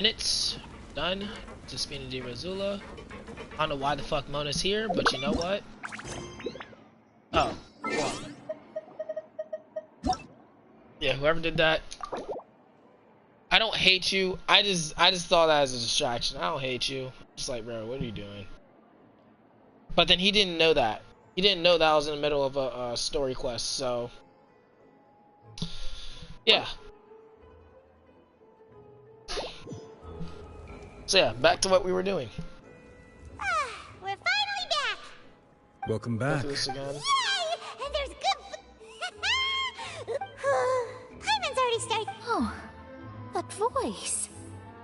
Minutes. Done. To Spina di Rosula. I don't know why the fuck Mona's here, but you know what? Oh. Well. Yeah, whoever did that. I don't hate you. I just saw that as a distraction. I don't hate you. Just like, bro, what are you doing? But then he didn't know that. He didn't know that I was in the middle of a story quest, so yeah. So yeah, back to what we were doing. We're finally back! Welcome Go back. through this again. Yay! And there's good... Paimon's already started. Oh, that voice.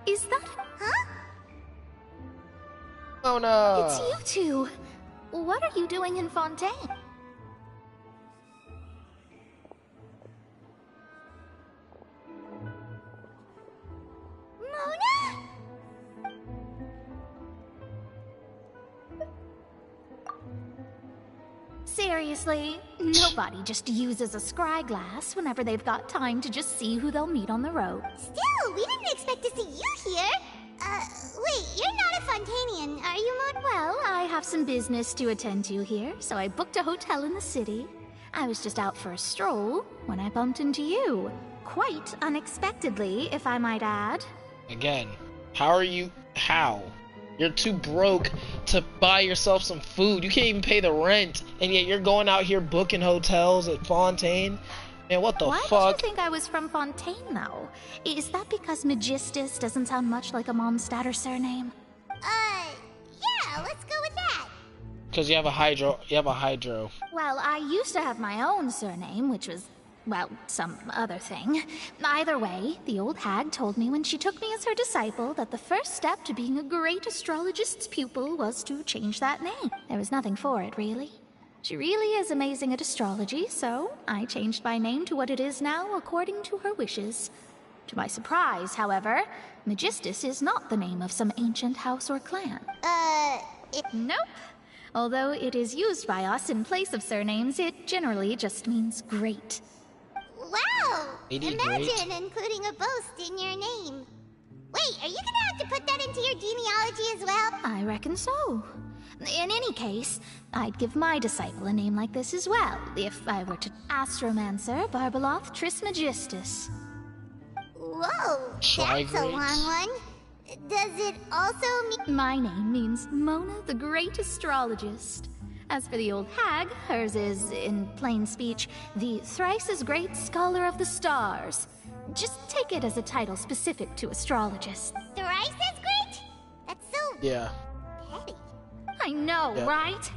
Is that... Huh? Oh no! It's you two. What are you doing in Fontaine? Mona? Seriously, nobody just uses a scry glass whenever they've got time to just see who they'll meet on the road. Still, we didn't expect to see you here. Wait, you're not a Fontainian, are you, Mona? Well, I have some business to attend to here, so I booked a hotel in the city. I was just out for a stroll when I bumped into you. Quite unexpectedly, if I might add. Again, how are you? How? You're too broke to buy yourself some food. You can't even pay the rent, and yet you're going out here booking hotels at Fontaine. Man, what the Why fuck? did you think I was from Fontaine, though? Is that because Magistus doesn't sound much like a Mondstadter surname? Yeah, let's go with that. Because you have a hydro. You have a hydro. Well, I used to have my own surname, which was, well, some other thing. Either way, the old hag told me when she took me as her disciple that the first step to being a great astrologist's pupil was to change that name. There was nothing for it, really. She really is amazing at astrology, so I changed my name to what it is now according to her wishes. To my surprise, however, Magistus is not the name of some ancient house or clan. Nope. Although it is used by us in place of surnames, it generally just means great. Wow! Lady Imagine Great. including a boast in your name. Wait, are you gonna have to put that into your genealogy as well? I reckon so. In any case, I'd give my disciple a name like this as well, if I were to Astromancer Barbeloth Trismegistus. Whoa, Try that's a great. long one. Does it also mean... My name means Mona the Great Astrologist. As for the old hag, hers is, in plain speech, the thrice as great Scholar of the Stars. Just take it as a title specific to astrologists. thrice as great? That's so Yeah. petty. I know, Yeah. right?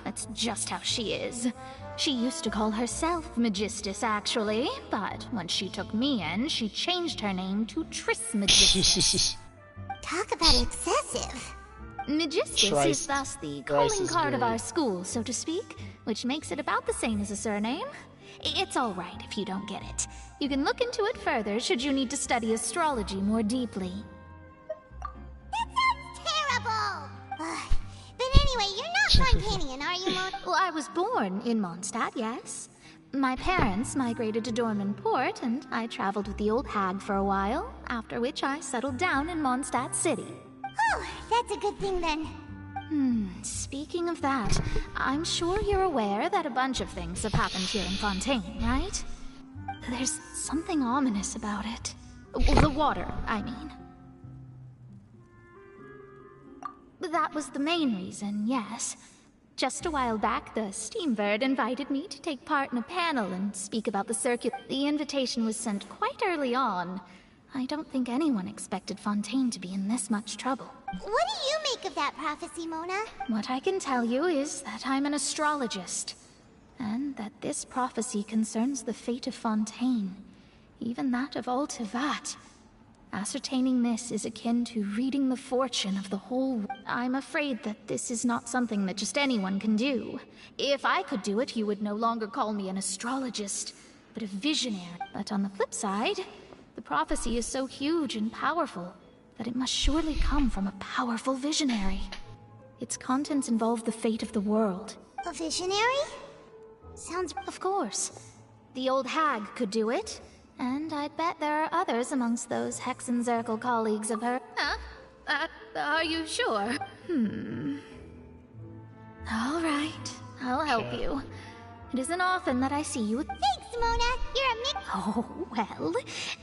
That's just how she is. She used to call herself Magistus, actually, but when she took me in, she changed her name to Trismegistus. Talk about excessive. Magistus Thrice- is thus the thrice calling is card of great. our school, so to speak, which makes it about the same as a surname. It's all right if you don't get it. You can look into it further should you need to study astrology more deeply. That sounds terrible. But anyway, you're not Fontainian, are you, Mona? Well, I was born in Mondstadt, yes. My parents migrated to Dorman Port, and I traveled with the old hag for a while, after which I settled down in Mondstadt City. Oh, that's a good thing then. Speaking of that, I'm sure you're aware that a bunch of things have happened here in Fontaine, right? There's something ominous about it. The water, I mean. That was the main reason, yes. Just a while back, the Steambird invited me to take part in a panel and speak about the circuit. The invitation was sent quite early on. I don't think anyone expected Fontaine to be in this much trouble. What do you make of that prophecy, Mona? What I can tell you is that I'm an astrologist, and that this prophecy concerns the fate of Fontaine, even that of all Tevat. Ascertaining this is akin to reading the fortune of the whole. I'm afraid that this is not something that just anyone can do. If I could do it, you would no longer call me an astrologist, but a visionary. But on the flip side, the prophecy is so huge and powerful that it must surely come from a powerful visionary. Its contents involve the fate of the world. A visionary? Sounds... Of course. The old hag could do it, And I'd bet there are others amongst those Hexen Circle colleagues of her. Huh? Are you sure? All right, I'll help you. It isn't often that I see you with... Thanks, Mona. You're a mi- Oh, well,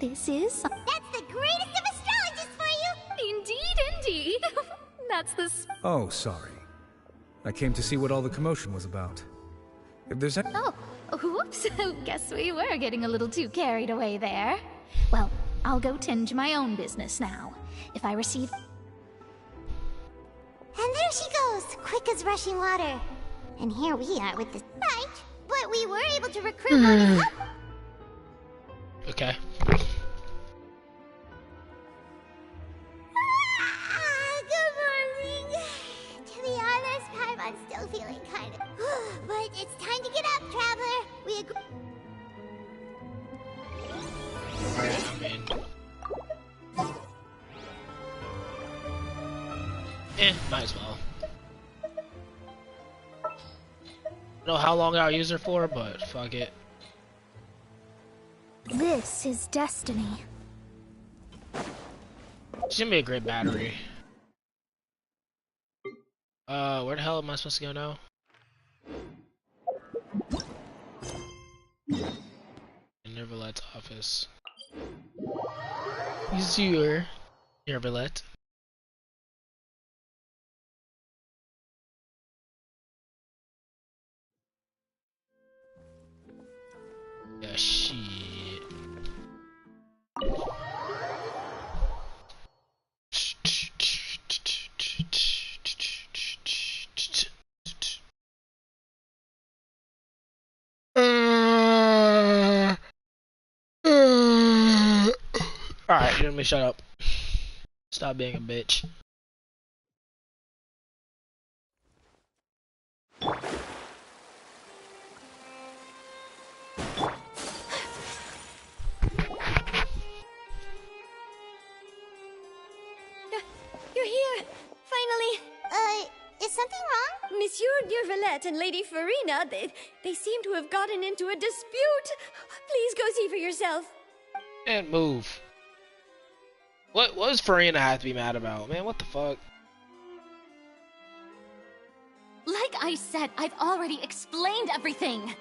this is... That's the greatest of astrologists for you! Indeed. That's the... Oh, sorry. I came to see what all the commotion was about. If there's any... Oh, whoops. Guess we were getting a little too carried away there. Well, I'll go tend to my own business now. If I receive... And there she goes, quick as rushing water. And here we are with the... Right, but we were able to recruit Mona's help. Okay. Good morning. To be honest, I'm still feeling kind of... But it's time to get up, traveler. We agree... I mean... might as well. I don't know how long I'll use her for, but fuck it. This is destiny. She's gonna be a great battery. Where the hell am I supposed to go now? In Nervalet's office. He's here. Nervalet. Yeah, shit. Alright, let me shut up. Stop being a bitch. You're here! Finally! Is something wrong? Monsieur Nervalet and Lady Furina, they seem to have gotten into a dispute. Please go see for yourself. And move. What does Furina have to be mad about? Man, what the fuck? Like I said, I've already explained everything.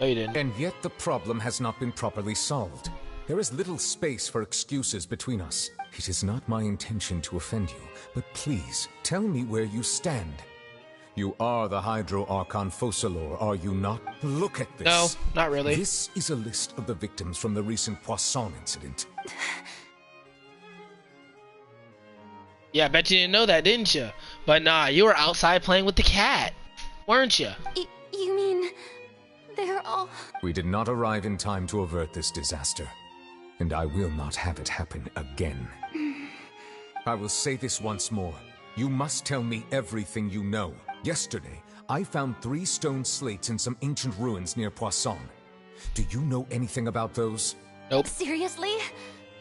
No, you didn't. And yet the problem has not been properly solved. There is little space for excuses between us. It is not my intention to offend you, but please, tell me where you stand. You are the Hydro Archon Focalor, are you not? Look at this. No, not really. This is a list of the victims from the recent Poisson incident. Yeah, I bet you didn't know that, didn't you? But nah, you were outside playing with the cat, weren't you? You mean they're all... We did not arrive in time to avert this disaster, and I will not have it happen again. I will say this once more. You must tell me everything you know. Yesterday, I found 3 stone slates in some ancient ruins near Poisson. Do you know anything about those? Nope. Seriously?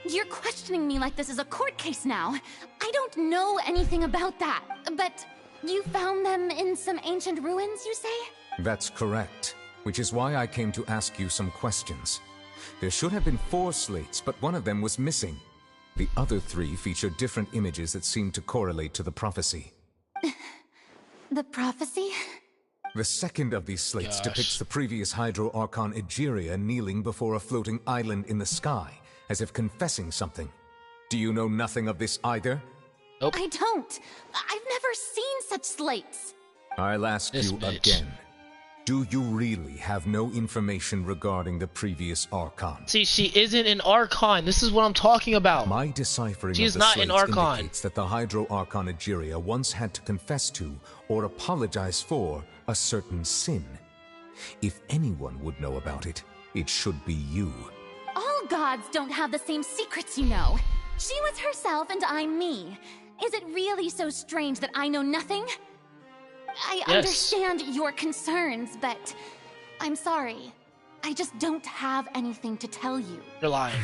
You're questioning me like this is a court case now. I don't know anything about that. But you found them in some ancient ruins, you say? That's correct, which is why I came to ask you some questions. There should have been 4 slates, but one of them was missing. The other 3 featured different images that seemed to correlate to the prophecy. The prophecy? The second of these slates depicts the previous Hydro Archon Egeria kneeling before a floating island in the sky, as if confessing something. Do you know nothing of this either? Nope. I don't. I've never seen such slates. I'll ask This you bitch. again. Do you really have no information regarding the previous Archon? See, she isn't an Archon. This is what I'm talking about. My deciphering She of is the not an slates Archon. indicates that the Hydro Archon Egeria once had to confess to, or apologize for, a certain sin. If anyone would know about it, it should be you. All gods don't have the same secrets, you know. She was herself and I'm me. Is it really so strange that I know nothing? I Yes. understand your concerns, but I'm sorry. I just don't have anything to tell you. You're lying.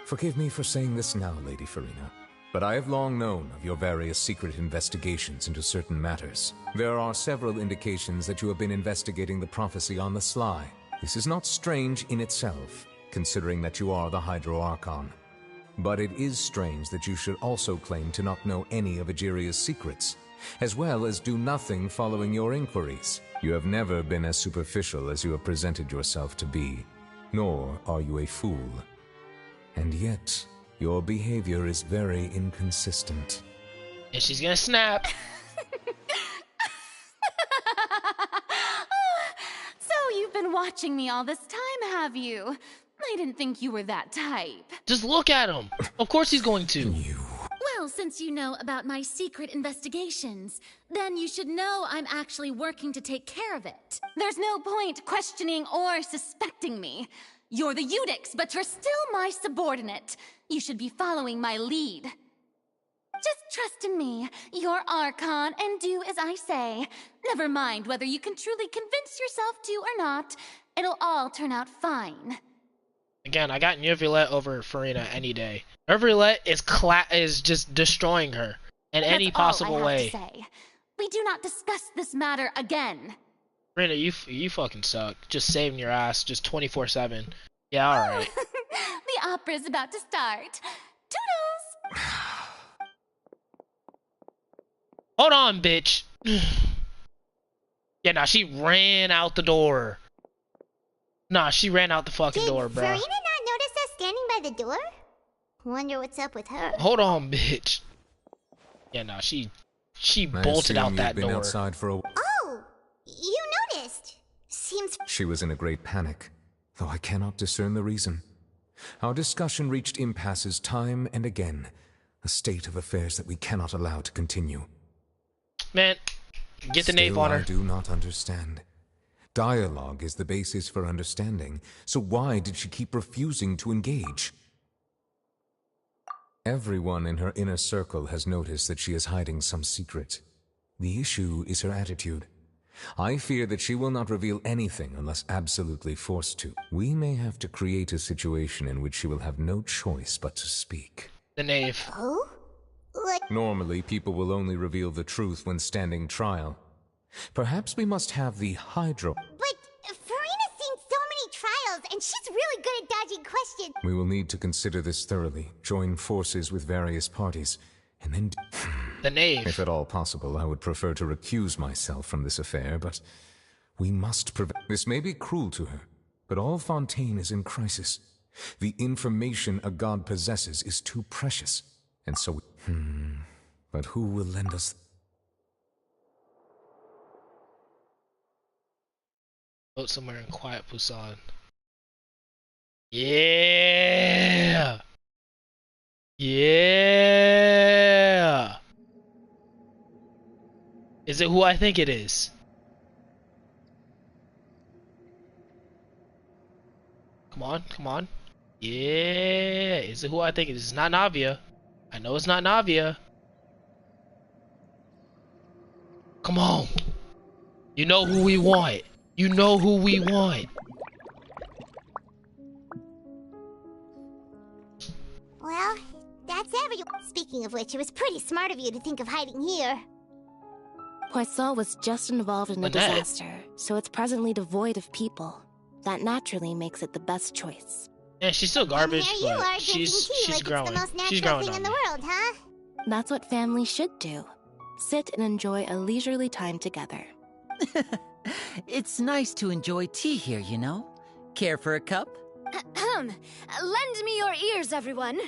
Forgive me for saying this now, Lady Furina, but I have long known of your various secret investigations into certain matters. There are several indications that you have been investigating the prophecy on the sly. This is not strange in itself. considering that you are the Hydro Archon. But it is strange that you should also claim to not know any of Egeria's secrets, as well as do nothing following your inquiries. You have never been as superficial as you have presented yourself to be, nor are you a fool. And yet, your behavior is very inconsistent. And she's gonna snap. So you've been watching me all this time, have you? I didn't think you were that type. Just look at him. Of course he's going to. Well, since you know about my secret investigations, then you should know I'm actually working to take care of it. There's no point questioning or suspecting me. You're the Eudix, but you're still my subordinate. You should be following my lead. Just trust in me. You're Archon, and do as I say. Never mind whether you can truly convince yourself to or not. It'll all turn out fine. Again, I got Neuvillette over Furina any day. Neuvillette is just destroying her in any possible way. That's all I have to say. We do not discuss this matter again. Furina, you fucking suck. Just saving your ass, just 24/7. Yeah, all right. The opera's about to start. Toodles! Hold on, bitch. Yeah, nah, she ran out the door. Nah, she ran out the fucking door, bro. Did Furina not notice us standing by the door? Wonder what's up with her. Hold on, bitch. Yeah, nah, she bolted out that been door. Outside for a... Oh, you noticed. Seems... She was in a great panic, though I cannot discern the reason. Our discussion reached impasses time and again, a state of affairs that we cannot allow to continue. Man, get the knave on her. I do not understand. Dialogue is the basis for understanding, so why did she keep refusing to engage? Everyone in her inner circle has noticed that she is hiding some secret. The issue is her attitude. I fear that she will not reveal anything unless absolutely forced to. We may have to create a situation in which she will have no choice but to speak. The knave. Oh? What? Normally, people will only reveal the truth when standing trial. Perhaps we must have the Hydro... But Furina's seen so many trials, and she's really good at dodging questions. We will need to consider this thoroughly, join forces with various parties, and then... The knave. If at all possible, I would prefer to recuse myself from this affair, but we must prevent... This may be cruel to her, but all Fontaines is in crisis. The information a god possesses is too precious, and so... But who will lend us... Vote somewhere in quiet Busan. Yeah! Yeah! Is it who I think it is? Come on, come on. Yeah! Is it who I think it is? It's not Navia. I know it's not Navia. Come on. You know who we want. You know who we want. Well, that's everyone. Speaking of which, it was pretty smart of you to think of hiding here. Poisson was just involved in a Lynette. disaster, so it's presently devoid of people. That naturally makes it the best choice. Yeah, she's still garbage, And there you but are drinking she's tea like growing. it's the most She's natural growing thing on in the me. world, huh? That's what families should do. Sit and enjoy a leisurely time together. It's nice to enjoy tea here, you know? Care for a cup? Lend me your ears, everyone.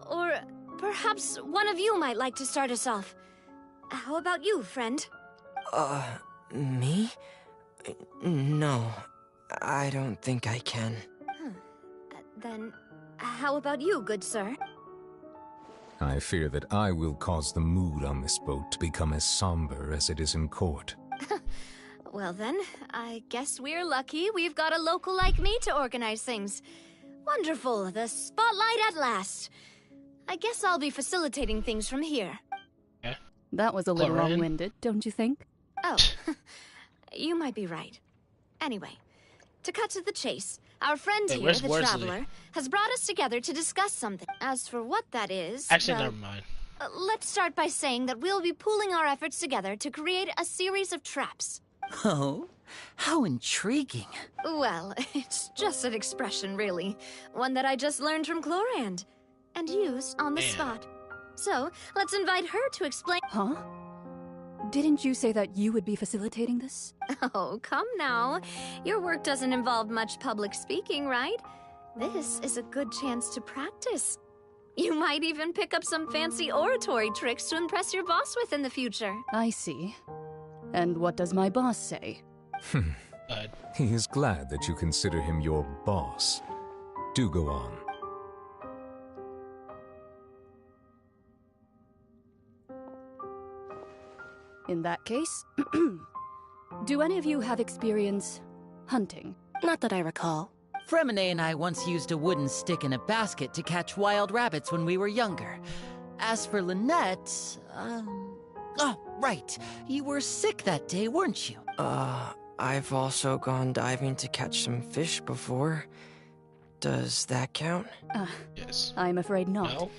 Or perhaps one of you might like to start us off. How about you, friend? Me? No, I don't think I can. Then, how about you, good sir? I fear that I will cause the mood on this boat to become as somber as it is in court. Well then, I guess we're lucky we've got a local like me to organize things. Wonderful, the spotlight at last. I guess I'll be facilitating things from here. Yeah. That was a little Corinne? long-winded, don't you think? Oh, you might be right. Anyway, to cut to the chase, our friend Hey, here, where's the Worsley? Traveler, has brought us together to discuss something. As for what that is... Actually, well, never mind. let's start by saying that we'll be pooling our efforts together to create a series of traps. Oh? How intriguing. Well, it's just an expression, really. One that I just learned from Chlorand. And used on the spot. So, let's invite her to explain— Huh? Didn't you say that you would be facilitating this? Oh, come now. Your work doesn't involve much public speaking, right? This is a good chance to practice. You might even pick up some fancy oratory tricks to impress your boss with in the future. I see. And what does my boss say? He is glad that you consider him your boss. Do go on. In that case, do any of you have experience hunting? Not that I recall. Fremine and I once used a wooden stick in a basket to catch wild rabbits when we were younger. As for Lynette, oh, right. You were sick that day, weren't you? I've also gone diving to catch some fish before. Does that count? Yes. I'm afraid not. No?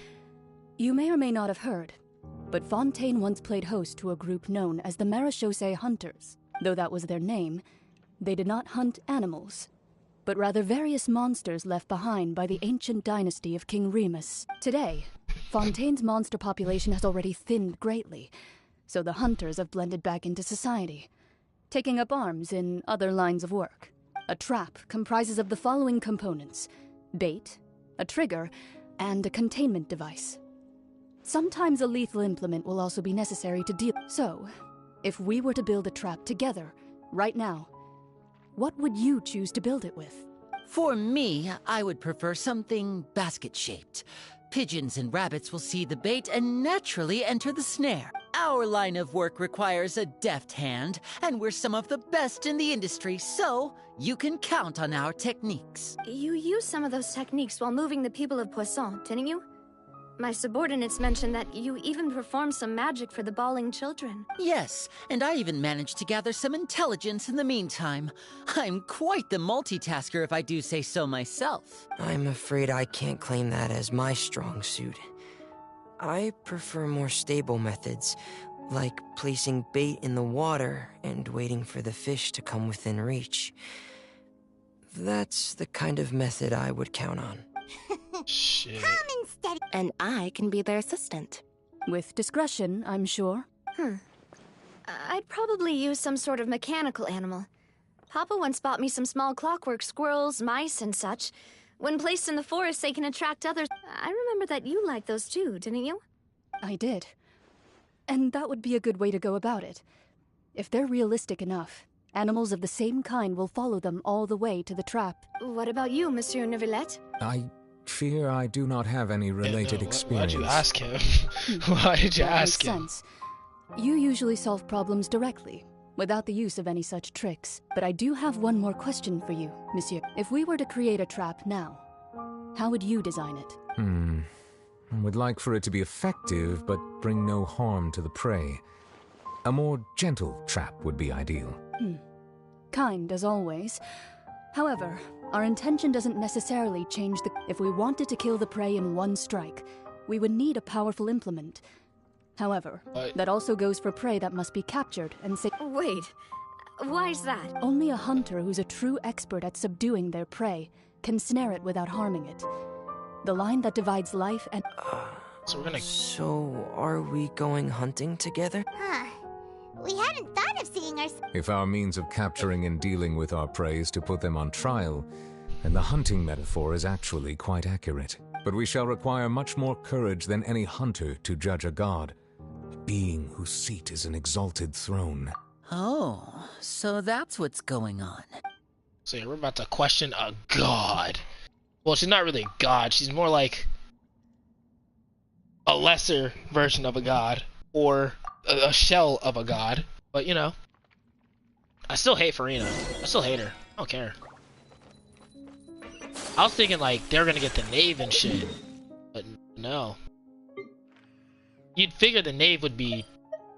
You may or may not have heard, but Fontaine once played host to a group known as the Marechaussee Hunters. Though that was their name, they did not hunt animals, but rather various monsters left behind by the ancient dynasty of King Remus. Today, Fontaine's monster population has already thinned greatly, so the hunters have blended back into society, taking up arms in other lines of work. A trap comprises of the following components: bait, a trigger, and a containment device. Sometimes a lethal implement will also be necessary to deal. So, if we were to build a trap together, right now, what would you choose to build it with? For me, I would prefer something basket-shaped. Pigeons and rabbits will see the bait and naturally enter the snare. Our line of work requires a deft hand, and we're some of the best in the industry, so you can count on our techniques. You used some of those techniques while moving the people of Poisson, didn't you? My subordinates mentioned that you even performed some magic for the bawling children. Yes, and I even managed to gather some intelligence in the meantime. I'm quite the multitasker if I do say so myself. I'm afraid I can't claim that as my strong suit. I prefer more stable methods, like placing bait in the water and waiting for the fish to come within reach. That's the kind of method I would count on. Shit. And I can be their assistant. With discretion, I'm sure. I'd probably use some sort of mechanical animal. Papa once bought me some small clockwork squirrels, mice, and such. When placed in the forest, they can attract others. I remember that you liked those too, didn't you? I did. And that would be a good way to go about it. If they're realistic enough, animals of the same kind will follow them all the way to the trap. What about you, Monsieur Neuvillette? I fear I do not have any related experience. Why'd you ask him? Why did you ask him? Makes sense. You usually solve problems directly, without the use of any such tricks. But I do have one more question for you, Monsieur. If we were to create a trap now, how would you design it? I would like for it to be effective, but bring no harm to the prey. A more gentle trap would be ideal. Kind, as always. However, our intention doesn't necessarily change the— If we wanted to kill the prey in one strike, we would need a powerful implement. However, that also goes for prey that must be captured and Wait, why's that? Only a hunter who's a true expert at subduing their prey can snare it without harming it. The line that divides life and— So we're gonna— So, are we going hunting together? We hadn't thought of seeing our— If our means of capturing and dealing with our prey is to put them on trial, then the hunting metaphor is actually quite accurate. But we shall require much more courage than any hunter to judge a god, a being whose seat is an exalted throne. Oh, so that's what's going on. So yeah, we're about to question a god. Well, she's not really a god. She's more like a lesser version of a god, or a shell of a god. But you know, I still hate Furina. I still hate her. I don't care. I was thinking like they're gonna get the knave and shit, but no. You'd figure the knave would be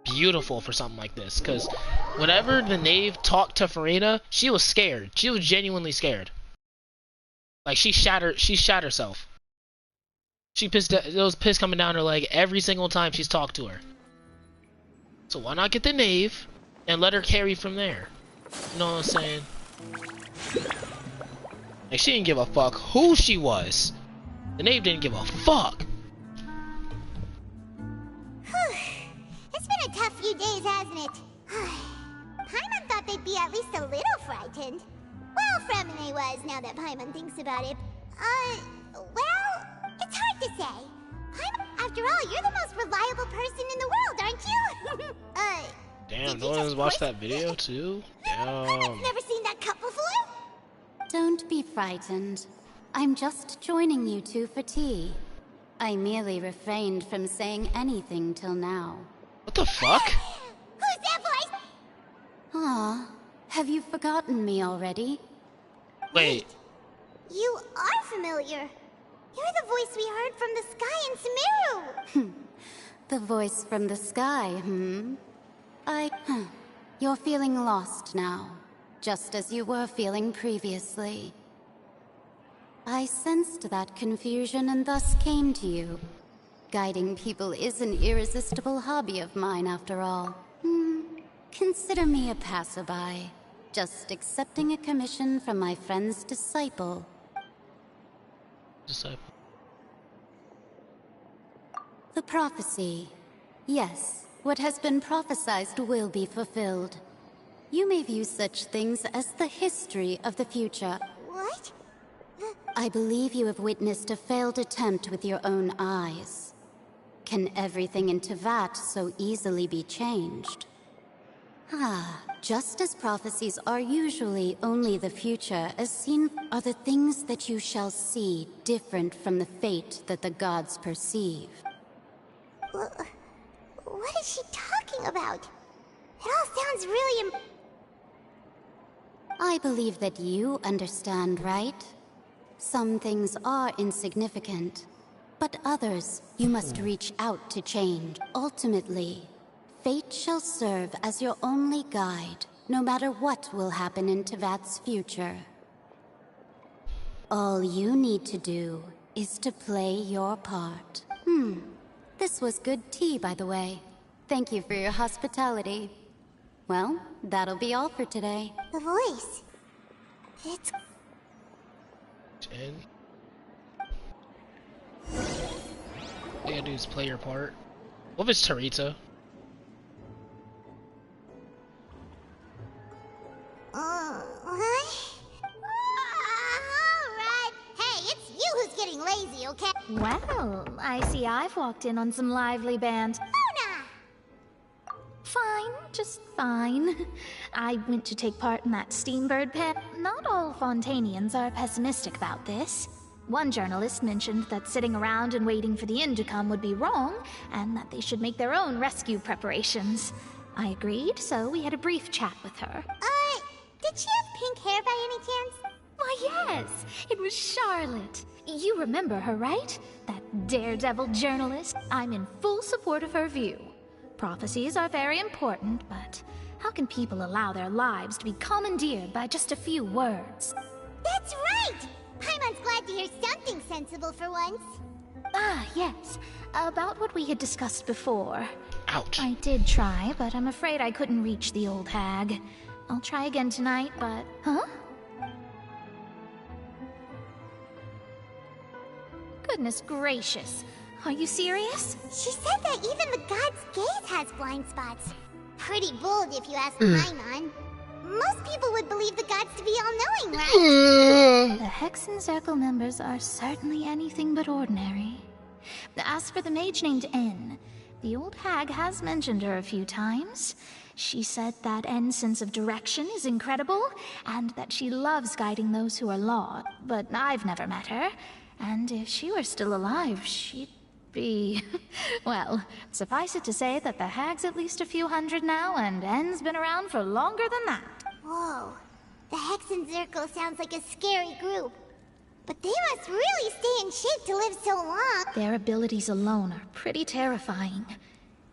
beautiful for something like this, because whenever the knave talked to Furina, she was scared. She was genuinely scared. Like she shot herself. There was piss coming down her leg every single time she's talked to her. So why not get the knave and let her carry from there? You know what I'm saying? Like, she didn't give a fuck who she was. The knave didn't give a fuck. It's been a tough few days, hasn't it? Paimon thought they'd be at least a little frightened. Well, Fremine was, now that Paimon thinks about it. Well, it's hard to say. Paimon, after all, you're the most reliable person in the world, aren't you? Damn, no one has watched that video too? Paimon's never seen that cup before? Don't be frightened. I'm just joining you two for tea. I merely refrained from saying anything till now. What the fuck? Who's that voice? Ah, have you forgotten me already? Wait. You are familiar. You're the voice we heard from the sky in Sumeru. The voice from the sky, You're feeling lost now, just as you were feeling previously. I sensed that confusion and thus came to you. Guiding people is an irresistible hobby of mine, after all. Consider me a passerby, just accepting a commission from my friend's disciple. The prophecy. Yes, what has been prophesied will be fulfilled. You may view such things as the history of the future. What? I believe you have witnessed a failed attempt with your own eyes. Can everything in Teyvat so easily be changed? Just as prophecies are usually only the future, as seen are the things that you shall see different from the fate that the gods perceive. What is she talking about? It all sounds really I believe that you understand, right? Some things are insignificant, but others you must reach out to change. Ultimately, fate shall serve as your only guide, no matter what will happen in Teyvat's future. All you need to do is to play your part. This was good tea, by the way. Thank you for your hospitality. Well, that'll be all for today. The voice. It's... All you gotta do is play your part. What if it's Tarita? Alright. Hey, it's you who's getting lazy, okay? Well, I see I've walked in on some lively band. Luna! Fine, just fine. I went to take part in that Steambird pen. Not all Fontainians are pessimistic about this. One journalist mentioned that sitting around and waiting for the end to come would be wrong, and that they should make their own rescue preparations. I agreed, so we had a brief chat with her. Did she have pink hair by any chance? Why, yes, it was Charlotte. You remember her, right? That daredevil journalist. I'm in full support of her view. Prophecies are very important, but how can people allow their lives to be commandeered by just a few words? That's right! Paimon's glad to hear something sensible for once. Yes. About what we had discussed before. Ouch. I did try, but I'm afraid I couldn't reach the old hag. I'll try again tonight, but... Huh? Goodness gracious. Are you serious? She said that even the god's gaze has blind spots. Pretty bold if you ask Paimon. Most people would believe the gods to be all-knowing, right? The Hexen Circle members are certainly anything but ordinary. As for the mage named N, the old hag has mentioned her a few times. She said that N's sense of direction is incredible, and that she loves guiding those who are lost. But I've never met her, and if she were still alive, she'd be... Well, suffice it to say that the hag's at least a few hundred now, and N's been around for longer than that. Whoa. The Hexen Circle sounds like a scary group. But they must really stay in shape to live so long. Their abilities alone are pretty terrifying.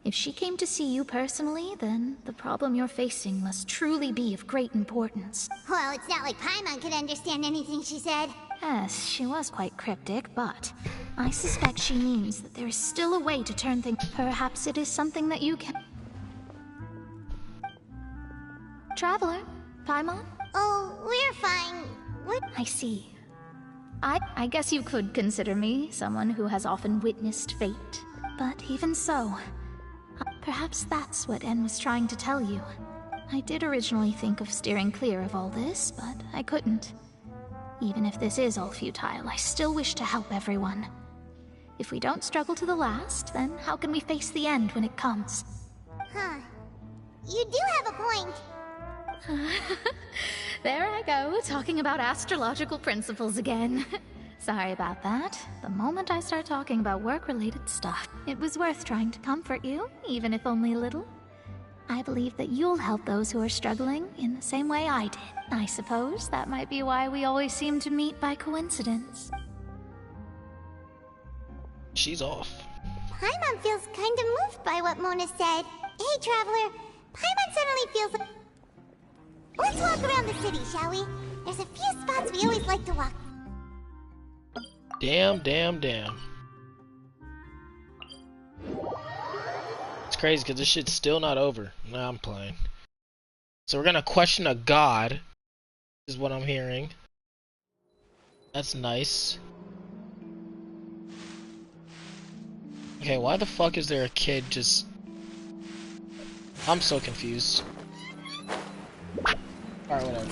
If she came to see you personally, then the problem you're facing must truly be of great importance. Well, it's not like Paimon could understand anything she said. Yes, she was quite cryptic, but I suspect she means that there is still a way to turn things. Perhaps it is something that you can... Traveler, Paimon? Oh, we're fine. What? I see. I guess you could consider me someone who has often witnessed fate. But even so, perhaps that's what En was trying to tell you. I did originally think of steering clear of all this, but I couldn't. Even if this is all futile, I still wish to help everyone. If we don't struggle to the last, then how can we face the end when it comes? Huh. You do have a point. There I go, talking about astrological principles again. Sorry about that. The moment I start talking about work-related stuff, it was worth trying to comfort you, even if only a little. I believe that you'll help those who are struggling in the same way I did. I suppose that might be why we always seem to meet by coincidence. She's off. Paimon feels kind of moved by what Mona said. Hey, Traveler. Paimon suddenly feels like... Let's walk around the city, shall we? There's a few spots we always like to walk. Damn. It's crazy because this shit's still not over. Nah, I'm playing. So we're gonna question a god, is what I'm hearing. That's nice. Okay, why the fuck is there a kid just... I'm so confused. Alright, whatever.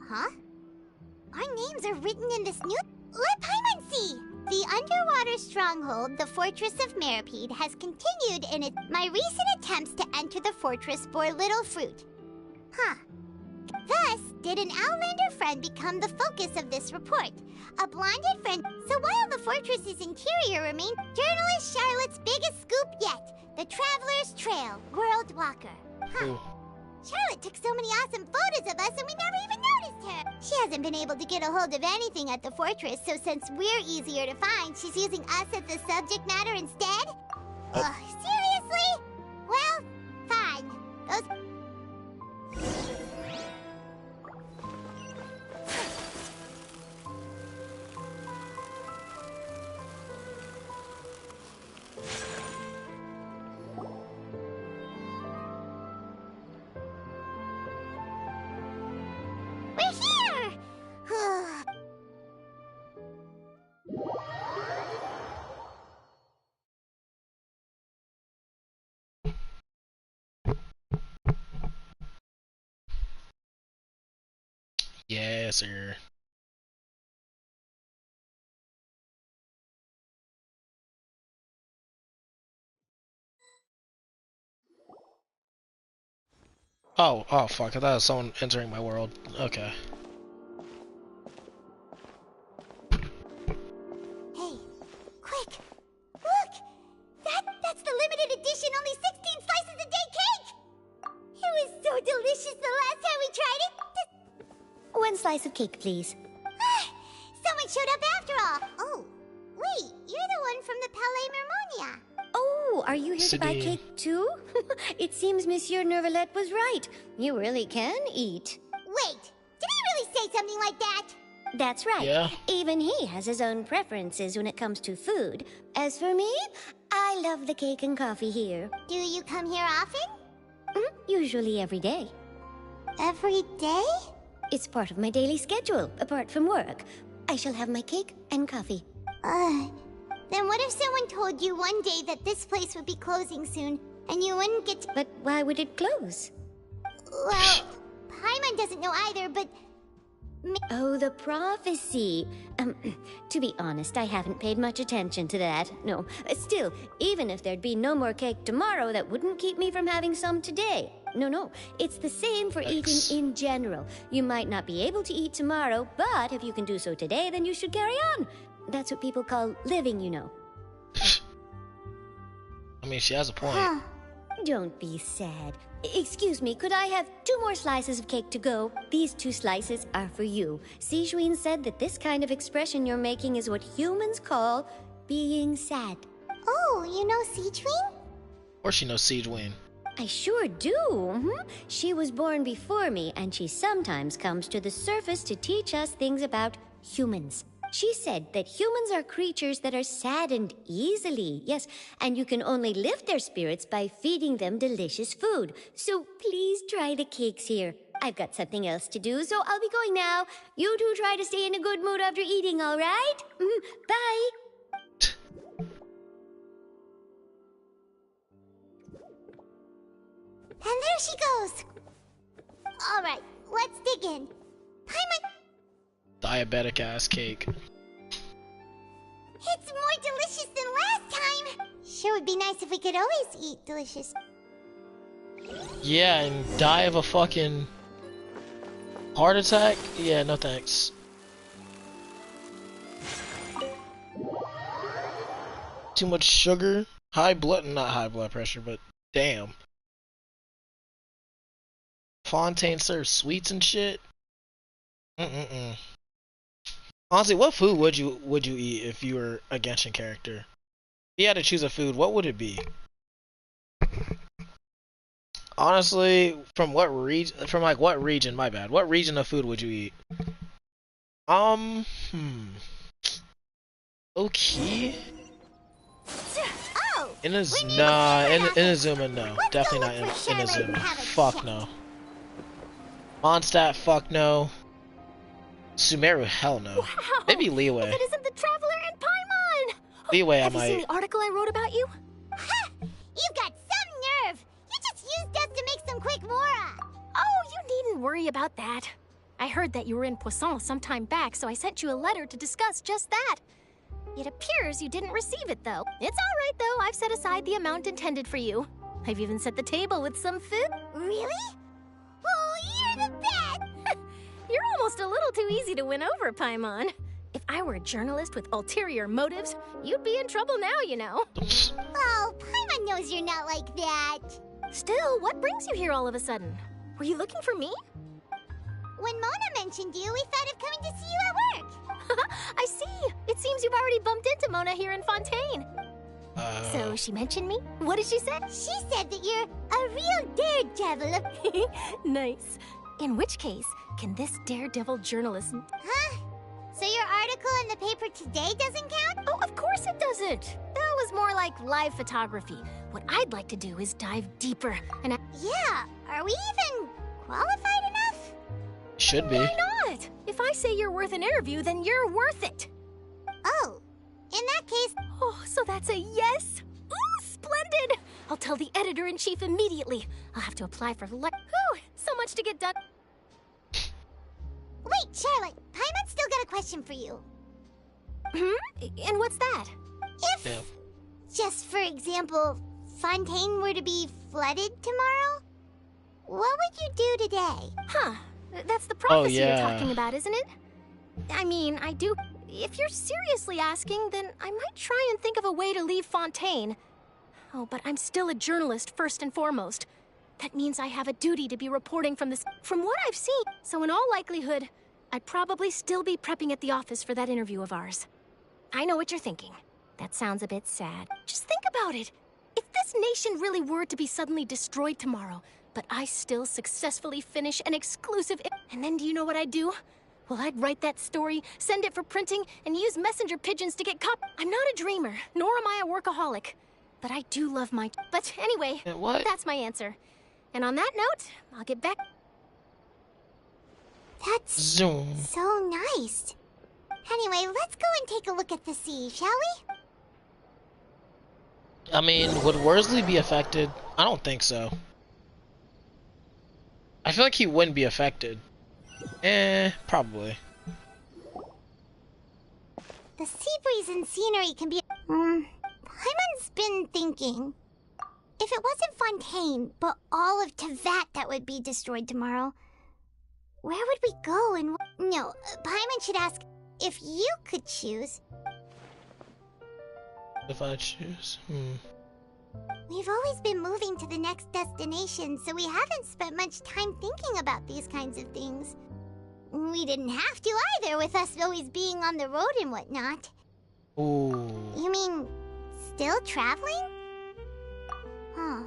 Huh? Our names are written in this new... Let Paimon see! The underwater stronghold, the Fortress of Meripede, has continued in its... My recent attempts to enter the fortress bore little fruit. Huh. Thus, did an Outlander friend become the focus of this report? A blinded friend... So while the fortress's interior remains... Journalist Charlotte's biggest scoop yet. The Traveler's Trail, World Walker. Huh. Ooh. Charlotte took so many awesome photos of us and we never even noticed her. She hasn't been able to get a hold of anything at the fortress, so since we're easier to find, she's using us as the subject matter instead? Ugh, seriously? Well, fine. Those... Yes, sir. Oh, fuck, I thought it was someone entering my world. Okay. Hey, quick! Look! That's the limited edition, only 16 slices a day cake! It was so delicious the last time we tried it! One slice of cake, please. Someone showed up after all! Oh, wait, you're the one from the Palais Mermonia. Oh, are you here to buy cake too? It seems Monsieur Nervalette was right. You really can eat. Wait, did he really say something like that? That's right. Yeah. Even he has his own preferences when it comes to food. As for me, I love the cake and coffee here. Do you come here often? Usually every day. Every day? It's part of my daily schedule, apart from work. I shall have my cake and coffee. Then what if someone told you one day that this place would be closing soon, and you wouldn't get to... But why would it close? Well, Paimon doesn't know either, but... Oh, the prophecy. To be honest, I haven't paid much attention to that. No, still, even if there'd be no more cake tomorrow, that wouldn't keep me from having some today. No, it's the same for eating in general. You might not be able to eat tomorrow, but if you can do so today, then you should carry on. That's what people call living, you know. I mean, she has a point. Don't be sad. Excuse me, could I have 2 more slices of cake to go? These 2 slices are for you. Sijuin said that this kind of expression you're making is what humans call being sad. Oh, you know Sijuin? Of course she knows Sijuin. I sure do. She was born before me, and she sometimes comes to the surface to teach us things about humans. She said that humans are creatures that are saddened easily, yes, and you can only lift their spirits by feeding them delicious food. So please try the cakes here. I've got something else to do, so I'll be going now. You two try to stay in a good mood after eating, all right? Bye. And there she goes. All right, let's dig in. Paimon. Diabetic ass cake. It's more delicious than last time. Sure would be nice if we could always eat delicious. Yeah, and die of a fucking heart attack? Yeah, no thanks. Too much sugar? Not high blood pressure, but damn. Fontaine serves sweets and shit? Honestly, what food would you eat if you were a Genshin character? If you had to choose a food, what would it be? Honestly, from what region? What region? My bad. What region of food would you eat? Okay. Oh, Inazuma, no. Definitely not Inazuma. Fuck no. Mondstadt, fuck no. Sumeru, hell no. Wow. Maybe Liyue. If it isn't the Traveler and Paimon! Liyue, I Have might. you seen the article I wrote about you? Ha! You've got some nerve. You just used us to make some quick mora. Oh, you needn't worry about that. I heard that you were in Poisson some time back, so I sent you a letter to discuss just that. It appears you didn't receive it, though. It's all right, though. I've set aside the amount intended for you. I've even set the table with some food. Really? Oh, you're the best. You're almost a little too easy to win over, Paimon. If I were a journalist with ulterior motives, you'd be in trouble now, you know. Oh, Paimon knows you're not like that. Still, what brings you here all of a sudden? Were you looking for me? When Mona mentioned you, we thought of coming to see you at work. I see. It seems you've already bumped into Mona here in Fontaine. So she mentioned me? What did she say? She said that you're a real daredevil. Nice. In which case, can this daredevil journalist... Huh? So your article in the paper today doesn't count? Oh, of course it doesn't. That was more like live photography. What I'd like to do is dive deeper and... Yeah, are we even qualified enough? Should be. Why not? If I say you're worth an interview, then you're worth it. Oh, in that case... Oh, so that's a yes? Ooh, splendid! I'll tell the editor-in-chief immediately. I'll have to apply for Whew, so much to get done. Wait, Charlotte, Paimon's still got a question for you. And what's that? If, just for example, Fontaine were to be flooded tomorrow, what would you do today? Huh, that's the prophecy yeah. you're talking about, isn't it? I mean, I do... If you're seriously asking, then I might try and think of a way to leave Fontaine. Oh, but I'm still a journalist, first and foremost. That means I have a duty to be reporting from this... From what I've seen, so in all likelihood, I'd probably still be prepping at the office for that interview of ours. I know what you're thinking. That sounds a bit sad. Just think about it. If this nation really were to be suddenly destroyed tomorrow, but I still successfully finish an exclusive... And then do you know what I'd do? Well, I'd write that story, send it for printing, and use messenger pigeons to get I'm not a dreamer, nor am I a workaholic. But I do love my... But anyway, that's my answer. And on that note, I'll get back... That's so nice. Anyway, let's go and take a look at the sea, shall we? I mean, would Worsley be affected? I don't think so. I feel like he wouldn't be affected. Probably. The sea breeze and scenery can be... Paimon's been thinking... If it wasn't Fontaine, but all of Tevat that would be destroyed tomorrow, where would we go and... No, Paimon should ask if you could choose. If I choose? We've always been moving to the next destination, so we haven't spent much time thinking about these kinds of things. We didn't have to either, with us always being on the road and whatnot. Ooh. You mean, still traveling? Huh.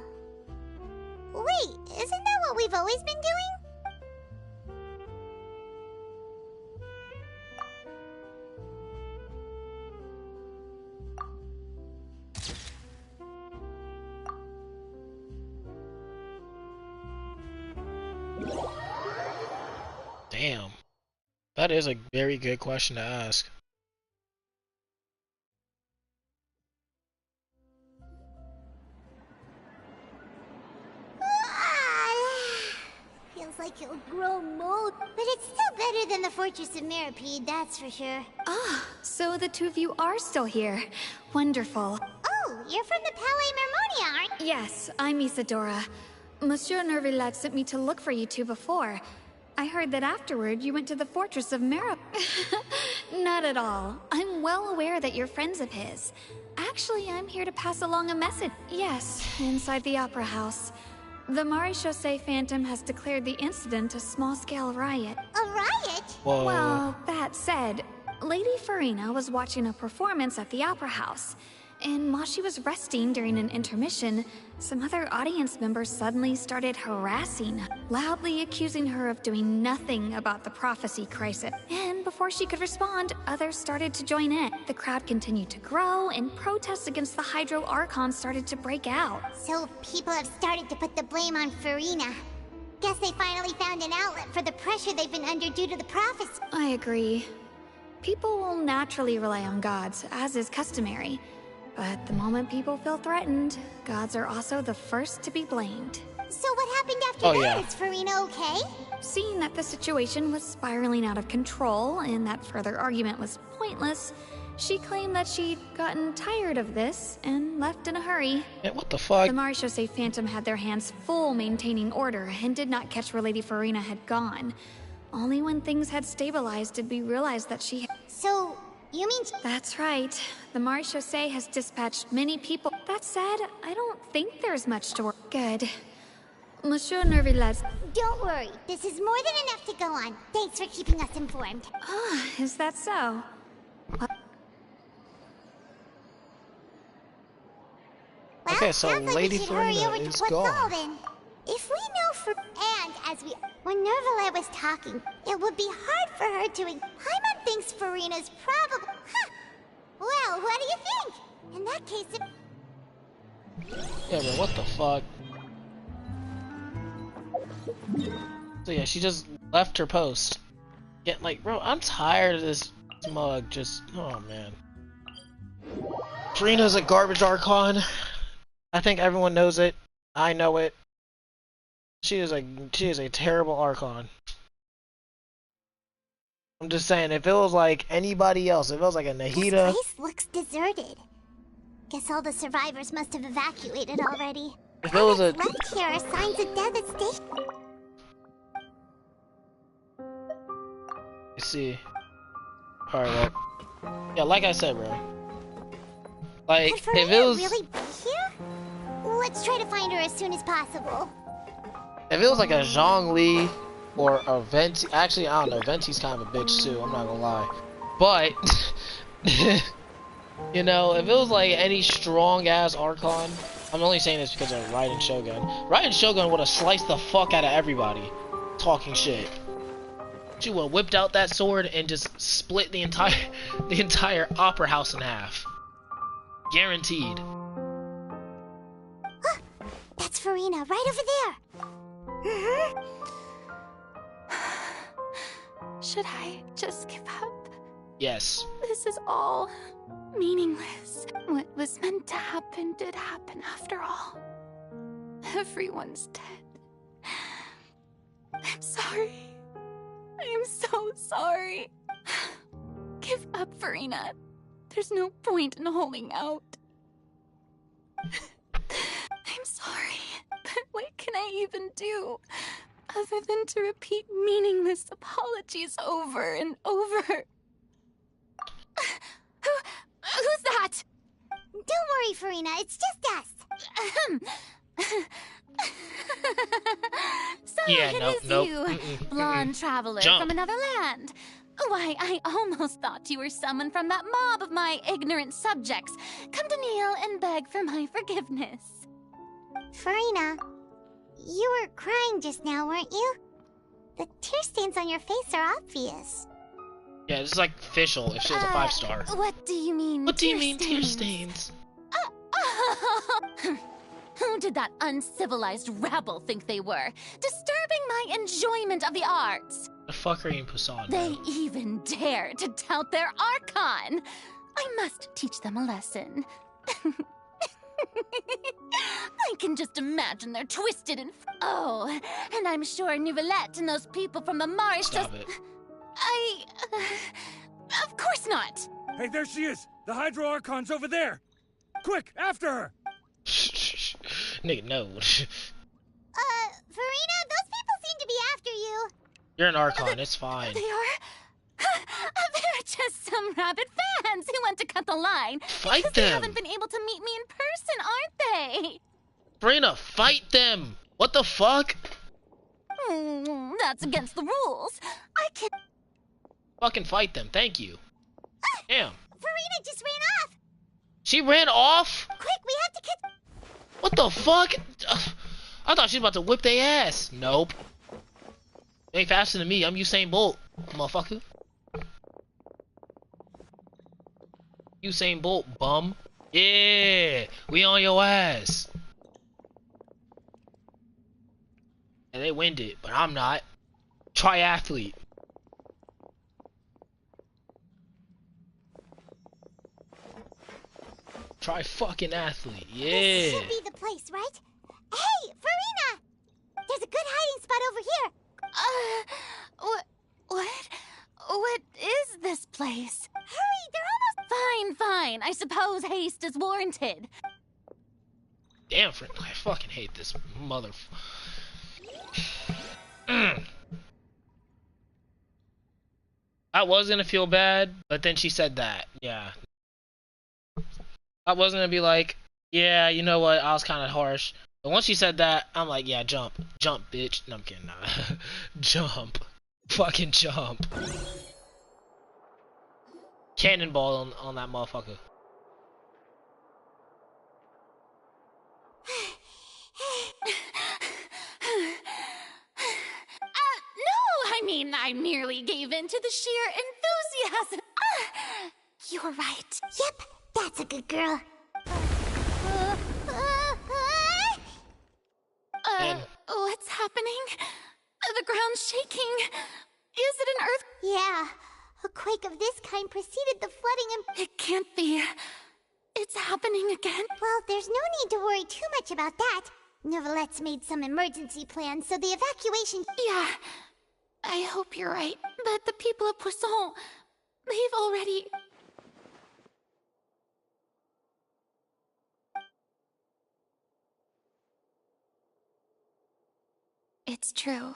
Wait, isn't that what we've always been doing? That is a very good question to ask. Feels like it'll grow mold, but it's still better than the Fortress of Mirapede, that's for sure. Ah, so the two of you are still here. Wonderful. Oh, you're from the Palais Mermonia, aren't you? Yes, I'm Isadora. Monsieur Nervillet sent me to look for you two before. I heard that afterward you went to the Fortress of Mira. Not at all. I'm well aware that you're friends of his. Actually, I'm here to pass along a message. Yes, inside the Opera House. The Maréchaussée Phantom has declared the incident a small-scale riot. A riot? Whoa. Well, that said, Lady Furina was watching a performance at the Opera House. And while she was resting during an intermission, some other audience members suddenly started harassing, loudly accusing her of doing nothing about the prophecy crisis. And before she could respond, others started to join in. The crowd continued to grow, and protests against the Hydro Archon started to break out. So people have started to put the blame on Furina. Guess they finally found an outlet for the pressure they've been under due to the prophecy. I agree. People will naturally rely on gods, as is customary. But the moment people feel threatened, gods are also the first to be blamed. So what happened after that? Yeah. Is Furina okay? Seeing that the situation was spiraling out of control and that further argument was pointless, she claimed that she'd gotten tired of this and left in a hurry. Yeah, what the fuck? The Maréchaussée Phantom had their hands full maintaining order and did not catch where Lady Furina had gone. Only when things had stabilized did we realize that she had... So, you mean... That's right. The Maréchaussée has dispatched many people. That said, I don't think there's much to work. Good. Monsieur Nervillet... Don't worry. This is more than enough to go on. Thanks for keeping us informed. Ah, is that so? Well, Okay, so sounds like Lady we should hurry Furina over is to gone. Quetzal then. If we know for... And as we... When Nervillet was talking, it would be hard for her to... Paimon thinks Furina's probably... Huh. Well, what do you think? In that case, it... Yeah, but what the fuck? So yeah, she just left her post. Yeah, like, bro, I'm tired of this mug just... Oh, man. Furina's a garbage Archon. I think everyone knows it. I know it. She is a terrible Archon. I'm just saying, if it was like anybody else, if it was like a Nahida... This place looks deserted. Guess all the survivors must have evacuated already. If it was a... Left here are signs of devastation. Let's see. Alright, well. Yeah, like I said, bro. Like, Could if it Furina was... really be here? Let's try to find her as soon as possible. If it was like a Zhongli or a Venti, actually I don't know, Venti's kind of a bitch too, I'm not gonna lie. But you know, if it was like any strong ass Archon, I'm only saying this because of Raiden Shogun. Raiden Shogun would have sliced the fuck out of everybody talking shit. She would have whipped out that sword and just split the entire opera house in half. Guaranteed. That's Furina, right over there. Should I just give up? Yes. This is all meaningless. What was meant to happen did happen after all. Everyone's dead. I'm sorry. I am so sorry. Give up, Furina. There's no point in holding out. I'm sorry, but what can I even do other than to repeat meaningless apologies over and over? Who's that? Don't worry, Furina, it's just us. So Yeah, it is nope. you, blonde traveler Jump. from another land. Why, I almost thought you were someone from that mob of my ignorant subjects. Come to kneel and beg for my forgiveness. Furina, you were crying just now, weren't you? The tear stains on your face are obvious. Yeah, this is like official if she was a 5-star. What do you mean, What do you tear mean tear stains? stains? Who did that uncivilized rabble think they were? Disturbing my enjoyment of the arts. The fuck are you in Poseidon? They even dare to tout their Archon! I must teach them a lesson. I can just imagine they're twisted and... Oh, and I'm sure Nouvellette and those people from the Mars Stop it. Of course not! Hey, there she is! The Hydro Archon's over there! Quick, after her! Nigga, no. Furina, those people seem to be after you. You're an Archon, it's fine. They are... They're just some rabid fans who want to cut the line. Fight because them! They haven't been able to meet me in person, aren't they? Furina, fight them! What the fuck? That's against the rules. I can... Fucking fight them, thank you. Damn. Furina just ran off. She ran off? Quick, we have to catch... What the fuck? I thought she was about to whip their ass. Nope. You ain't faster than me. I'm Usain Bolt, motherfucker. Usain Bolt, bum. Yeah, we on your ass. And they winded, but I'm not. Triathlete. Try fucking athlete, yeah. This should be the place, right? Hey, Furina! There's a good hiding spot over here. What is this place? Hurry, they're almost... Fine. I suppose haste is warranted. Damn, friend, I fucking hate this mother... I was gonna feel bad, but then she said that. Yeah. I was gonna be like, yeah, you know what, I was kind of harsh. But once she said that, I'm like, yeah, jump. Jump, bitch. No, I'm kidding. Nah. Jump. Fucking jump. Cannonball on that motherfucker. I merely gave in to the sheer enthusiasm. You're right. Yep, that's a good girl. What's happening? The ground's shaking. Is it an earth? Yeah, a quake of this kind preceded the flooding and... It can't be. It's happening again? Well, there's no need to worry too much about that. Nouvellette's made some emergency plans, so the evacuation... Yeah, I hope you're right. But the people of Poisson, they've already... It's true.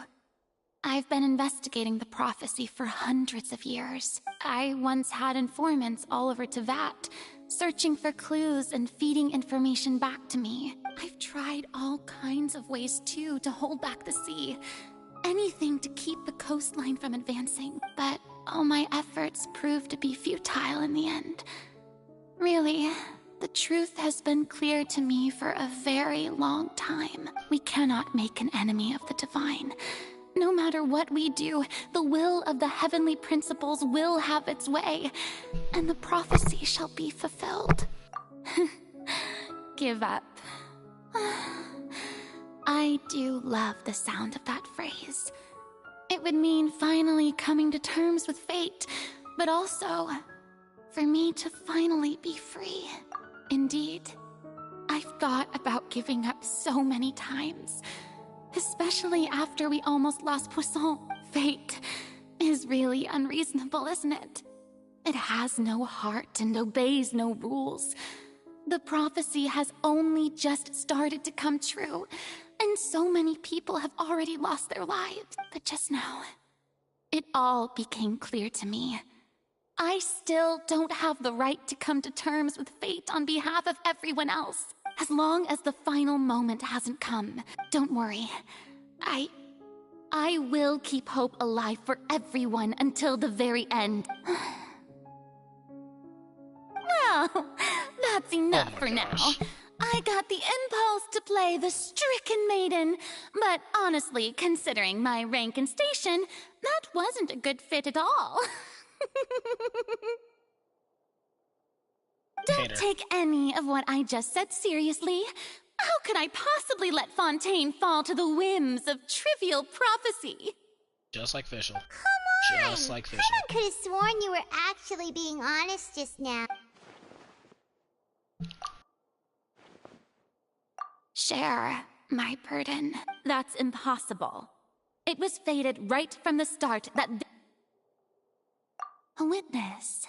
I've been investigating the prophecy for hundreds of years. I once had informants all over Tevat, searching for clues and feeding information back to me. I've tried all kinds of ways, too, to hold back the sea. Anything to keep the coastline from advancing. But all my efforts proved to be futile in the end. Really, the truth has been clear to me for a very long time. We cannot make an enemy of the divine. No matter what we do, the will of the heavenly principles will have its way, and the prophecy shall be fulfilled. Give up. I do love the sound of that phrase. It would mean finally coming to terms with fate, but also for me to finally be free. Indeed, I've thought about giving up so many times. Especially after we almost lost Poisson. Fate is really unreasonable, isn't it? It has no heart and obeys no rules. The prophecy has only just started to come true, and so many people have already lost their lives. But just now, it all became clear to me. I still don't have the right to come to terms with fate on behalf of everyone else. As long as the final moment hasn't come, don't worry. I will keep hope alive for everyone until the very end. Well, that's enough for now. I got the impulse to play the stricken maiden, but honestly, considering my rank and station, that wasn't a good fit at all. Don't take any of what I just said seriously. How could I possibly let Fontaine fall to the whims of trivial prophecy? Just like Fischl. Come Just like fishing. Paimon could have sworn you were actually being honest just now. Share my burden. That's impossible. It was fated right from the start that a witness.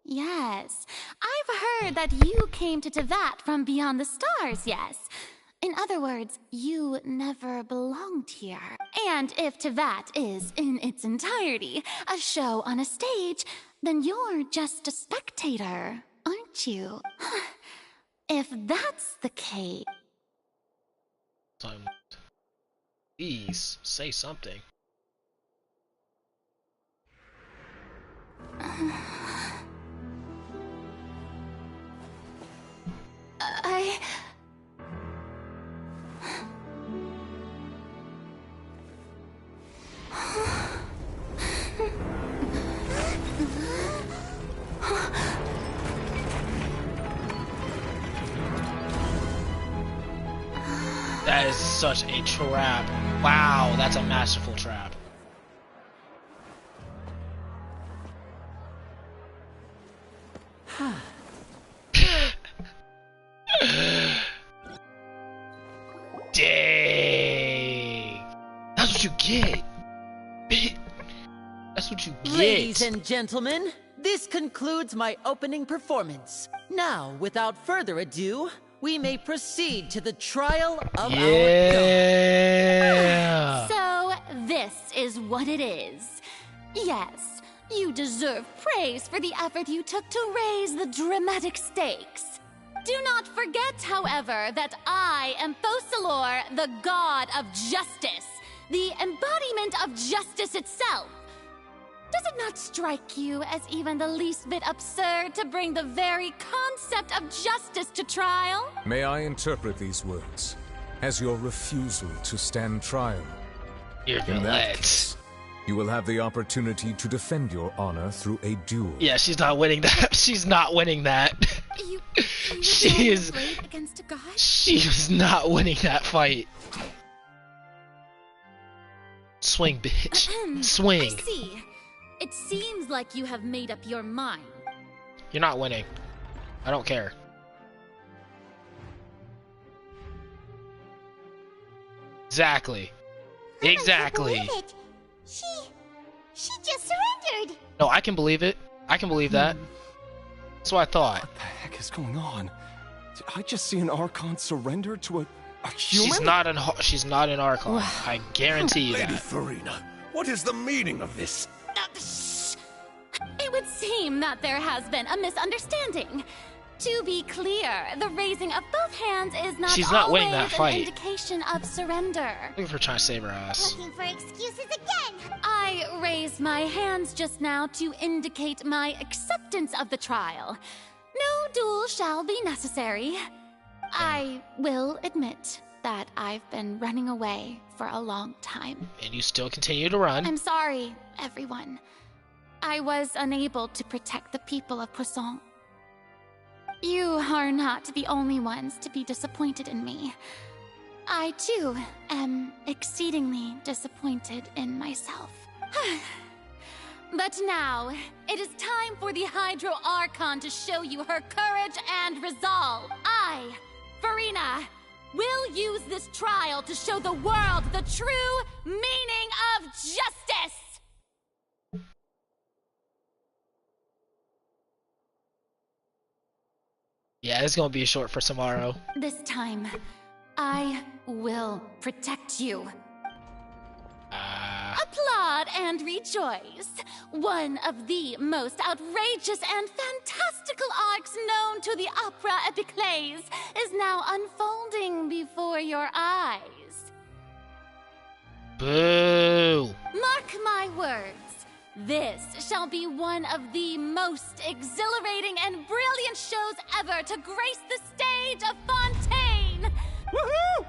Yes, I've heard that you came to Tevat from beyond the stars, yes. In other words, you never belonged here. And if Tevat is, in its entirety, a show on a stage, then you're just a spectator, aren't you? If that's the case... Please, say something. That is such a trap. Wow, that's a masterful trap. Dang. That's what you get. That's what you get. Ladies and gentlemen, this concludes my opening performance. Now, without further ado, we may proceed to the trial of our god. So, this is what it is. Yes, you deserve praise for the effort you took to raise the dramatic stakes. Do not forget, however, that I am Focalor, the god of justice, the embodiment of justice itself. Does it not strike you as even the least bit absurd to bring the very concept of justice to trial? May I interpret these words as your refusal to stand trial? In that case, you will have the opportunity to defend your honor through a duel. Yeah, she's not winning that. She's not winning that. She is against a god? She is not winning that fight. Swing, bitch. Swing. I see. It seems like you have made up your mind. You're not winning. I don't care. Exactly. Exactly. I can't believe it. She just surrendered. No, I can believe it. I can believe that. That's what I thought. What the heck is going on? Did I just see an Archon surrender to a human? She's not an Archon. I guarantee you Lady that. Furina, what is the meaning of this? It would seem that there has been a misunderstanding. To be clear, the raising of both hands is not She's not winning always that fight. an indication of surrender. Look at her trying to save her ass. Looking for excuses again. I raised my hands just now to indicate my acceptance of the trial. No duel shall be necessary. I will admit that I've been running away for a long time. And you still continue to run. I'm sorry, everyone. I was unable to protect the people of Poisson. You are not the only ones to be disappointed in me. I, too, am exceedingly disappointed in myself. But now, it is time for the Hydro Archon to show you her courage and resolve. I, Furina, will use this trial to show the world the true meaning of justice! Yeah, it's gonna be short for tomorrow. This time, I will protect you. Applaud and rejoice. One of the most outrageous and fantastical arcs known to the opera epiclese is now unfolding before your eyes. Boo! Mark my words. This shall be one of the most exhilarating and brilliant shows ever to grace the stage of Fontaine! Woohoo!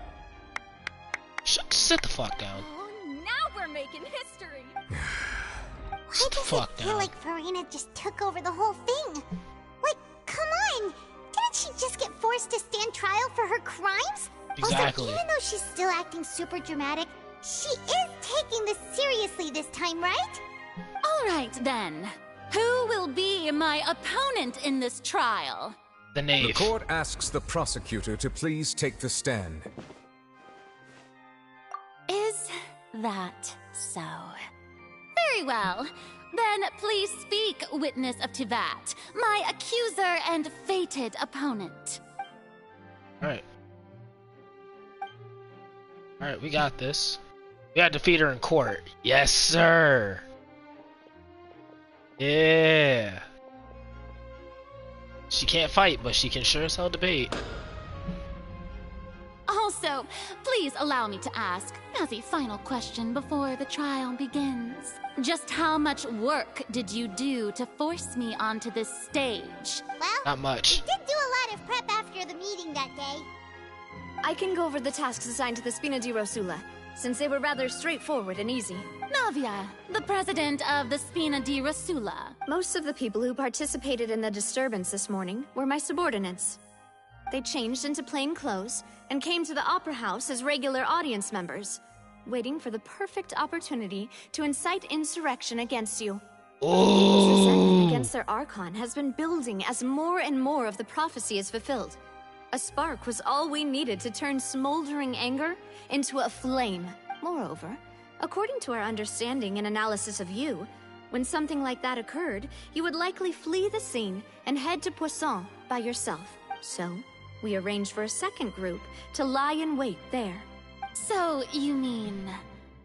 Sit the fuck down. Now we're making history. Why does it feel like Furina just took over the whole thing? Like, come on! Didn't she just get forced to stand trial for her crimes? Exactly. Also, even though she's still acting super dramatic, she is taking this seriously this time, right? All right, then. Who will be my opponent in this trial? The knave. The court asks the prosecutor to please take the stand. Is that so? Very well. Then please speak, witness of Tivat, my accuser and fated opponent. Alright. Alright, we got this. We gotta defeat her in court. Yes, sir. Yeah. She can't fight, but she can sure as hell debate. Also, please allow me to ask, as a final question before the trial begins, just how much work did you do to force me onto this stage? Well, not much. We did do a lot of prep after the meeting that day. I can go over the tasks assigned to the Spina di Rosula, since they were rather straightforward and easy. Navia, the president of the Spina di Rosula. Most of the people who participated in the disturbance this morning were my subordinates. They changed into plain clothes and came to the Opera House as regular audience members, waiting for the perfect opportunity to incite insurrection against you. People's resentment against their Archon has been building as more and more of the prophecy is fulfilled. A spark was all we needed to turn smoldering anger into a flame. Moreover, according to our understanding and analysis of you, when something like that occurred, you would likely flee the scene and head to Poisson by yourself. So, we arranged for a second group to lie in wait there. So, you mean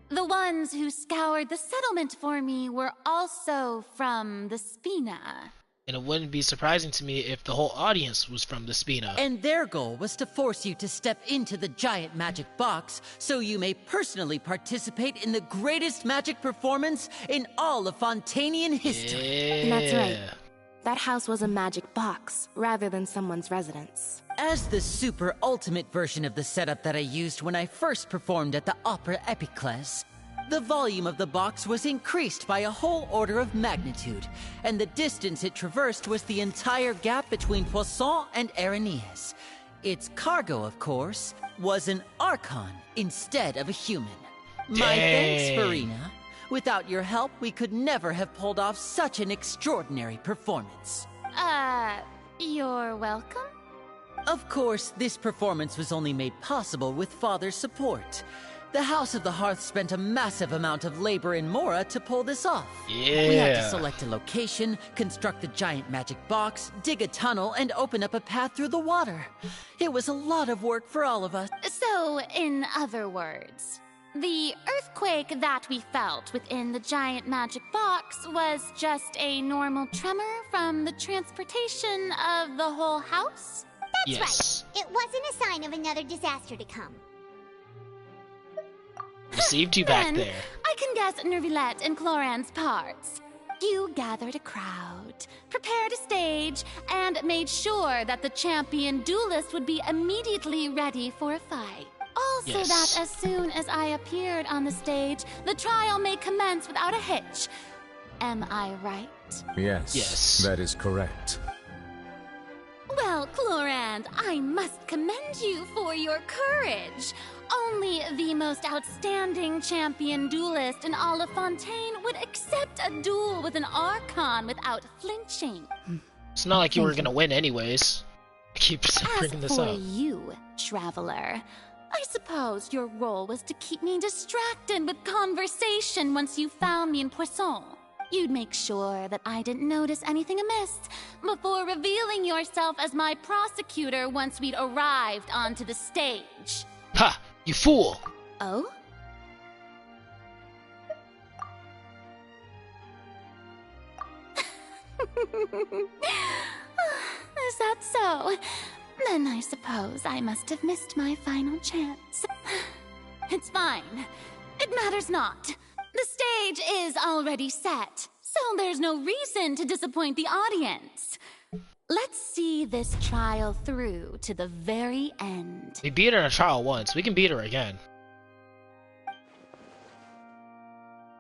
the ones who scoured the settlement for me were also from the Spina? And it wouldn't be surprising to me if the whole audience was from the Spina. And their goal was to force you to step into the giant magic box so you may personally participate in the greatest magic performance in all of Fontainian history. Yeah. That's right. That house was a magic box, rather than someone's residence. As the super ultimate version of the setup that I used when I first performed at the Opera Epiclese, the volume of the box was increased by a whole order of magnitude, and the distance it traversed was the entire gap between Poisson and Aranias. Its cargo, of course, was an Archon instead of a human. My thanks, Furina. Without your help, we could never have pulled off such an extraordinary performance. You're welcome? Of course, this performance was only made possible with Father's support. The House of the Hearth spent a massive amount of labor in Mora to pull this off. Yeah. We had to select a location, construct the giant magic box, dig a tunnel, and open up a path through the water. It was a lot of work for all of us. So, in other words, the earthquake that we felt within the giant magic box was just a normal tremor from the transportation of the whole house? That's right. It wasn't a sign of another disaster to come. Received you back there. I can guess Nervilette and Cloran's parts. You gathered a crowd, prepared a stage, and made sure that the champion duelist would be immediately ready for a fight. Also that as soon as I appeared on the stage, the trial may commence without a hitch. Am I right? Yes. Yes. That is correct. Well, Clorand, I must commend you for your courage. Only the most outstanding champion duelist in all of Fontaine would accept a duel with an Archon without flinching. It's not like you were gonna win anyways. I keep bringing this up. As for you, Traveler, I suppose your role was to keep me distracted with conversation once you found me in Poisson. You'd make sure that I didn't notice anything amiss before revealing yourself as my prosecutor once we'd arrived onto the stage. Ha! You fool! Oh? Is that so? Then I suppose I must have missed my final chance. It's fine. It matters not. The stage is already set, so there's no reason to disappoint the audience. Let's see this trial through to the very end. We beat her in a trial once. We can beat her again.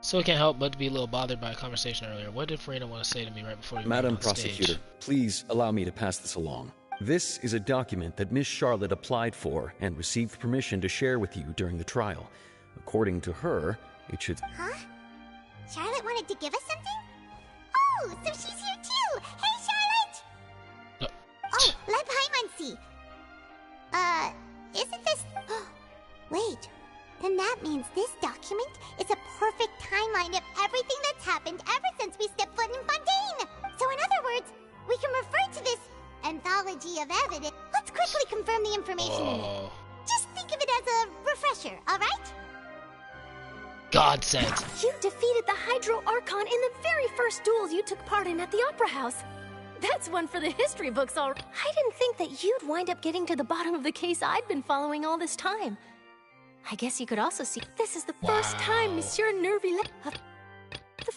So I can't help but to be a little bothered by a conversation earlier. What did Furina want to say to me right before we Madam went on Prosecutor, stage? please allow me to pass this along. This is a document that Miss Charlotte applied for and received permission to share with you during the trial. According to her, It should... Huh? Charlotte wanted to give us something? Oh, so she's here too! Hey, Charlotte! Oh, let Paimon see. Isn't this... Wait, then that means this document is a perfect timeline of everything that's happened ever since we stepped foot in Fontaine! So in other words, we can refer to this anthology of evidence. Let's quickly confirm the information in it. Just think of it as a refresher, alright? God sent. You defeated the Hydro Archon in the very first duel you took part in at the Opera House. That's one for the history books, all right. I didn't think that you'd wind up getting to the bottom of the case I'd been following all this time. I guess you could also see this is the first time Monsieur Nerville of the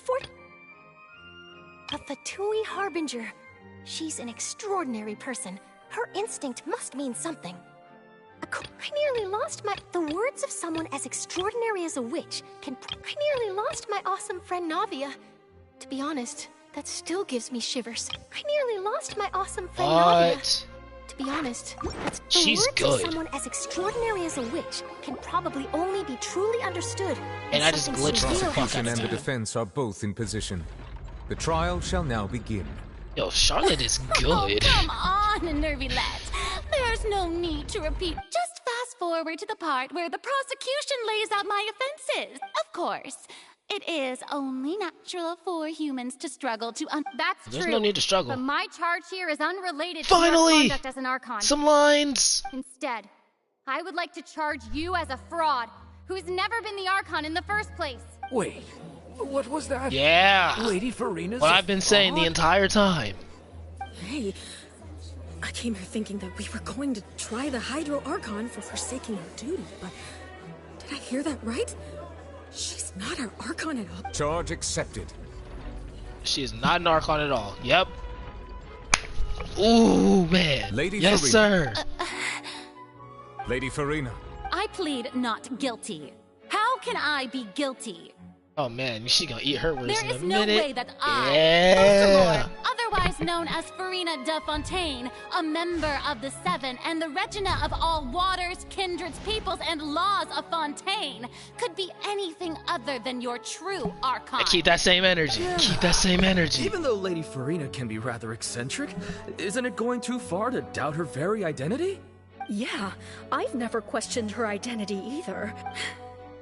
Fatui Harbinger. She's an extraordinary person. Her instinct must mean something. I nearly lost my... The words of someone as extraordinary as a witch can... I nearly lost my awesome friend Navia. To be honest, that still gives me shivers. I nearly lost my awesome friend Navia. To be honest, the words of someone as extraordinary as a witch can probably only be truly understood. And I just glitched the prosecution and the defense are both in position. The trial shall now begin. Yo, Charlotte is good. Oh, come on, Nervillette. There's no need to repeat. Just fast forward to the part where the prosecution lays out my offenses. Of course, it is only natural for humans to struggle to That's There's true. no need to struggle. But my charge here is unrelated Finally! to your conduct as an Archon. Some lines! Instead, I would like to charge you as a fraud who's never been the Archon in the first place. Wait, what was that? Yeah! Lady Furina's what I've been saying the entire time. Hey, I came here thinking that we were going to try the Hydro Archon for forsaking our duty, but did I hear that right? She's not our Archon at all. Charge accepted. She is not an Archon at all. Yep. Ooh, man. Lady yes, Furina. sir. Lady Furina. I plead not guilty. How can I be guilty? Oh man, she gonna eat her words There in a is no minute. way that I, Yeah. otherwise known as Furina de Fontaine, a member of the VII and the Regina of all waters, kindreds, peoples, and laws of Fontaine, could be anything other than your true Archon. I keep that same energy. Keep that same energy. Even though Lady Furina can be rather eccentric, isn't it going too far to doubt her very identity? Yeah, I've never questioned her identity either.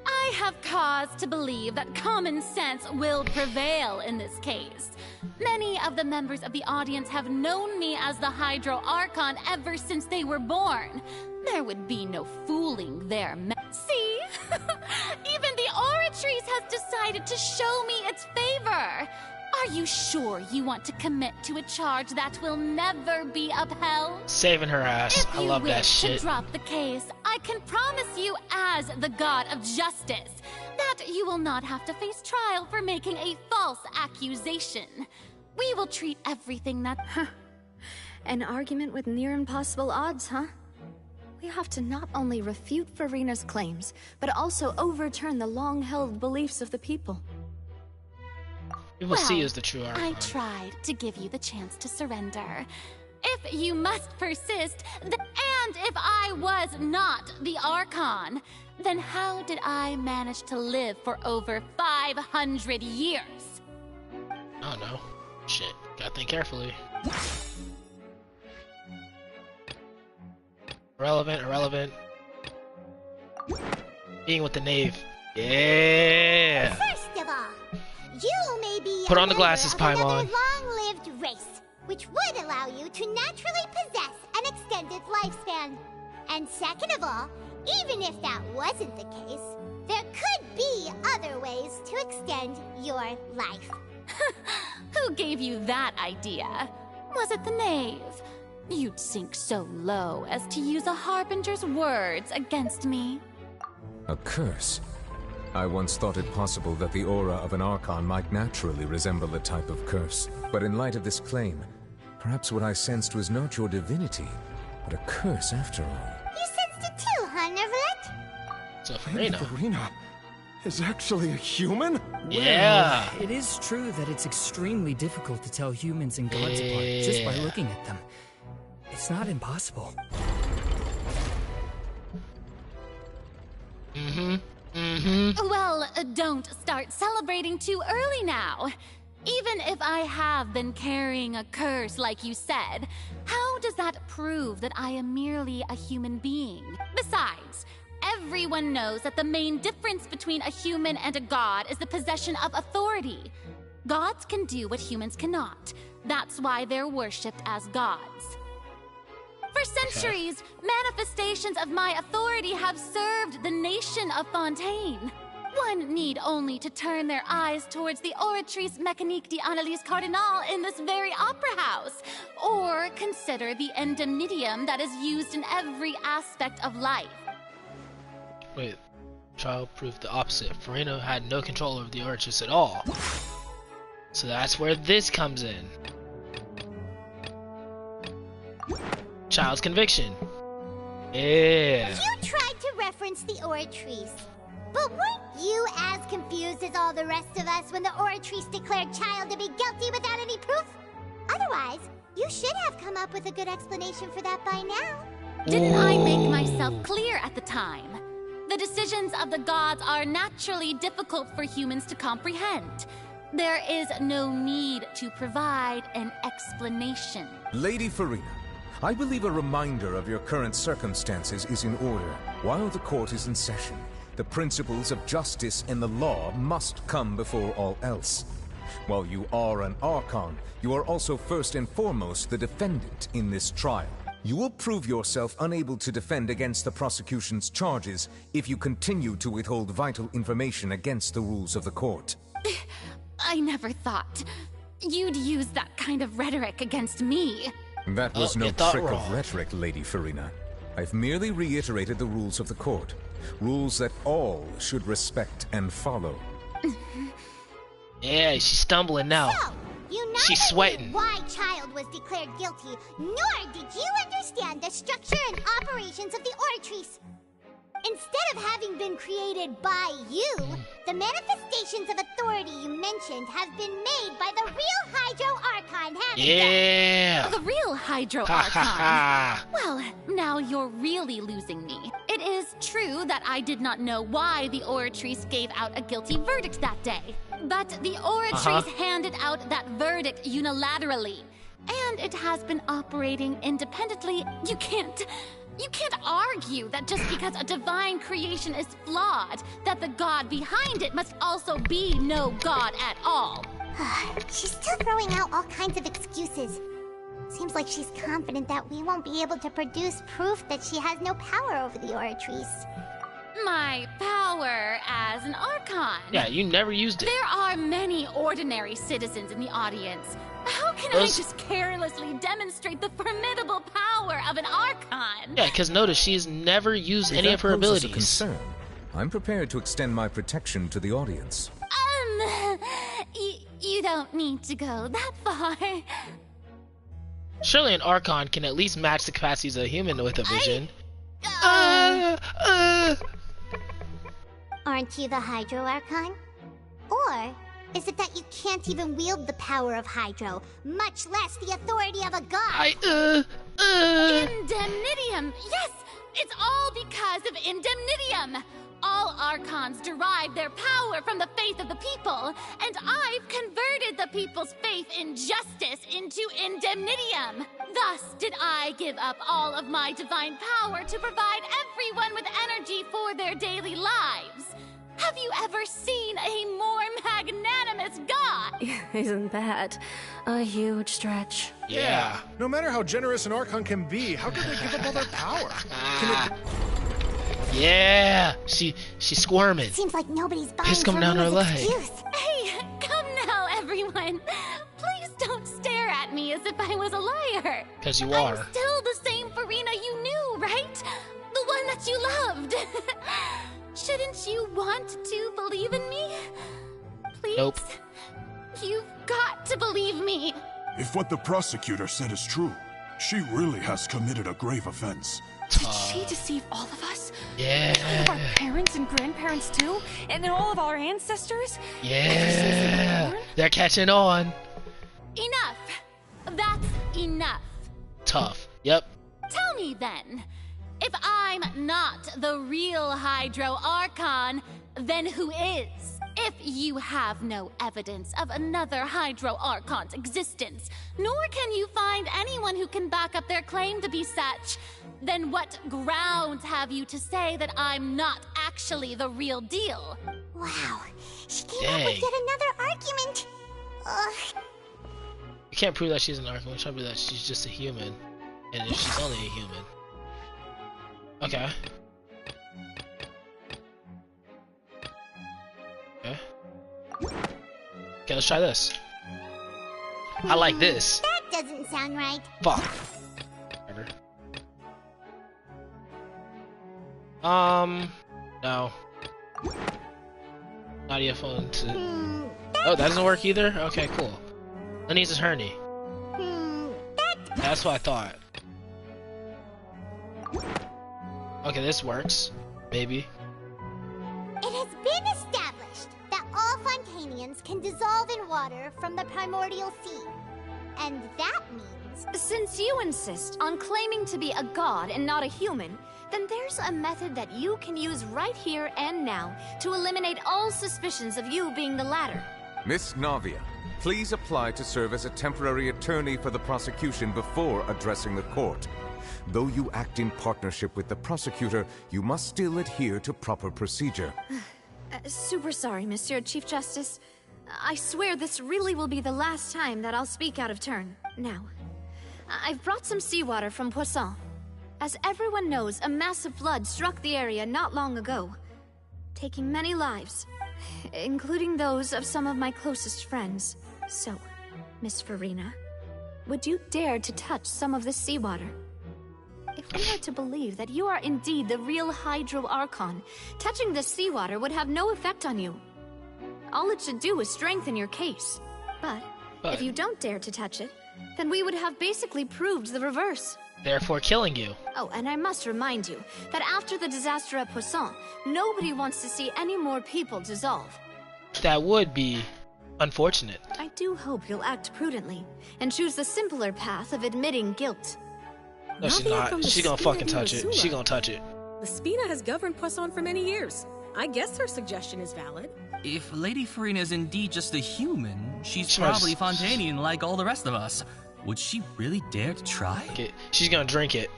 I have cause to believe that common sense will prevail in this case. Many of the members of the audience have known me as the Hydro Archon ever since they were born. There would be no fooling their See? Even the Oratrice has decided to show me its favor. Are you sure you want to commit to a charge that will never be upheld? Saving her ass. I love that If you wish shit. to drop the case, I can promise you as the god of justice that you will not have to face trial for making a false accusation. We will treat everything that... An argument with near impossible odds, huh? We have to not only refute Furina's claims, but also overturn the long-held beliefs of the people. People see you as the true Archon. I tried to give you the chance to surrender. If you must persist, and if I was not the Archon, then how did I manage to live for over 500 years? I don't know. Shit. Gotta think carefully. Irrelevant. Being with the knave. Yeah! First of all, you may be Put a on the glasses, member of Paimon. another long-lived race, which would allow you to naturally possess an extended lifespan. And second of all, even if that wasn't the case, there could be other ways to extend your life. Who gave you that idea? Was it the knave? You'd sink so low as to use a harbinger's words against me. A curse? I once thought it possible that the aura of an Archon might naturally resemble a type of curse. But in light of this claim, perhaps what I sensed was not your divinity, but a curse after all. You sensed it too, huh, Nervlet? So Lady Furina is actually a human? Yeah. Well, it is true that it's extremely difficult to tell humans and gods apart just by looking at them. It's not impossible. Mm-hmm. Well, don't start celebrating too early now. Even if I have been carrying a curse like you said, how does that prove that I am merely a human being? Besides, everyone knows that the main difference between a human and a god is the possession of authority. Gods can do what humans cannot. That's why they're worshipped as gods. For centuries, manifestations of my authority have served the nation of Fontaine. One need only to turn their eyes towards the Oratrice Mécanique d'Analyse Cardinal in this very opera house, or consider the indemnitium that is used in every aspect of life. Wait, trial proved the opposite. Furina had no control over the Oratrice at all. So that's where this comes in. Child's conviction. Yeah. You tried to reference the Oratrice. But weren't you as confused as all the rest of us when the Oratrice declared Child to be guilty without any proof? Otherwise, you should have come up with a good explanation for that by now. Didn't I make myself clear at the time? The decisions of the gods are naturally difficult for humans to comprehend. There is no need to provide an explanation. Lady Furina, I believe a reminder of your current circumstances is in order. While the court is in session, the principles of justice and the law must come before all else. While you are an Archon, you are also first and foremost the defendant in this trial. You will prove yourself unable to defend against the prosecution's charges if you continue to withhold vital information against the rules of the court. I never thought you'd use that kind of rhetoric against me. That was no trick of rhetoric, Lady Furina. I've merely reiterated the rules of the court. Rules that all should respect and follow. Yeah, she's stumbling now. So, you not she's sweating. Knew why Child was declared guilty, nor did you understand the structure and operations of the Oratrice. Instead of having been created by you, the manifestations of authority you mentioned have been made by the real Hydro Archon, haven't they? The real Hydro Archon. Well, now you're really losing me. It is true that I did not know why the Oratrice gave out a guilty verdict that day. But the Oratrice handed out that verdict unilaterally. And it has been operating independently. You can't argue that just because a divine creation is flawed, that the god behind it must also be no god at all. She's still throwing out all kinds of excuses. Seems like she's confident that we won't be able to produce proof that she has no power over the Oratrice. My power as an Archon. Yeah, you never used it. There are many ordinary citizens in the audience. How can I just carelessly demonstrate the formidable power of an Archon? Yeah, because notice she's never used any of her abilities. If that poses a concern, I'm prepared to extend my protection to the audience. You don't need to go that far. Surely an Archon can at least match the capacities of a human with a vision. Aren't you the Hydro Archon? Or is it that you can't even wield the power of Hydro, much less the authority of a god? Indemnitium! Yes! It's all because of Indemnitium! All Archons derive their power from the faith of the people, and I've converted the people's faith in justice into Indemnitium. Thus did I give up all of my divine power to provide everyone with energy for their daily lives. Have you ever seen a more magnanimous god? Isn't that a huge stretch? Yeah. No matter how generous an Archon can be, how could they give up all their power? Yeah, she's squirming. Seems like nobody's buying Piss coming down her leg. Hey, come now, everyone. Please don't stare at me as if I was a liar. Because you are. I'm still the same Furina you knew, right? The one that you loved. Shouldn't you want to believe in me? Please? Nope. You've got to believe me. If what the prosecutor said is true, she really has committed a grave offense. Did she deceive all of us? Yeah. All of our parents and grandparents too? And then all of our ancestors? Yeah. They're catching on. Enough. That's enough. Tough. Yep. Tell me then, if I'm not the real Hydro Archon, then who is? If you have no evidence of another Hydro Archon's existence, nor can you find anyone who can back up their claim to be such, then what grounds have you to say that I'm not actually the real deal? Wow, she came up with yet another argument. Ugh. You can't prove that she's an Archon. Try to prove that she's just a human. And if she's only a human. Okay. Okay. Okay, let's try this. I like this. That doesn't sound right. Fuck. Whatever. No. Audio phone to... Oh, that doesn't work either? Okay, cool. That needs a hernia. That's what I thought. Okay, this works. Maybe. It has been established that all Fontainians can dissolve in water from the primordial sea. And that means... Since you insist on claiming to be a god and not a human, then there's a method that you can use right here and now to eliminate all suspicions of you being the latter. Miss Navia, please apply to serve as a temporary attorney for the prosecution before addressing the court. Though you act in partnership with the prosecutor, you must still adhere to proper procedure. Super sorry, Monsieur Chief Justice. I swear this really will be the last time that I'll speak out of turn. Now, I've brought some seawater from Poisson. As everyone knows, a massive flood struck the area not long ago, taking many lives, including those of some of my closest friends. So, Miss Furina, would you dare to touch some of this seawater? If we are to believe that you are indeed the real Hydro Archon, touching this seawater would have no effect on you. All it should do is strengthen your case. But if you don't dare to touch it, then we would have basically proved the reverse. Therefore killing you. Oh, and I must remind you that after the disaster at Poisson, nobody wants to see any more people dissolve. That would be unfortunate. I do hope you'll act prudently and choose the simpler path of admitting guilt. No, she's not. She's gonna fucking touch it. She's gonna touch it. The Spina has governed Poisson for many years. I guess her suggestion is valid. If Lady Furina is indeed just a human, she's probably Fontainian like all the rest of us. Would she really dare to try? Okay, she's gonna drink it.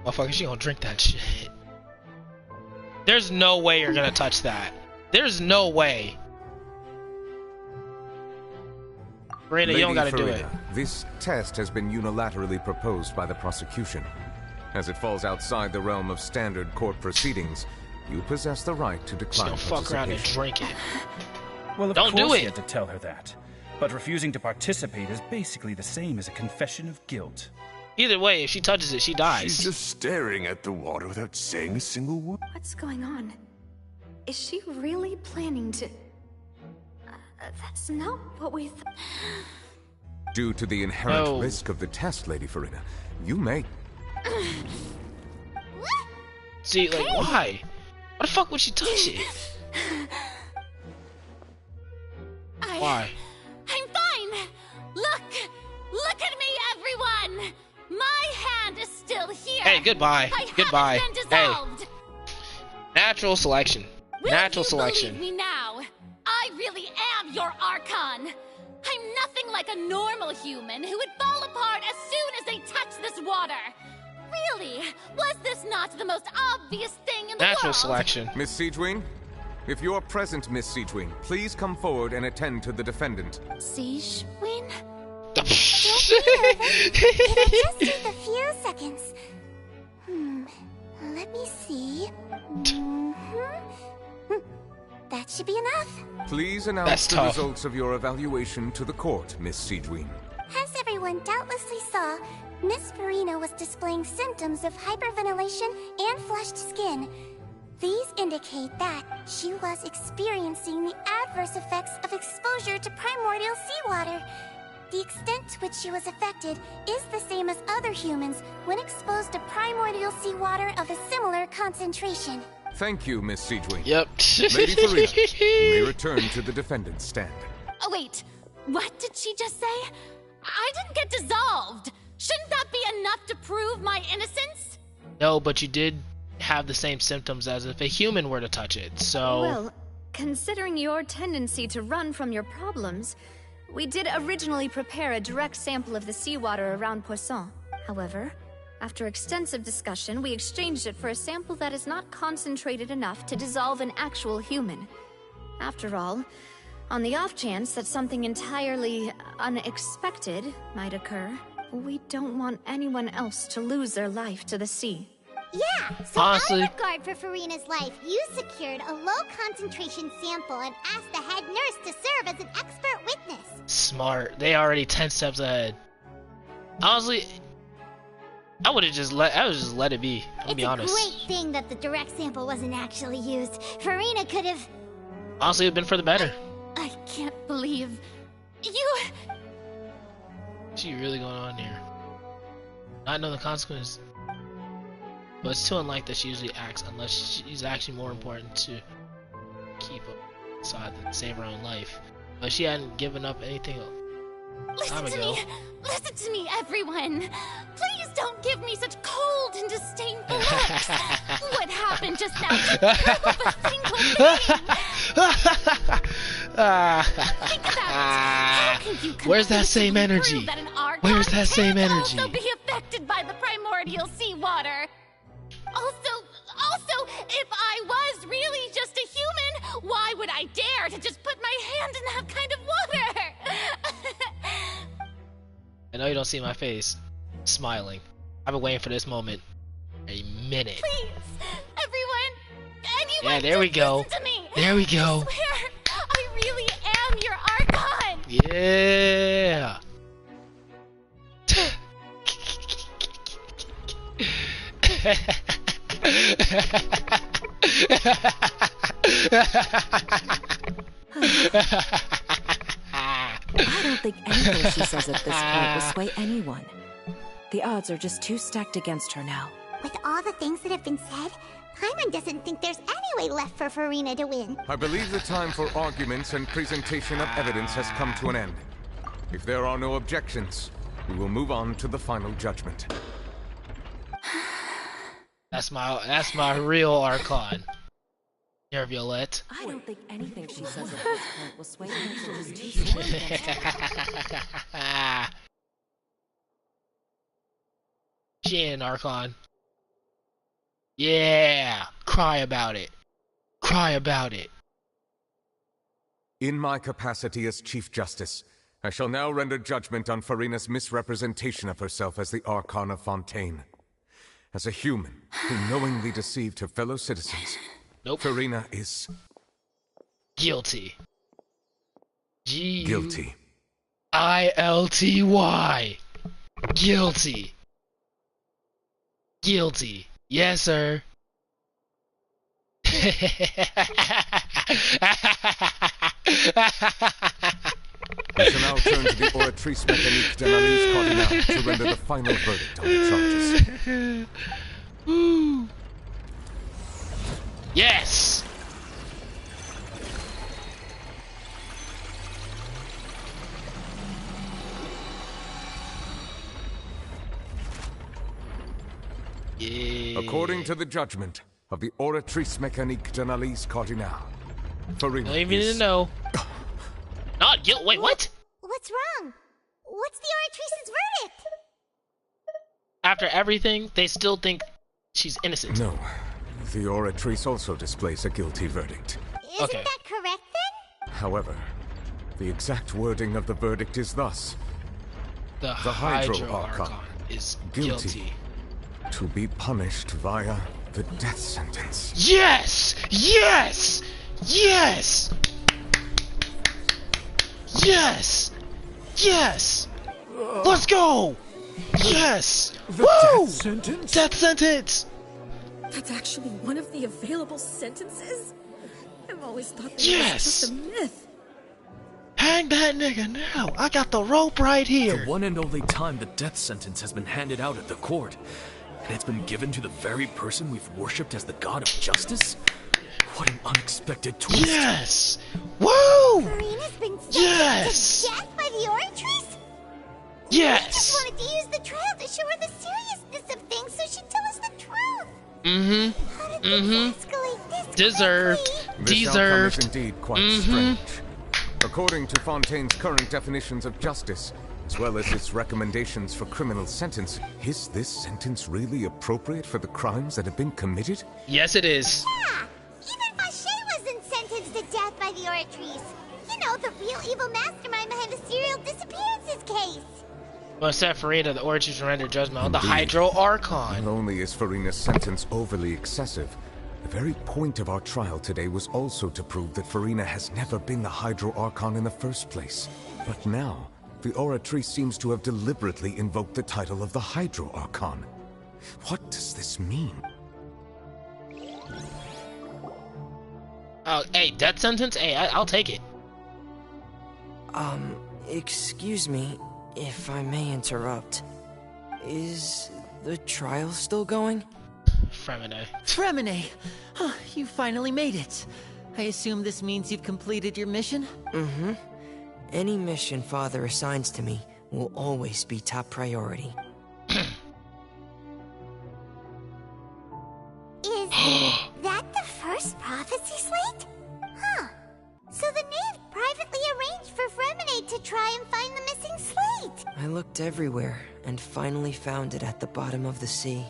Motherfucker, she's gonna drink that shit. There's no way you're gonna touch that. There's no way. Furina, you don't gotta do it. This test has been unilaterally proposed by the prosecution. As it falls outside the realm of standard court proceedings, you possess the right to decline participation. Fuck around and drink it. Well, of don't course do it. You had to tell her that. But refusing to participate is basically the same as a confession of guilt. Either way, if she touches it, she dies. She's just staring at the water without saying a single word. What's going on? Is she really planning to... that's not what we thought. Due to the inherent risk of the test, Lady Furina, you may... See, like, why? Why the fuck would she touch it? Why? I'm fine! Look at me, everyone! My hand is still here! Hey, goodbye. Goodbye. Hey. Natural selection. Natural selection. Believe me now. I really am your Archon. I'm nothing like a normal human who would fall apart as soon as they touch this water. Really? Was this not the most obvious thing in the world? Natural selection. Miss Siegewin? If you are present, Miss Siegewin, please come forward and attend to the defendant. Siegewin? Don't be nervous. It'll just take a few seconds. Let me see. That should be enough. Please announce the results of your evaluation to the court, Miss Siegewin. As everyone doubtlessly saw, Miss Furina was displaying symptoms of hyperventilation and flushed skin. These indicate that she was experiencing the adverse effects of exposure to primordial seawater. The extent to which she was affected is the same as other humans when exposed to primordial seawater of a similar concentration. Thank you, Miss Siegewin. Yep. Lady Furina, you may return to the defendant's stand. Oh, wait. What did she just say? I didn't get dissolved. Shouldn't that be enough to prove my innocence? No, but you did have the same symptoms as if a human were to touch it, so... Well, considering your tendency to run from your problems, we did originally prepare a direct sample of the seawater around Poisson. However, after extensive discussion, we exchanged it for a sample that is not concentrated enough to dissolve an actual human. After all, on the off chance that something entirely unexpected might occur, we don't want anyone else to lose their life to the sea. Yeah, so Honestly, out of regard for Furina's life, you secured a low-concentration sample and asked the head nurse to serve as an expert witness. smart. They already 10 steps ahead. Honestly, I would just let it be. I'll be honest. It's a great thing that the direct sample wasn't actually used. Furina could have... Honestly, it'd been for the better. I can't believe you. What's really going on here? Not know the consequences. But it's too unlike that she usually acts unless she's actually more important to keep up inside than save her own life. But she hadn't given up anything time ago. Listen to me, everyone. Please don't give me such cold and disdainful looks. What happened just now didn't prove a single thing. Think about it. How can you Where's that same energy? That an Archon Where's that same can't energy? also be affected by the primordial seawater? Also, if I was really just a human, why would I dare to just put my hand in that kind of water? I know you don't see my face. I'm smiling. I've been waiting for this moment a minute. Please, everyone, anyone, Yeah, there we go. listen to me. There we go. I swear, I really am your Archon. Yeah. I don't think anything she says at this point will sway anyone. The odds are just too stacked against her now. With all the things that have been said, Paimon doesn't think there's any way left for Furina to win. I believe the time for arguments and presentation of evidence has come to an end. If there are no objections, we will move on to the final judgment. That's my real Archon. Here, Violette. I don't think anything she says at this point will sway anyone. Just too stacked. She ain't an Archon. Yeah, cry about it. Cry about it. In my capacity as Chief Justice, I shall now render judgment on Furina's misrepresentation of herself as the Archon of Fontaines. As a human who knowingly deceived her fellow citizens, Furina is... guilty. Guilty. G-U-I-L-T-Y. Guilty. Guilty. Yes, sir. We shall now turn to the Oratrice Mécanique d'Analyse Cardinale to render the final verdict on the charges. Woo. Yes! Yeah. According to the judgment of the Oratrice Mécanique d'Analyse Cardinale, Furina don't even need to know. Not guilt. Wait, what? What's wrong? What's the Oratrice's verdict? After everything, they still think she's innocent. No. The Oratrice also displays a guilty verdict. Isn't that correct then? However, the exact wording of the verdict is thus. The Hydro Archon is guilty. To be punished via the death sentence. Yes! Yes! Yes! Yes! Yes! Let's go! Yes! The Woo! death sentence? Death sentence! That's actually one of the available sentences? I've always thought that Yes! was just a myth. Hang that nigga now! I got the rope right here! The one and only time the death sentence has been handed out at the court. And it's been given to the very person we've worshipped as the god of justice? What an unexpected twist. Yes! Woo! Furina's been Yes! sentenced to death by the Oratrice? Yes! We just wanted to use the trial to show her the seriousness of things so she'd tell us the truth. Mm-hmm. How did things escalate this Deserved. quickly? This outcome is indeed quite strange. According to Fontaine's current definitions of justice, as well as its recommendations for criminal sentence, is this sentence really appropriate for the crimes that have been committed? Yes, it is. Yeah, even Vacher wasn't sentenced to death by the Oratrice. You know, the real evil mastermind behind the serial disappearances case. Well, instead of Furina, the Oratrice rendered judgment on the Hydro Archon. Not only is Furina's sentence overly excessive, the very point of our trial today was also to prove that Furina has never been the Hydro Archon in the first place. But now, the Oratrice seems to have deliberately invoked the title of the Hydro Archon. What does this mean? Oh, hey, death sentence? Hey, I'll take it. Excuse me, if I may interrupt. Is the trial still going? Fremine. Fremine! Huh, you finally made it. I assume this means you've completed your mission? Mm-hmm. Any mission Father assigns to me will always be top priority. Is that the first prophecy slate? Huh. So the knave privately arranged for Fremine to try and find the missing slate. I looked everywhere and finally found it at the bottom of the sea.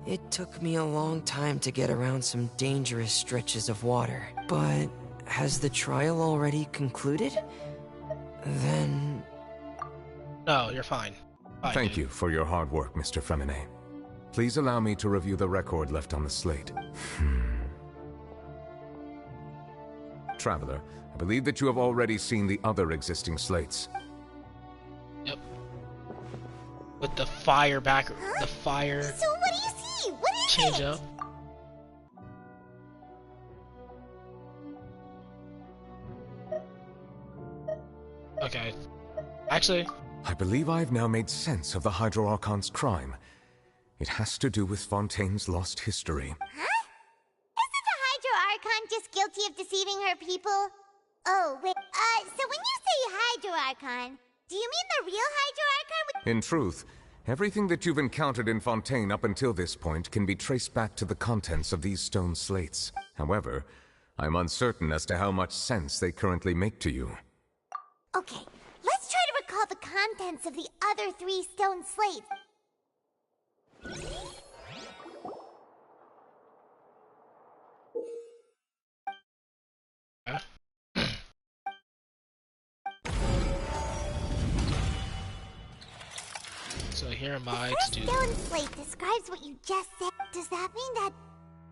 It took me a long time to get around some dangerous stretches of water. But has the trial already concluded? Then... No, you're fine. Thank you for your hard work, Mr. Fremine. Please allow me to review the record left on the slate. Traveler, I believe that you have already seen the other existing slates. Yep. With the fire back, the fire. So what do you see? What is change it? up. Okay. Actually, I believe I've now made sense of the Hydro Archon's crime. It has to do with Fontaine's lost history. Huh? Isn't the Hydro Archon just guilty of deceiving her people? Oh, wait. So when you say Hydro Archon, do you mean the real Hydro Archon? In truth, everything that you've encountered in Fontaine up until this point can be traced back to the contents of these stone slates. However, I'm uncertain as to how much sense they currently make to you. Okay, let's try to recall the contents of the other 3 stone slates. so here am I The to do. stone slate describes what you just said. Does that mean that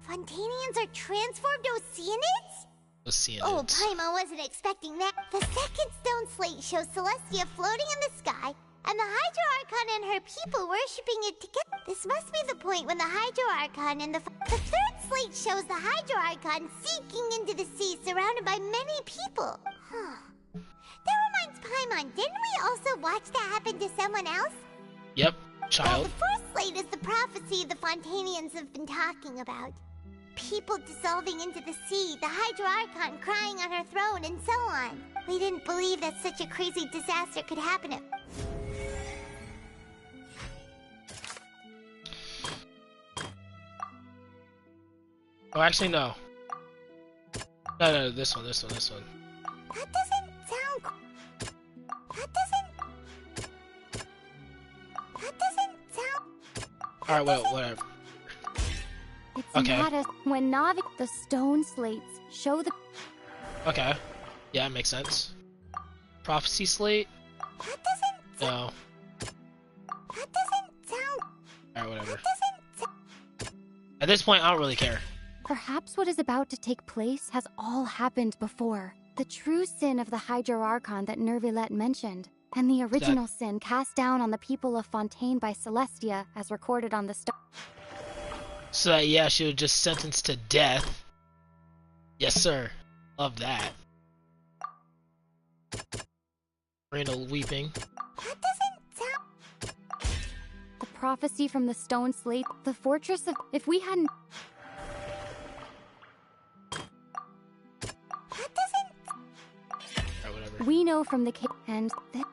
Fontanians are transformed Oceanids? Oh, Paimon wasn't expecting that. The second stone slate shows Celestia floating in the sky, and the Hydro Archon and her people worshipping it together. This must be the point when the Hydro Archon and the third slate shows the Hydro Archon sinking into the sea, surrounded by many people. That reminds Paimon, didn't we also watch that happen to someone else? Yep, Well, child. the first slate is the prophecy the Fontanians have been talking about. People dissolving into the sea, the Hydro Archon crying on her throne, and so on. We didn't believe that such a crazy disaster could happen at... Oh, actually, no. No, this one. That doesn't sound... That doesn't sound... Alright, well, whatever. It's Okay. not a... When Navi... The stone slates show the... Okay. Yeah, makes sense. Prophecy slate? That doesn't... No. That doesn't sound... Alright, whatever. At this point, I don't really care. Perhaps what is about to take place has all happened before. The true sin of the Hydro Archon that Nervilette mentioned, and the original sin cast down on the people of Fontaine by Celestia, as recorded on the stone. So that, yeah, she was just sentenced to death. Yes, sir. Love that. Randall weeping. The prophecy from the stone slate, the fortress of... If we hadn't... We know from the case and that...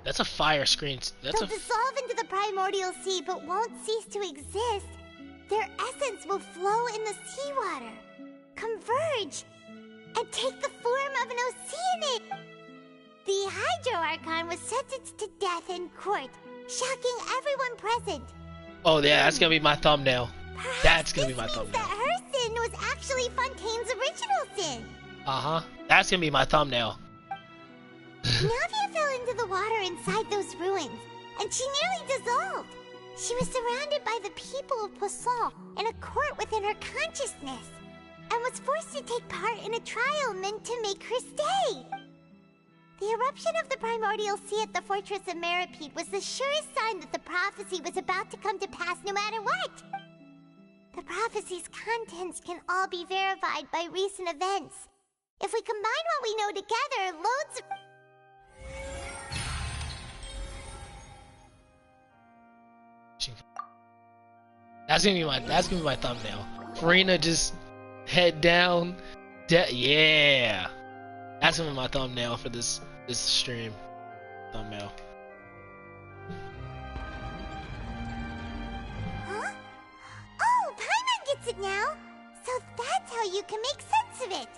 That's a fire screen. That's They'll dissolve into the primordial sea, but won't cease to exist. their essence will flow in the seawater, converge, and take the form of an Oceanid. The Hydro Archon was sentenced to death in court, shocking everyone present. Oh yeah, that's gonna be my thumbnail. That's gonna be my thumbnail. That her sin was actually Fontaine's original sin. That's gonna be my thumbnail. Navia fell into the water inside those ruins, and she nearly dissolved. She was surrounded by the people of Poisson in a court within her consciousness, and was forced to take part in a trial meant to make her stay. The eruption of the primordial sea at the fortress of Meripede was the surest sign that the prophecy was about to come to pass no matter what. The prophecy's contents can all be verified by recent events. If we combine what we know together, loads of... That's gonna be my thumbnail. Furina just head down. Yeah. That's gonna be my thumbnail for this stream. Thumbnail. Huh? Oh, Paimon gets it now! So that's how you can make sense of it!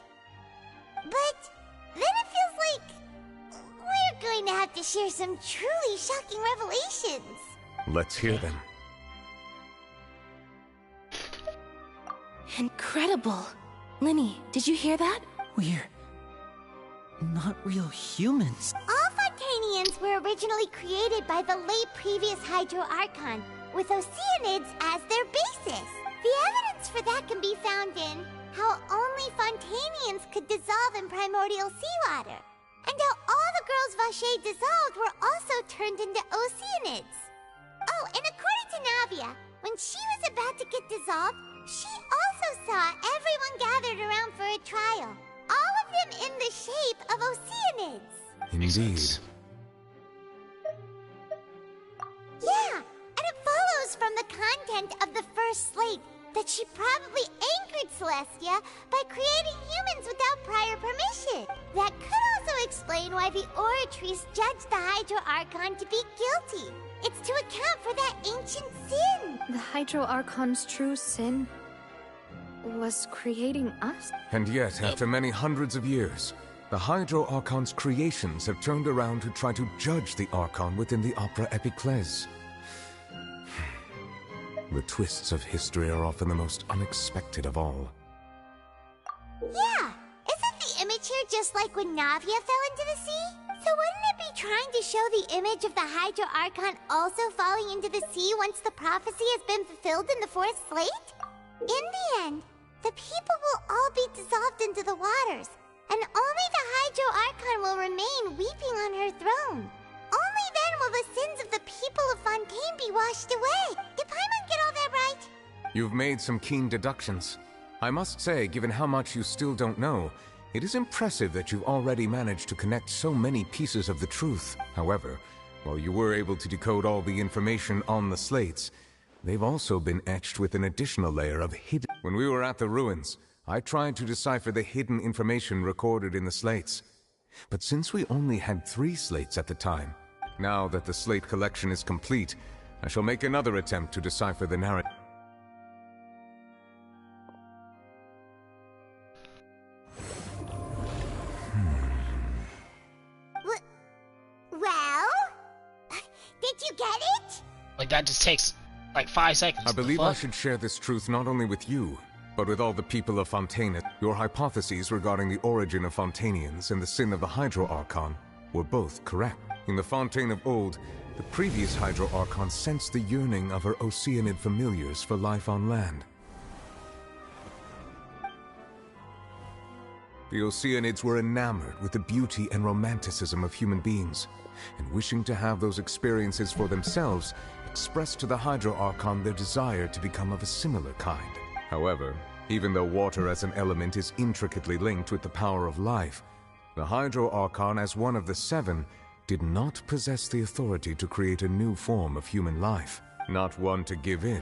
But then it feels like we're going to have to share some truly shocking revelations! Let's hear them. Incredible! Linny, did you hear that? We're not real humans. All Fontainians were originally created by the late previous Hydro Archon, with Oceanids as their basis. The evidence for that can be found in how only Fontainians could dissolve in primordial seawater, and how all the girls Vacher dissolved were also turned into Oceanids. Oh, and according to Navia, when she was about to get dissolved, she also saw everyone gathered around for a trial. All of them in the shape of Oceanids. Indeed. Yeah, and it follows from the content of the first slate that she probably angered Celestia by creating humans without prior permission. That could also explain why the Oratrice judged the Hydro Archon to be guilty. It's to account for that ancient sin. The Hydro Archon's true sin was creating us? And yet, after many hundreds of years, the Hydro Archon's creations have turned around to try to judge the Archon within the Opera Epiclese. The twists of history are often the most unexpected of all. Yeah, isn't the image here just like when Navia fell into the sea? So wouldn't it be trying to show the image of the Hydro Archon also falling into the sea once the prophecy has been fulfilled in the fourth slate? In the end, the people will all be dissolved into the waters, and only the Hydro Archon will remain weeping on her throne. Only then will the sins of the people of Fontaine be washed away. Did Paimon get all that right? You've made some keen deductions. I must say, given how much you still don't know, it is impressive that you've already managed to connect so many pieces of the truth. However, while you were able to decode all the information on the slates, they've also been etched with an additional layer of hidden... When we were at the ruins, I tried to decipher the hidden information recorded in the slates. But since we only had 3 slates at the time, now that the slate collection is complete, I shall make another attempt to decipher the narrative. Well? Did you get it? Like, that just takes like 5 seconds. I believe I should share this truth not only with you, but with all the people of Fontaine. Your hypotheses regarding the origin of Fontainians and the sin of the Hydro Archon were both correct. In the Fontaine of old, the previous Hydro Archon sensed the yearning of her Oceanid familiars for life on land. The Oceanids were enamored with the beauty and romanticism of human beings, and wishing to have those experiences for themselves, expressed to the Hydro Archon their desire to become of a similar kind. However, even though water as an element is intricately linked with the power of life, the Hydro Archon, as one of the 7, did not possess the authority to create a new form of human life. Not one to give in,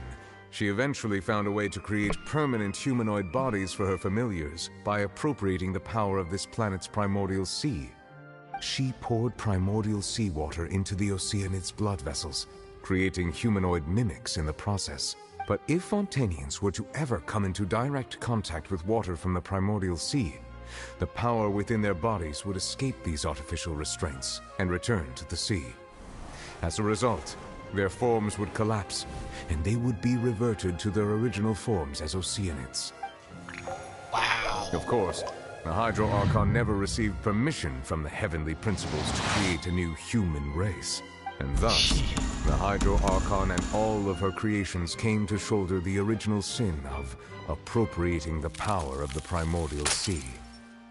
she eventually found a way to create permanent humanoid bodies for her familiars by appropriating the power of this planet's primordial sea. She poured primordial seawater into the Oceanids' blood vessels, creating humanoid mimics in the process. But if Fontainians were to ever come into direct contact with water from the primordial sea, the power within their bodies would escape these artificial restraints and return to the sea. As a result, their forms would collapse, and they would be reverted to their original forms as Oceanids. Wow. Of course, the Hydro Archon never received permission from the heavenly principles to create a new human race. And thus, the Hydro Archon and all of her creations came to shoulder the original sin of appropriating the power of the primordial sea.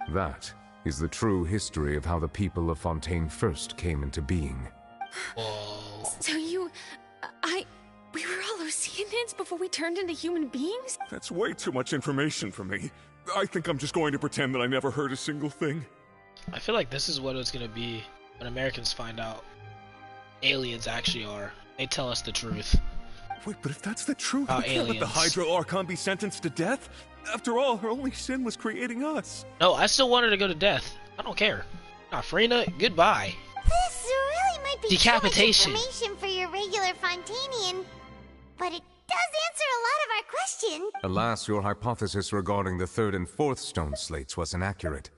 That is the true history of how the people of Fontaine first came into being. So we were all Oceanids before we turned into human beings? That's way too much information for me. I think I'm just going to pretend that I never heard a single thing. I feel like this is what it's gonna be when Americans find out aliens actually are. They tell us the truth. Wait, but if that's the truth, About we can't let the aliens. Hydro Archon be sentenced to death? After all, her only sin was creating us. No, I still want her to go to death. I don't care. Nah, Furina, goodbye. This really might be Decapitation. too much information for your regular Fontainian, but it does answer a lot of our questions. Alas, your hypothesis regarding the third and fourth stone slates was inaccurate.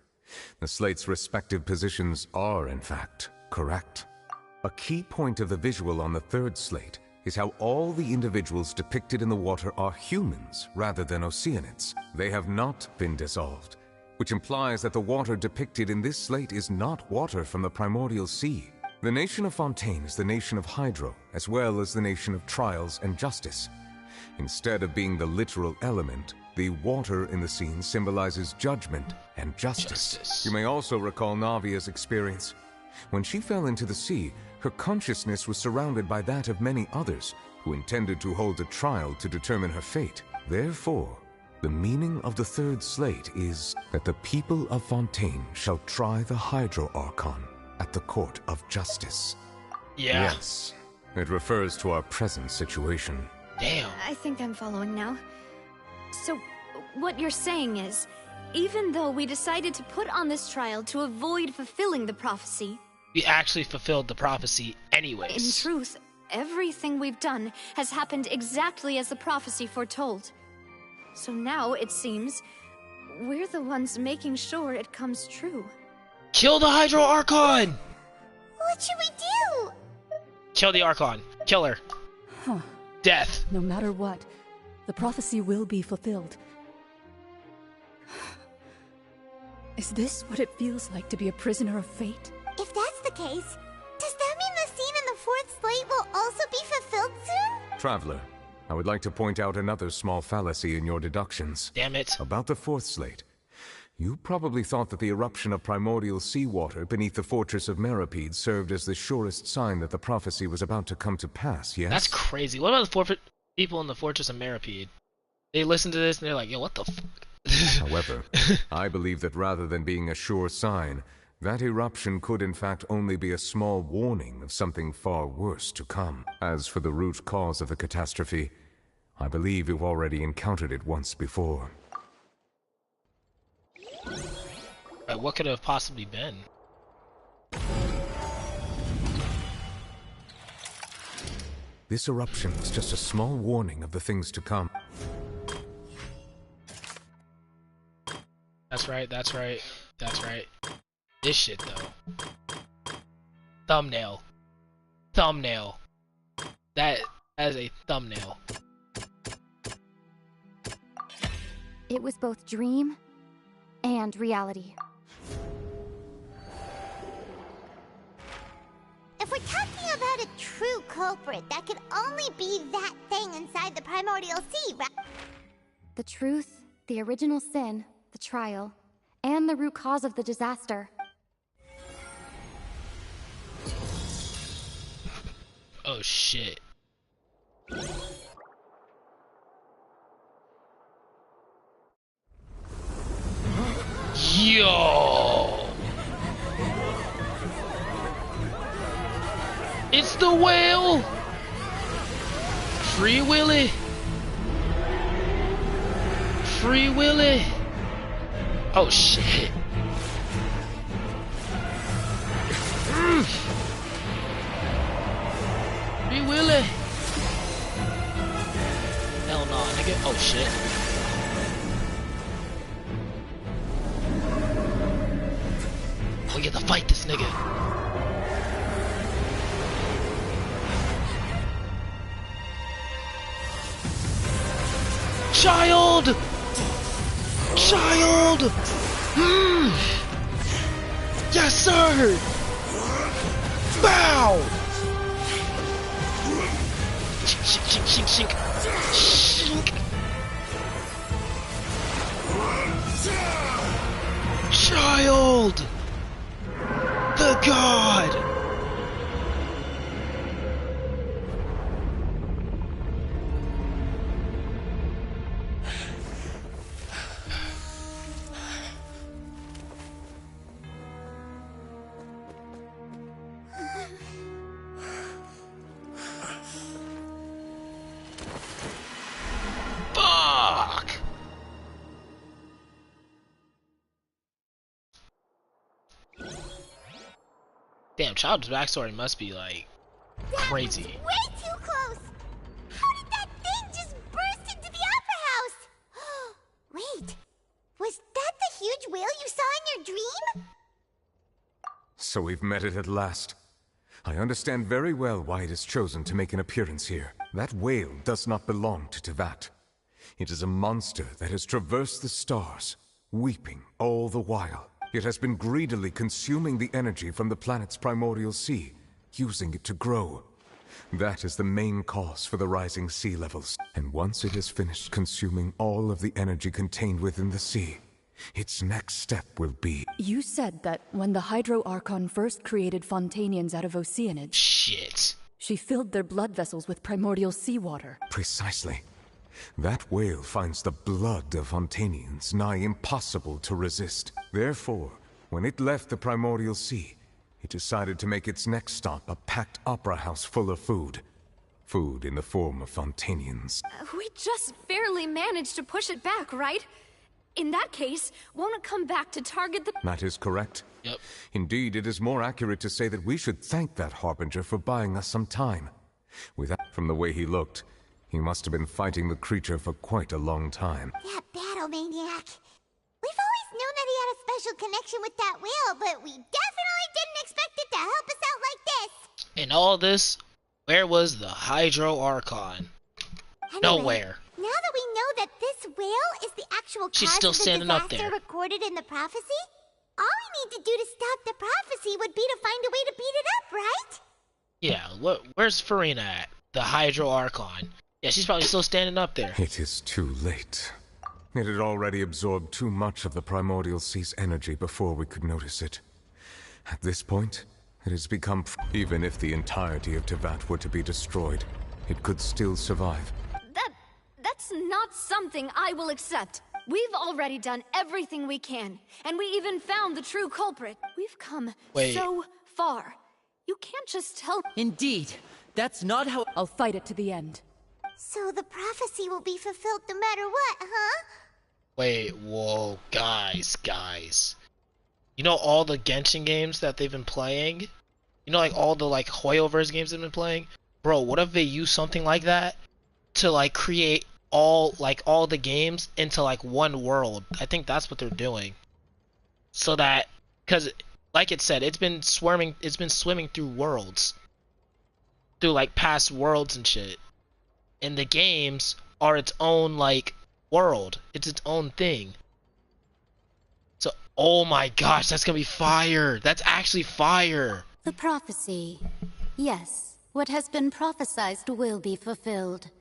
The slates' respective positions are, in fact, correct. A key point of the visual on the third slate is how all the individuals depicted in the water are humans rather than Oceanids. They have not been dissolved, which implies that the water depicted in this slate is not water from the primordial sea. The nation of Fontaine is the nation of Hydro, as well as the nation of trials and justice. Instead of being the literal element, the water in the scene symbolizes judgment and justice. You may also recall Navia's experience. When she fell into the sea, her consciousness was surrounded by that of many others who intended to hold a trial to determine her fate. Therefore, the meaning of the third slate is that the people of Fontaine shall try the Hydro Archon at the court of justice. Yeah. Yes, it refers to our present situation. Damn. I think I'm following now. So, what you're saying is, even though we decided to put on this trial to avoid fulfilling the prophecy, We actually fulfilled the prophecy anyways. in truth, everything we've done has happened exactly as the prophecy foretold. So now, it seems, we're the ones making sure it comes true. Kill the Hydro Archon! What should we do? Kill the Archon. Kill her. Huh. Death. No matter what, the prophecy will be fulfilled. Is this what it feels like to be a prisoner of fate? If that's the case, does that mean the scene in the fourth slate will also be fulfilled soon? Traveler, I would like to point out another small fallacy in your deductions. Damn it. About the fourth slate. You probably thought that the eruption of primordial seawater beneath the fortress of Meripede served as the surest sign that the prophecy was about to come to pass, yes? That's crazy. What about the people in the fortress of Meripede? They listen to this and they're like, yo, what the fuck? However, I believe that rather than being a sure sign, that eruption could in fact only be a small warning of something far worse to come. As for the root cause of the catastrophe, I believe you've already encountered it once before. What could it have possibly been? This eruption was just a small warning of the things to come. That's right, that's right, that's right. This shit, though. Thumbnail. Thumbnail. That is a thumbnail. It was both dream and reality. If we're talking about a true culprit, that could only be that thing inside the primordial sea, right? The truth, the original sin, the trial, and the root cause of the disaster. Oh shit. Yo! It's the whale! Free Willy! Free Willy! Oh shit! Free Willy! nigga. Oh shit. We get to fight this nigga. Child! Child! Yes, sir! Bow! Shink, shink, shink, shink, shink. Child! The god! Damn, Child's backstory must be like crazy. Way too close. How did that thing just burst into the opera house? Wait, was that the huge whale you saw in your dream? So we've met it at last. I understand very well why it has chosen to make an appearance here. That whale does not belong to Tevat. It is a monster that has traversed the stars, weeping all the while. It has been greedily consuming the energy from the planet's primordial sea, using it to grow. That is the main cause for the rising sea levels. And once it has finished consuming all of the energy contained within the sea, its next step will be... You said that when the Hydro Archon first created Fontainians out of oceanids... Shit. She filled their blood vessels with primordial seawater. Precisely. That whale finds the blood of Fontainians nigh impossible to resist. Therefore, when it left the primordial sea, it decided to make its next stop a packed opera house full of food. Food in the form of Fontainians. We just barely managed to push it back, right? In that case, won't it come back to target the... That is correct. Yep. Indeed, it is more accurate to say that we should thank that Harbinger for buying us some time. From the way he looked, he must have been fighting the creature for quite a long time. That battle maniac. We've always known that he had a special connection with that whale, but we definitely didn't expect it to help us out like this. In all this, where was the Hydro Archon? Anyway, Nowhere. Now that we know that this whale is the actual She's cause still of the standing up disaster there. recorded in the prophecy, all we need to do to stop the prophecy would be to find a way to beat it up, right? Yeah, where's Furina at? The Hydro Archon. Yeah, she's probably still standing up there. It is too late. It had already absorbed too much of the primordial sea's energy before we could notice it. At this point, it has become... Even if the entirety of Tevat were to be destroyed, it could still survive. That's not something I will accept. We've already done everything we can, and we even found the true culprit. We've come so far. You can't just tell... Indeed. That's not how... I'll fight it to the end. So the prophecy will be fulfilled no matter what, huh? Wait, whoa, guys. You know all the Genshin games that they've been playing? You know, like, all the, like, Hoyoverse games they've been playing? Bro, what if they use something like that to, like, create all the games into, like, one world? I think that's what they're doing. So that, because, like it said, it's been swimming through worlds. Through, like, past worlds and shit. And the games are its own, like, world. It's its own thing. So, oh my gosh, that's gonna be fire. That's actually fire. The prophecy. Yes, what has been prophesied will be fulfilled.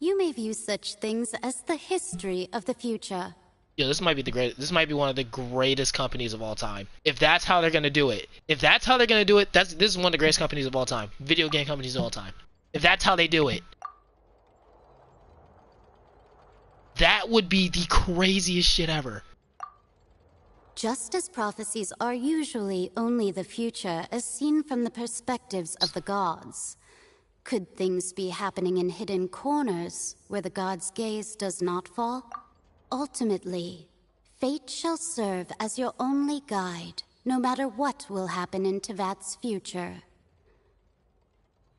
You may view such things as the history of the future. Yeah, this might be one of the greatest companies of all time. If that's how they're gonna do it. This is one of the greatest companies of all time. Video game companies of all time. If that's how they do it. That would be the craziest shit ever. Just as prophecies are usually only the future as seen from the perspectives of the gods, could things be happening in hidden corners where the gods' gaze does not fall? Ultimately, fate shall serve as your only guide, no matter what will happen in Tevat's future.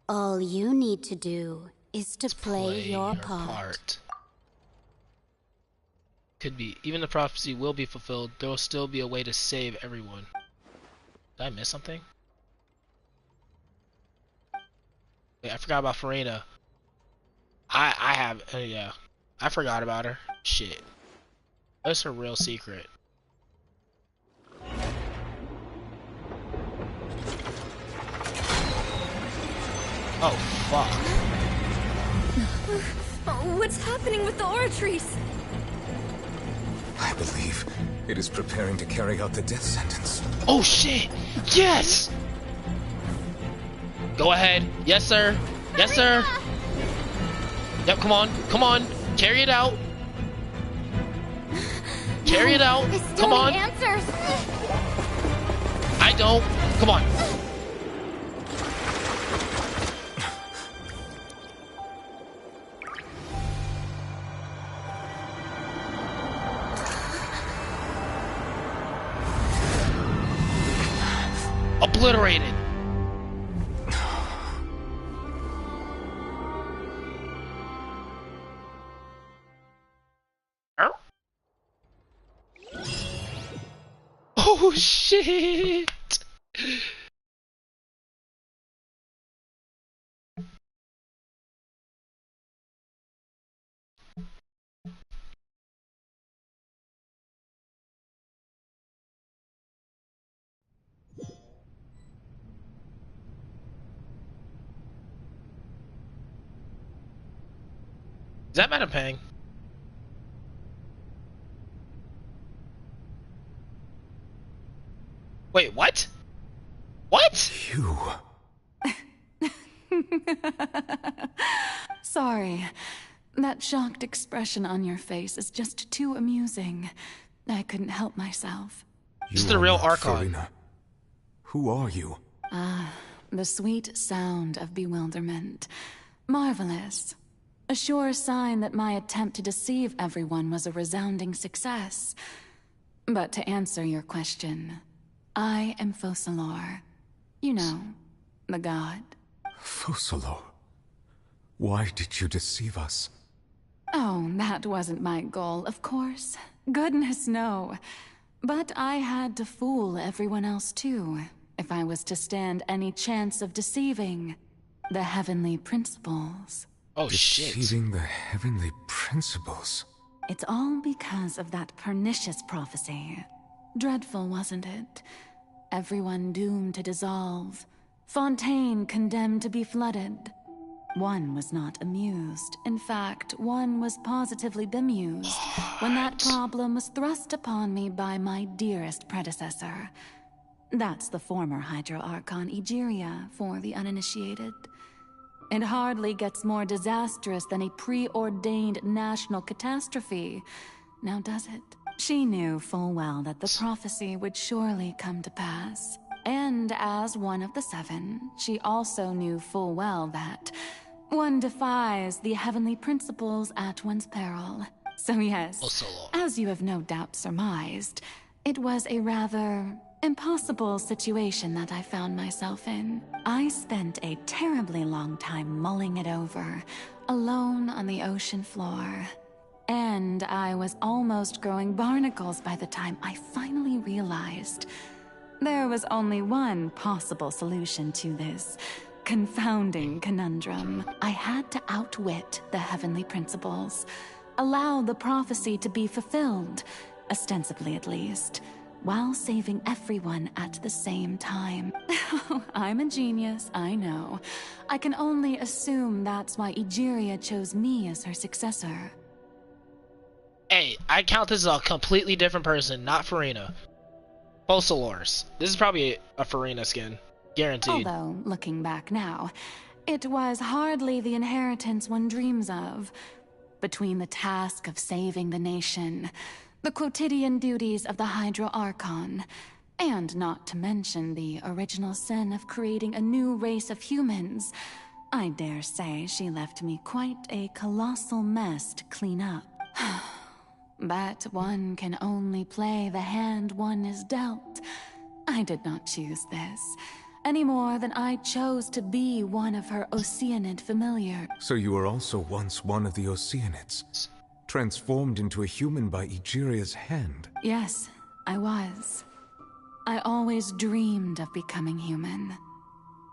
All you need to do is to play your part. could be. Even the prophecy will be fulfilled. There will still be a way to save everyone. Did I miss something? Wait, I forgot about Furina. I have, yeah. I forgot about her. Shit. That's her real secret. Oh, fuck. What's happening with the aura trees? I believe it is preparing to carry out the death sentence. Oh, shit! Yes! Go ahead. Yes, sir. Yes, sir. Yep, come on. Come on. Carry it out. Carry it out. Come on. Answers. I don't. Come on. Obliterated. Oh shit! Is that Madam Pang? Wait, what? What? You. Sorry. That shocked expression on your face is just too amusing. I couldn't help myself. This is the real Archon. Furina. Who are you? Ah, the sweet sound of bewilderment. Marvelous. A sure sign that my attempt to deceive everyone was a resounding success. But to answer your question, I am Focalor. You know, the god. Focalor? Why did you deceive us? Oh, that wasn't my goal, of course. Goodness, no. But I had to fool everyone else too, if I was to stand any chance of deceiving the heavenly principles. Oh, shit. Deceiving the heavenly principles? It's all because of that pernicious prophecy. Dreadful, wasn't it? Everyone doomed to dissolve. Fontaine condemned to be flooded. One was not amused. In fact, one was positively bemused when that problem was thrust upon me by my dearest predecessor. That's the former Hydro Archon Egeria, for the uninitiated. It hardly gets more disastrous than a preordained national catastrophe, now does it? She knew full well that the prophecy would surely come to pass. And as one of the seven, she also knew full well that one defies the heavenly principles at one's peril. So yes, as you have no doubt surmised, it was a rather impossible situation that I found myself in. I spent a terribly long time mulling it over, alone on the ocean floor. And I was almost growing barnacles by the time I finally realized there was only one possible solution to this confounding conundrum. I had to outwit the heavenly principles, allow the prophecy to be fulfilled, ostensibly at least, while saving everyone at the same time. I'm a genius, I know. I can only assume that's why Egeria chose me as her successor. Hey, I count this as a completely different person, not Furina. Focalors. This is probably a Furina skin. Guaranteed. Although, looking back now, it was hardly the inheritance one dreams of. Between the task of saving the nation, the quotidian duties of the Hydro Archon, and not to mention the original sin of creating a new race of humans, I dare say she left me quite a colossal mess to clean up. But one can only play the hand one is dealt. I did not choose this, any more than I chose to be one of her Oceanid familiar. So you were also once one of the Oceanids? Transformed into a human by Egeria's hand. Yes, I was. I always dreamed of becoming human.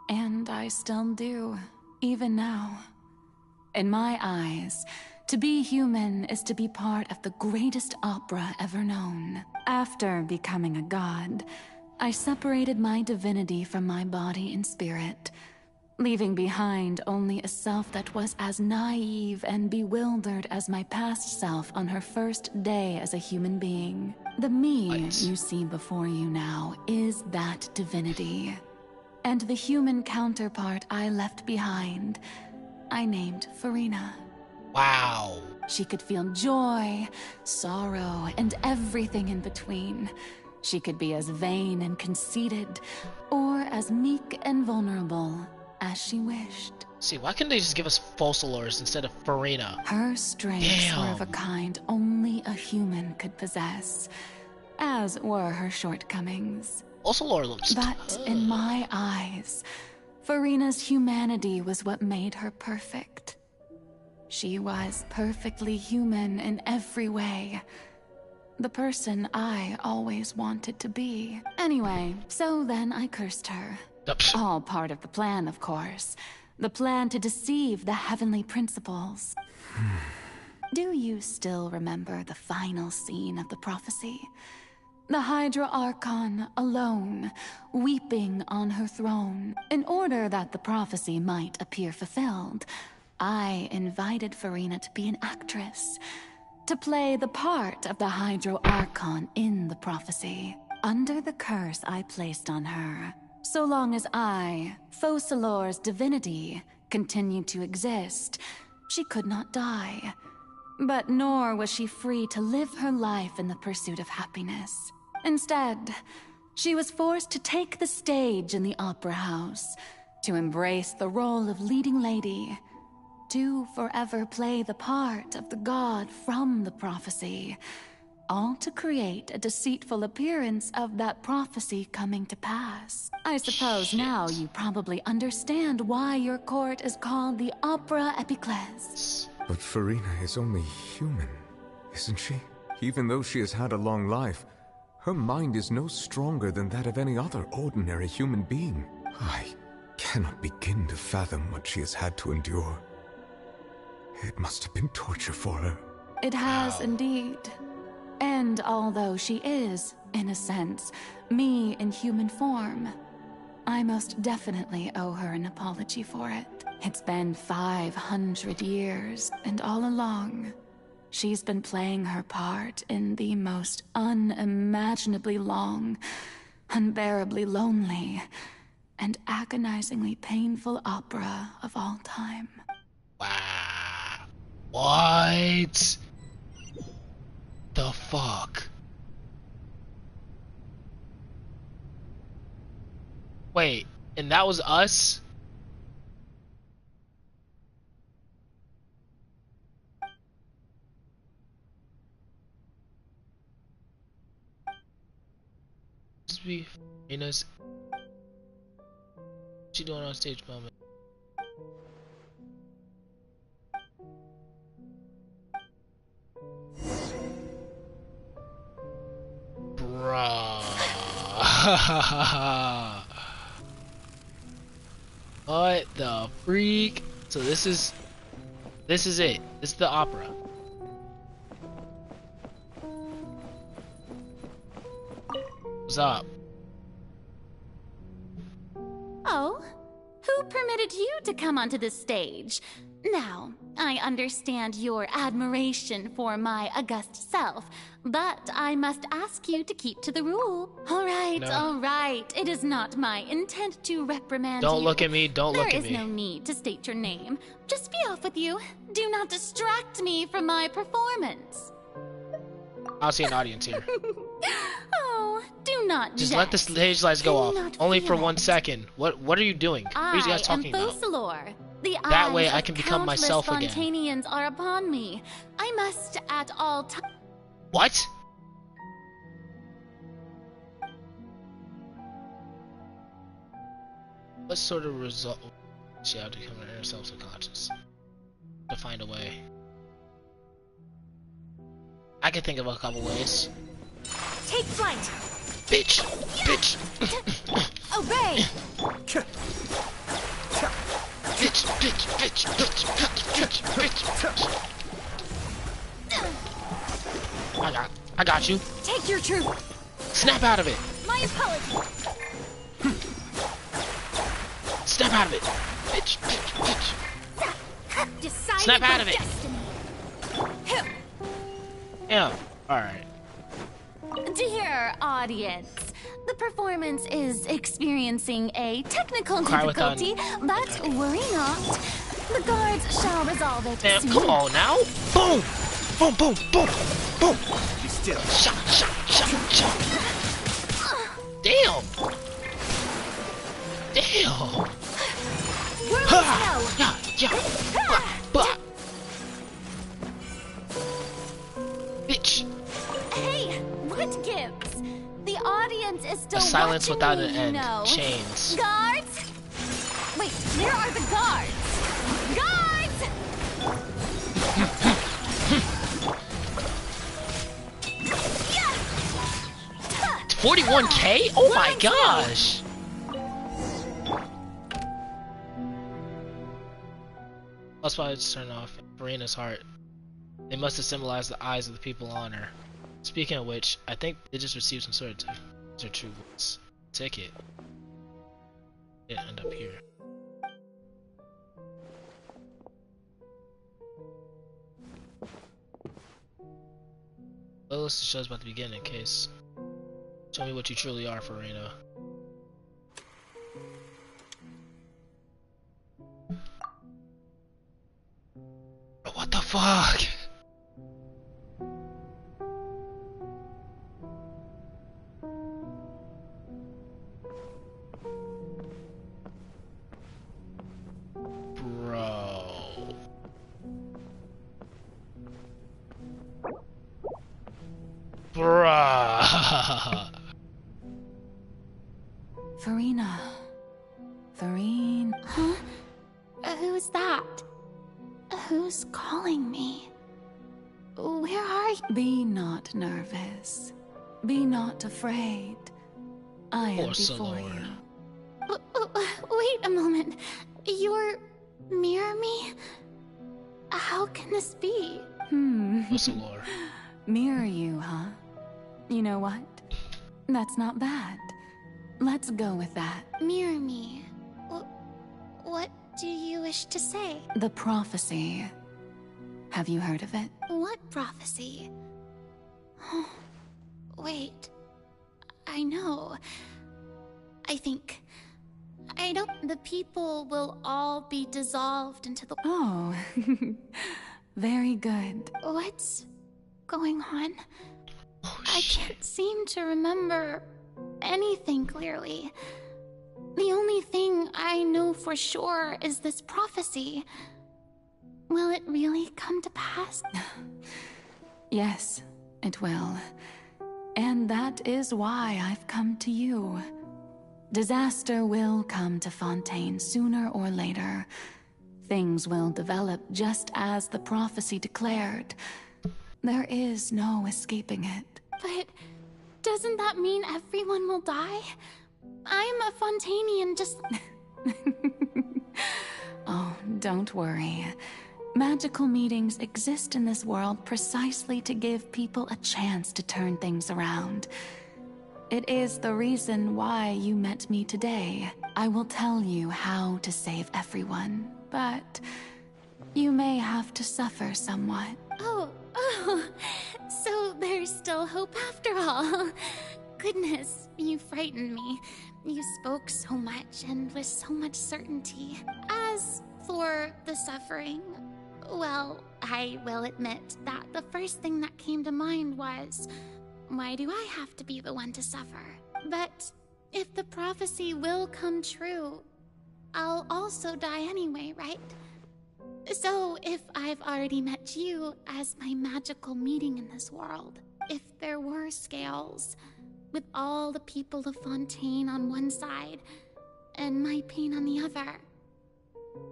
And I still do, even now. In my eyes, to be human is to be part of the greatest opera ever known. After becoming a god, I separated my divinity from my body and spirit, leaving behind only a self that was as naive and bewildered as my past self on her first day as a human being. The me you see before you now is that divinity. And the human counterpart I left behind, I named Furina. Wow. She could feel joy, sorrow, and everything in between. She could be as vain and conceited, or as meek and vulnerable as she wished. See, why couldn't they just give us Fossilors instead of Furina? Her strengths were of a kind only a human could possess, as were her shortcomings. Fossilor looks But tough. in my eyes, Furina's humanity was what made her perfect. She was perfectly human in every way. The person I always wanted to be. Anyway, so then I cursed her. All part of the plan, of course. The plan to deceive the heavenly principles. Do you still remember the final scene of the prophecy? The Hydra Archon alone, weeping on her throne. In order that the prophecy might appear fulfilled, I invited Furina to be an actress, to play the part of the Hydra Archon in the prophecy. Under the curse I placed on her, so long as I, Fossilor's divinity, continued to exist, she could not die. But nor was she free to live her life in the pursuit of happiness. Instead, she was forced to take the stage in the opera house, to embrace the role of leading lady, to forever play the part of the god from the prophecy, all to create a deceitful appearance of that prophecy coming to pass. I suppose now you probably understand why your court is called the Opera Epiclese. But Furina is only human, isn't she? Even though she has had a long life, her mind is no stronger than that of any other ordinary human being. I cannot begin to fathom what she has had to endure. It must have been torture for her. It has indeed. And although she is, in a sense, me in human form, I most definitely owe her an apology for it. It's been 500 years, and all along, she's been playing her part in the most unimaginably long, unbearably lonely, and agonizingly painful opera of all time. Wow. What? The fuck? Wait, and that was us? This be Furina's. What's she doing on stage moment? Bruh. What the freak? So this is it. This is the opera. What's up? Oh? Who permitted you to come onto the stage? Now, I understand your admiration for my august self, but I must ask you to keep to the rule. All right, No. all right. It is not my intent to reprimand you. Don't look at me. Don't look at me. There is no need to state your name. Just be off with you. Do not distract me from my performance. I'll see an audience here. Oh, do not Just let the stage lights go off. Cannot Only for feel 1 it. second. What are you doing? What are you guys talking I am about? Focalor. The That way eyes I of can become countless myself again. Fontainians are upon me. I must at all times. What? What sort of result would she have to come to inner self-subconscious to find a way? can think of a couple ways. Take flight. Bitch! Bitch! Obey! Bitch! Bitch! Bitch! Bitch! Bitch! Bitch! Bitch! I got you. Take your truth. Snap out of it. My apology. Snap out of it. Bitch! Bitch! Bitch! Decided Snap out of it. Destiny. Yeah. Alright. Dear audience, the performance is experiencing a technical Cry difficulty, but worry not. The guards shall resolve it Damn, soon. come on now. Boom! Boom, boom, boom, boom! Be still. Shot, shot, shot, shot. Damn! Damn! Ha! Yeah, yeah. Blah, blah. Bitch. Hey, what gives? The audience is still A silence watching without me, an you end. know. Chains. Guards? Wait, where are the guards? Guards! 41K? Oh my gosh! That's why it's turned off. Furina's heart. They must have symbolized the eyes of the people on her. Speaking of which, I think they just received some sort of their true voice ticket. It end up here. Well, this shows about to begin in case. Show me what you truly are, Furina. What the fuck? Bro. Bruh. Furina. Furina. Huh? Who's that? Who's calling me? Where are you? Be not nervous. Be not afraid. I am before you. Wait a moment. You're mirror me? How can this be? What's the lore? Mirror you, huh? You know what? That's not bad. Let's go with that. Mirror me. What do you wish to say? The prophecy. Have you heard of it? What prophecy? Wait. I know. I don't. The people will all be dissolved into the. Oh. Very good. What's going on? I can't seem to remember anything clearly. The only thing I know for sure is this prophecy. Will it really come to pass? Yes, it will. And that is why I've come to you. Disaster will come to Fontaines sooner or later. Things will develop just as the prophecy declared. There is no escaping it. But doesn't that mean everyone will die? I'm a Fontainian, just... Oh, don't worry. Magical meetings exist in this world precisely to give people a chance to turn things around. It is the reason why you met me today. I will tell you how to save everyone, but you may have to suffer somewhat. Oh, so there's still hope after all. Goodness, you frightened me. You spoke so much and with so much certainty. As for the suffering, well, I will admit that the first thing that came to mind was, why do I have to be the one to suffer? But if the prophecy will come true, I'll also die anyway, right? So if I've already met you as my magical meeting in this world, if there were scales, with all the people of Fontaine on one side and my pain on the other,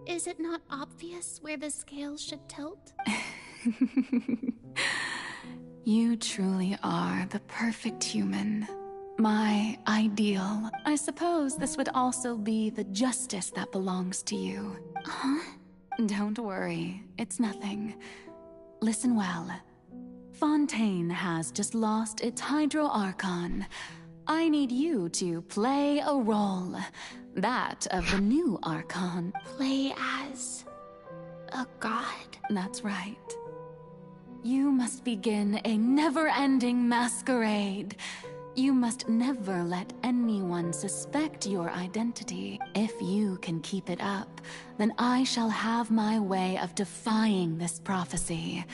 is it not obvious where the scales should tilt? You truly are the perfect human. My ideal. I suppose this would also be the justice that belongs to you. Huh? Don't worry, it's nothing. Listen well. Fontaine has just lost its Hydro Archon. I need you to play a role. That of the new Archon. Play as a god? That's right. You must begin a never-ending masquerade. You must never let anyone suspect your identity. If you can keep it up, then I shall have my way of defying this prophecy.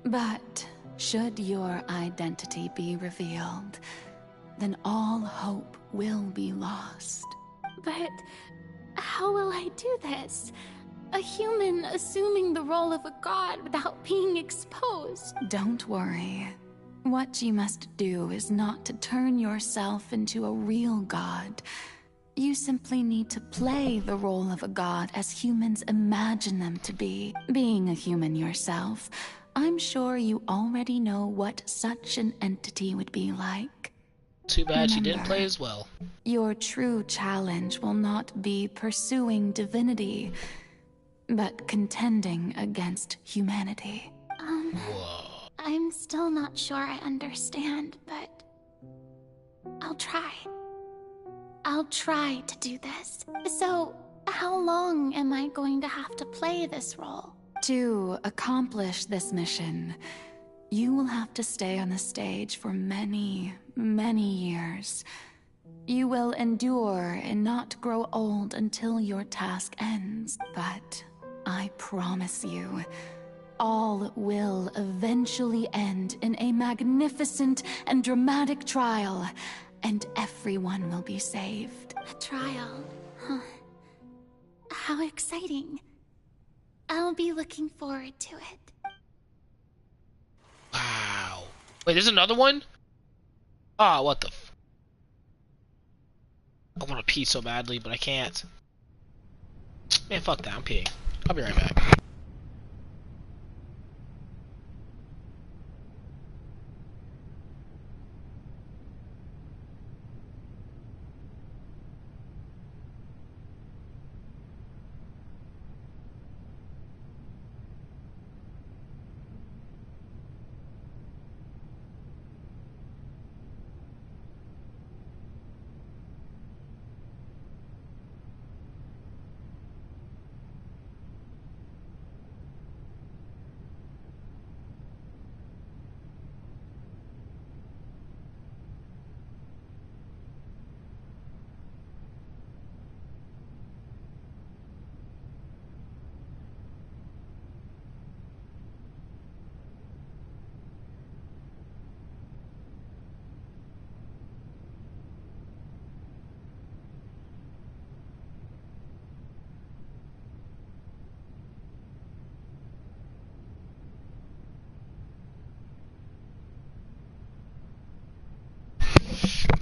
But should your identity be revealed, then all hope will be lost. But how will I do this? A human assuming the role of a god without being exposed. Don't worry. What you must do is not to turn yourself into a real god. You simply need to play the role of a god as humans imagine them to be. Being a human yourself, I'm sure you already know what such an entity would be like. Too bad she didn't play as well. Your true challenge will not be pursuing divinity, but contending against humanity. Whoa. I'm still not sure I understand, but I'll try. I'll try to do this. So, how long am I going to have to play this role? To accomplish this mission, you will have to stay on the stage for many, many years. You will endure and not grow old until your task ends. But I promise you, all will eventually end in a magnificent and dramatic trial, and everyone will be saved. A trial? Huh. How exciting. I'll be looking forward to it. Wow. Wait, there's another one? Ah, what the f... I want to pee so badly, but I can't. Man, fuck that, I'm peeing. I'll be right back.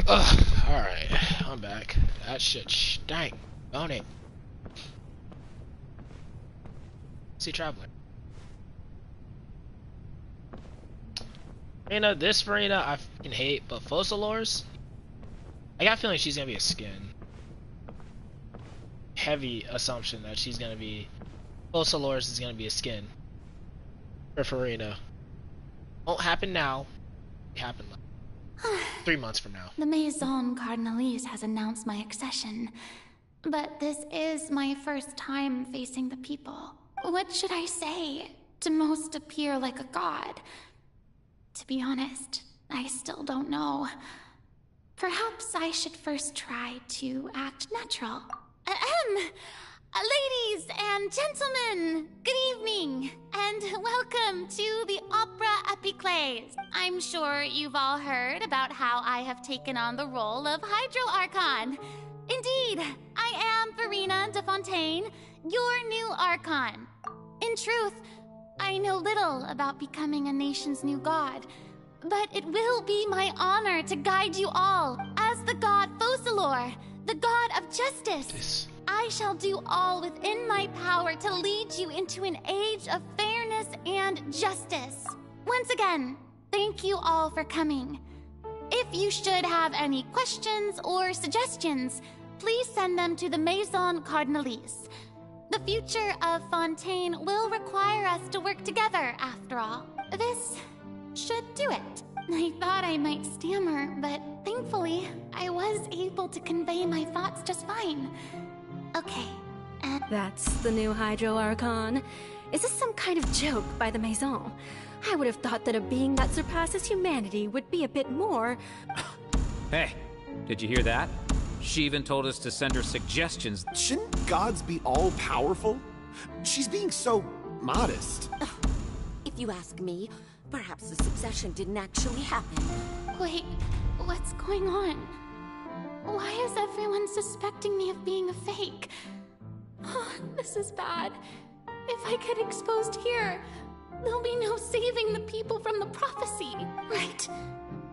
Ugh, alright, I'm back. That shit stank. Own it. See Traveler. You know, this Furina I fucking hate, but Focalors, I got a feeling she's gonna be a skin. Heavy assumption that she's gonna be... Focalors is gonna be a skin. For Furina. Won't happen now. It happened 3 months from now. The Maison Cardinalise has announced my accession, but this is my first time facing the people. What should I say to most appear like a god? To be honest, I still don't know. Perhaps I should first try to act natural. Ladies and gentlemen, good evening, and welcome to the Opera Epiclese. I'm sure you've all heard about how I have taken on the role of Hydro Archon. Indeed, I am Furina de Fontaines, your new Archon. In truth, I know little about becoming a nation's new god, but it will be my honor to guide you all as the god Focalor, the god of justice. I shall do all within my power to lead you into an age of fairness and justice. Once again, thank you all for coming. If you should have any questions or suggestions, please send them to the Maison Cardinalise. The future of Fontaine will require us to work together, after all. This should do it. I thought I might stammer, but thankfully, I was able to convey my thoughts just fine. Okay. That's the new Hydro Archon. Is this some kind of joke by the Maison? I would have thought that a being that surpasses humanity would be a bit more... Hey, did you hear that? She even told us to send her suggestions. Shouldn't gods be all-powerful? She's being so modest. If you ask me, perhaps the succession didn't actually happen. Wait, what's going on? Why is everyone suspecting me of being a fake? Oh, this is bad. If I get exposed here, there'll be no saving the people from the prophecy. Right.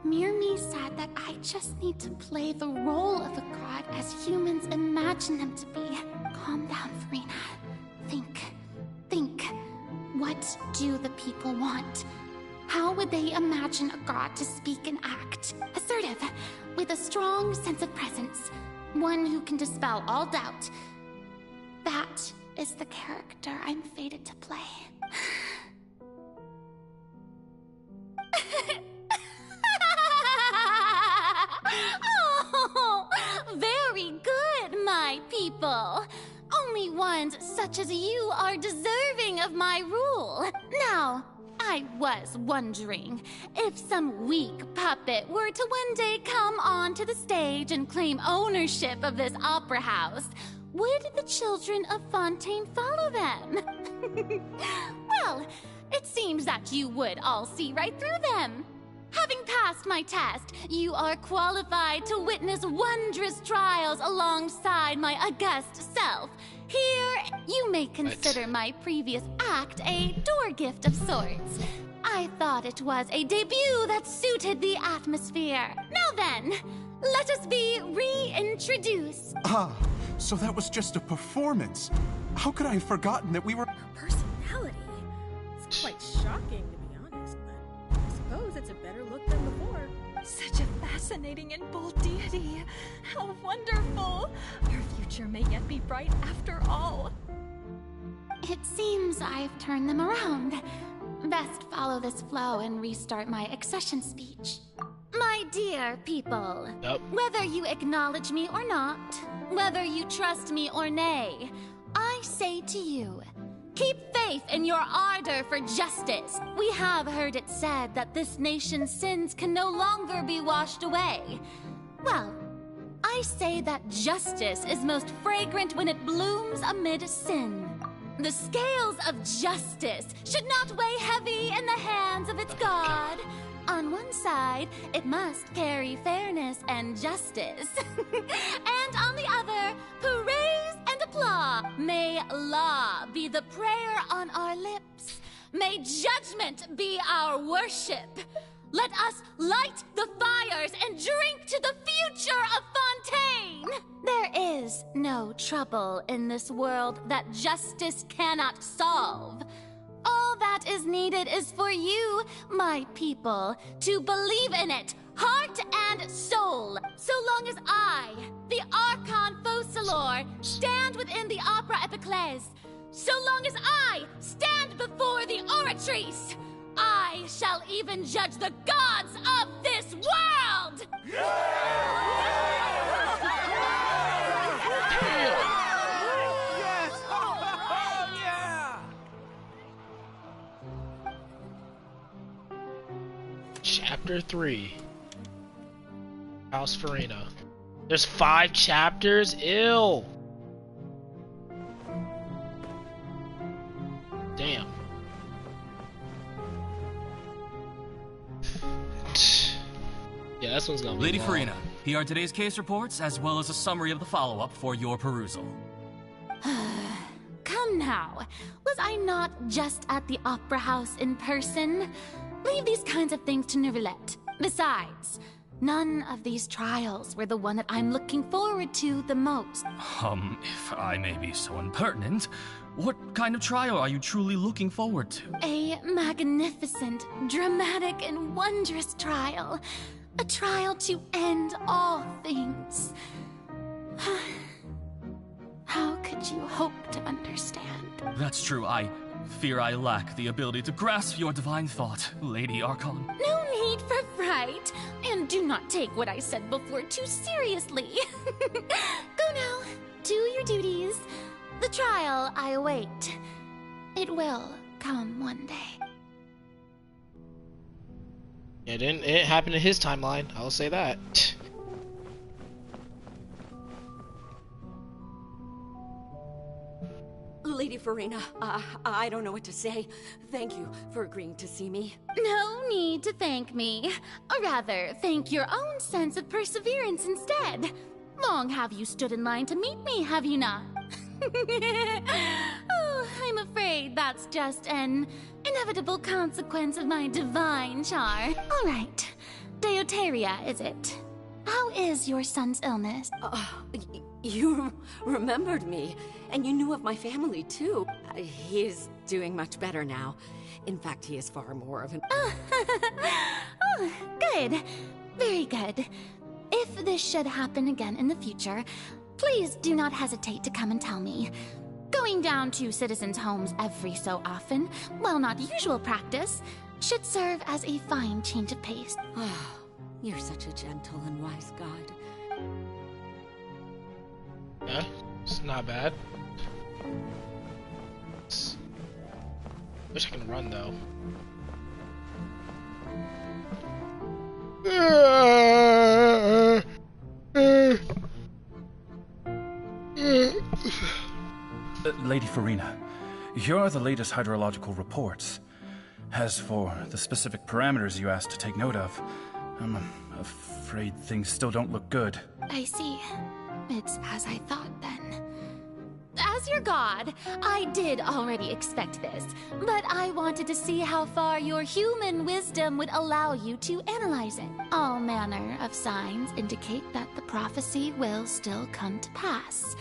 Myrmi said that I just need to play the role of a god as humans imagine them to be. Calm down, Furina. Think. What do the people want? How would they imagine a god to speak and act? Assertive, with a strong sense of presence. One who can dispel all doubt. That is the character I'm fated to play. Oh, very good, my people. Only ones such as you are deserving of my rule. Now, I was wondering if some weak puppet were to one day come onto the stage and claim ownership of this opera house, would the children of Fontaine follow them? Well, it seems that you would all see right through them. Having passed my test, you are qualified to witness wondrous trials alongside my august self. Here, you may consider my previous act a door gift of sorts. I thought it was a debut that suited the atmosphere. Now then, let us be reintroduced. Ah, so that was just a performance. How could I have forgotten that we were... Her personality. It's quite shocking, to be honest, but I suppose it's a better look than before. Such a fascinating and bold deity. How wonderful. Her future may yet be bright after all. It seems I've turned them around. Best follow this flow and restart my accession speech. My dear people, whether you acknowledge me or not, whether you trust me or nay, I say to you, keep faith in your ardor for justice. We have heard it said that this nation's sins can no longer be washed away. Well, I say that justice is most fragrant when it blooms amid sin. The scales of justice should not weigh heavy in the hands of its God. On one side, it must carry fairness and justice. And on the other, praise and applause. May law be the prayer on our lips. May judgment be our worship. Let us light the fires and drink to the future of Fontaine. There is no trouble in this world that justice cannot solve. All that is needed is for you, my people, to believe in it, heart and soul. So long as I, the Archon Faucillor, stand within the Opera Epiclese, so long as I stand before the Oratrice, I shall even judge the gods of this world! Chapter 3. House Furina. There's 5 chapters? Ew! Damn. Yeah, this one's gonna be Lady long. Furina, here are today's case reports, as well as a summary of the follow-up for your perusal. Come now, was I not just at the Opera House in person? Leave these kinds of things to Neuvillette. Besides, none of these trials were the one that I'm looking forward to the most. If I may be so impertinent, What kind of trial are you truly looking forward to? A magnificent, dramatic, and wondrous trial. A trial to end all things. How could you hope to understand? That's true. I fear I lack the ability to grasp your divine thought, Lady Archon. No need for fright, and do not take what I said before too seriously. Go now, do your duties. The trial I await. It will come one day. It didn't happen in his timeline, I'll say that. Lady Furina, I don't know what to say. Thank you for agreeing to see me. No need to thank me. Or rather, thank your own sense of perseverance instead. Long have you stood in line to meet me, have you not? Oh, I'm afraid that's just an inevitable consequence of my divine char. All right, Deoteria, is it? How is your son's illness? You remembered me, and you knew of my family, too. He is doing much better now. In fact, he is far more of an... Oh, good. Very good. If this should happen again in the future, please do not hesitate to come and tell me. Going down to citizens' homes every so often, while not usual practice, should serve as a fine change of pace. Oh, you're such a gentle and wise god. Yeah, it's not bad. Wish I can run though. Lady Furina, here are the latest hydrological reports. As for the specific parameters you asked to take note of, I'm afraid things still don't look good. I see. It's as I thought then. As your god, I did already expect this, but I wanted to see how far your human wisdom would allow you to analyze it. All manner of signs indicate that the prophecy will still come to pass.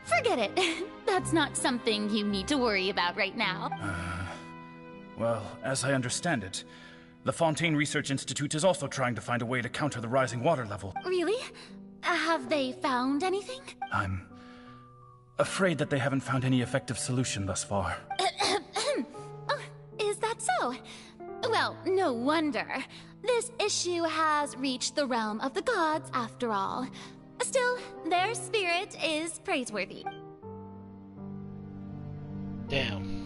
Forget it. That's not something you need to worry about right now. Well, as I understand it, the Fontaine Research Institute is also trying to find a way to counter the rising water level. Really? Have they found anything? I'm afraid that they haven't found any effective solution thus far. Oh, is that so? Well, no wonder. This issue has reached the realm of the gods, after all. Still, their spirit is praiseworthy. Damn.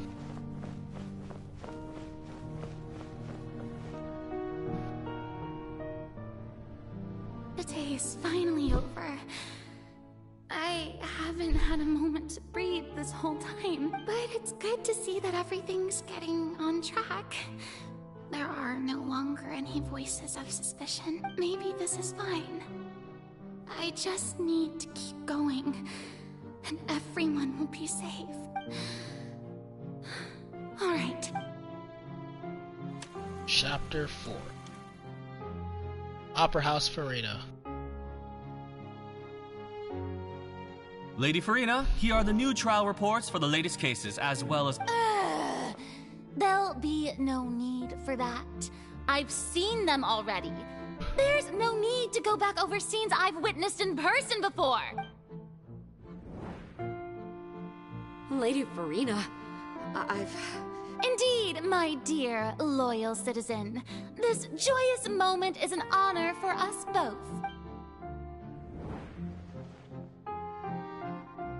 The day is finally over. I haven't had a moment to breathe this whole time, but it's good to see that everything's getting on track. There are no longer any voices of suspicion. Maybe this is fine. I just need to keep going, and everyone will be safe. All right. Chapter 4. Opera House Furina. Lady Furina, here are the new trial reports for the latest cases, as well as... There'll be no need for that. I've seen them already. There's no need to go back over scenes I've witnessed in person before. Lady Furina, I've... Indeed, my dear, loyal citizen. This joyous moment is an honor for us both.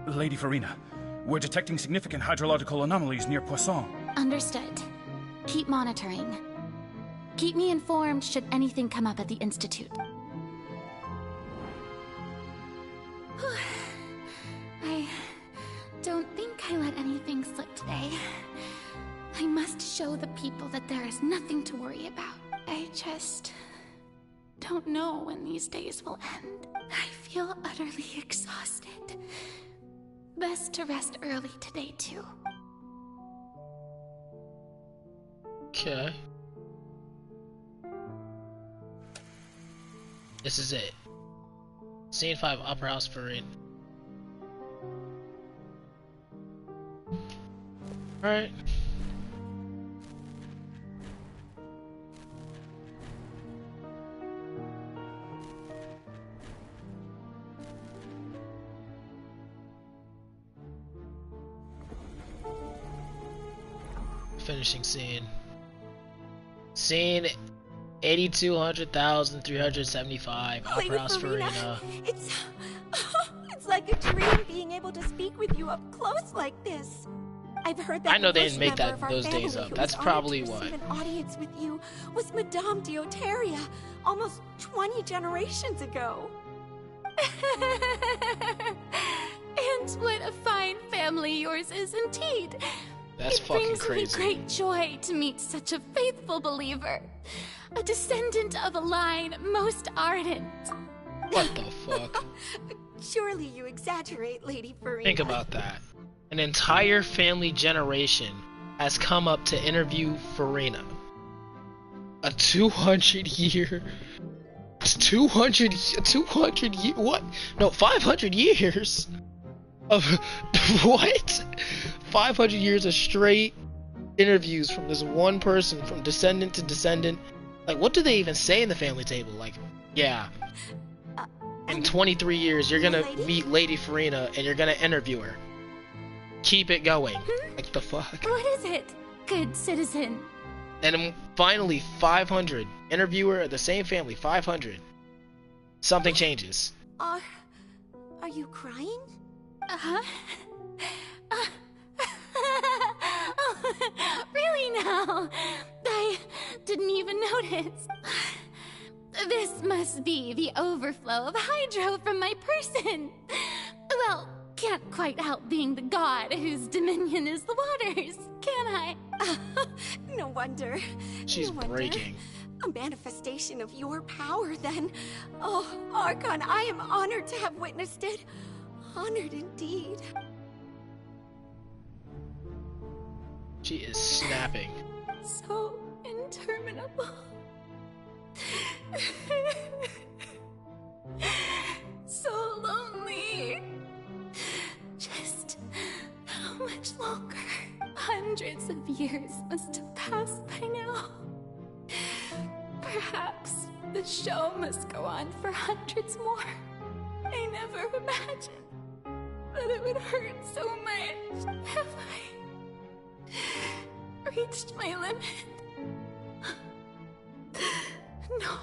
Lady Furina, we're detecting significant hydrological anomalies near Poisson. Understood. Keep monitoring. Keep me informed should anything come up at the Institute. I don't think I let anything slip today. I must show the people that there is nothing to worry about. I just don't know when these days will end. I feel utterly exhausted. Best to rest early today, too. Okay. This is it. Scene 5, Opera House Furina. Alright. Finishing scene. Scene 8200,375. Opera's Furina. It's like a dream being able to speak with you up close like this. I've heard that I know the they first didn't make member that of our those family days who up. was That's honored probably to what. receive an audience with you was Madame Dioteria, almost 20 generations ago. And what a fine family yours is indeed. That's fucking It brings crazy. me great joy to meet such a faithful believer. A descendant of a line most ardent. What the fuck? Surely you exaggerate, Lady Furina. Think about that. An entire family generation has come up to interview Furina. A 200 year... 200 year... What? No, 500 years of... What? 500 years of straight interviews from this one person, from descendant to descendant. Like, what do they even say in the family table? Like, yeah. In 23 years, you're gonna meet Lady Furina and you're gonna interview her. Keep it going. Like, the fuck? What is it, good citizen? And then finally, 500. Interviewer of the same family, 500. Something changes. Are you crying? Uh-huh. Really now? I didn't even notice. This must be the overflow of hydro from my person. Well, can't quite help being the god whose dominion is the waters, can I? No wonder. She's no wonder. breaking. A manifestation of your power, then. Oh, Archon, I am honored to have witnessed it. Honored indeed. She is snapping. So interminable. So lonely. Just how much longer? Hundreds of years must have passed by now. Perhaps the show must go on for hundreds more. I never imagined that it would hurt so much. Have I reached my limit? No.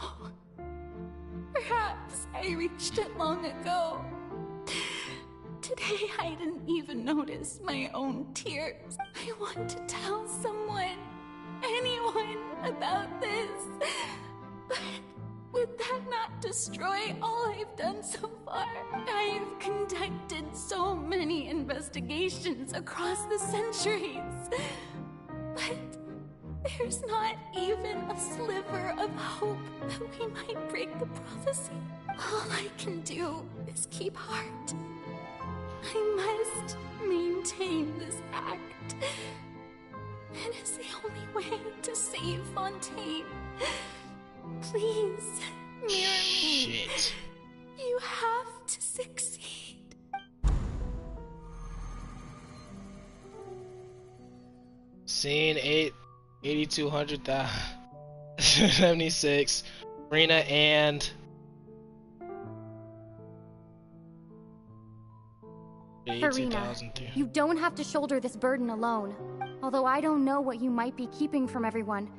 Perhaps I reached it long ago. Today I didn't even notice my own tears. I want to tell someone, anyone, about this. But would that not destroy all I've done so far? I have conducted so many investigations across the centuries. But there's not even a sliver of hope that we might break the prophecy. All I can do is keep heart. I must maintain this act. It is the only way to save Fontaine. Please, mirror me. Shit. You have to succeed. Scene 8200,76. Furina and Furina, you don't have to shoulder this burden alone. Although I don't know what you might be keeping from everyone,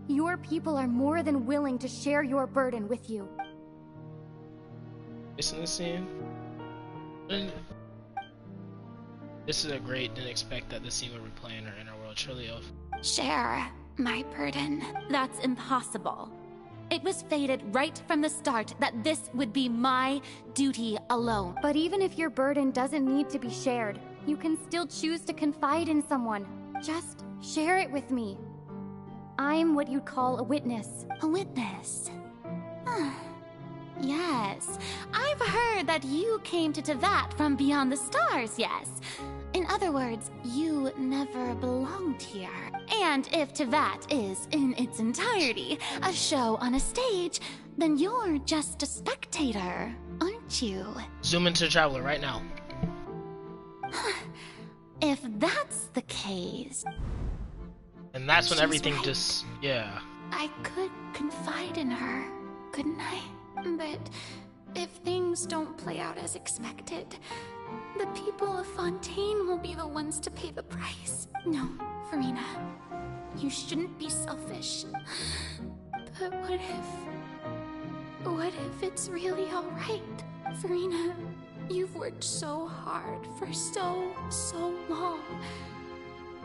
your people are more than willing to share your burden with you. This in the scene. This is a great. Didn't expect that the scene would replay in her inner world. Truly of. Share my burden. That's impossible. It was fated right from the start that this would be my duty alone. But even if your burden doesn't need to be shared, you can still choose to confide in someone. Just share it with me. I'm what you'd call a witness. A witness? Yes. I've heard that you came to Tevat from beyond the stars, yes. In other words, you never belonged here. And if Tevat is, in its entirety, a show on a stage, then you're just a spectator, aren't you? Zoom into the traveler right now. If that's the case... And that's when She's everything right. just... Yeah. I could confide in her, couldn't I? But if things don't play out as expected, the people of Fontaine will be the ones to pay the price. No, Furina, you shouldn't be selfish. But what if it's really alright? Furina, you've worked so hard for so long.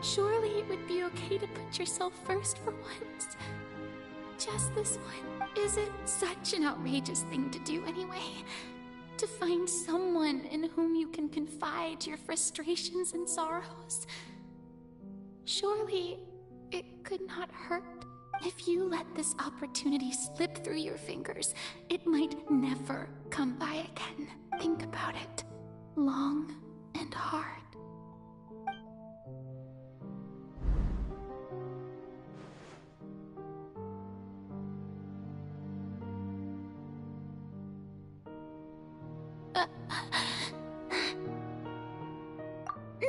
Surely it would be okay to put yourself first for once. Just this one. Is it such an outrageous thing to do anyway? To find someone in whom you can confide your frustrations and sorrows? Surely it could not hurt. If you let this opportunity slip through your fingers, it might never come by again. Think about it. Long and hard.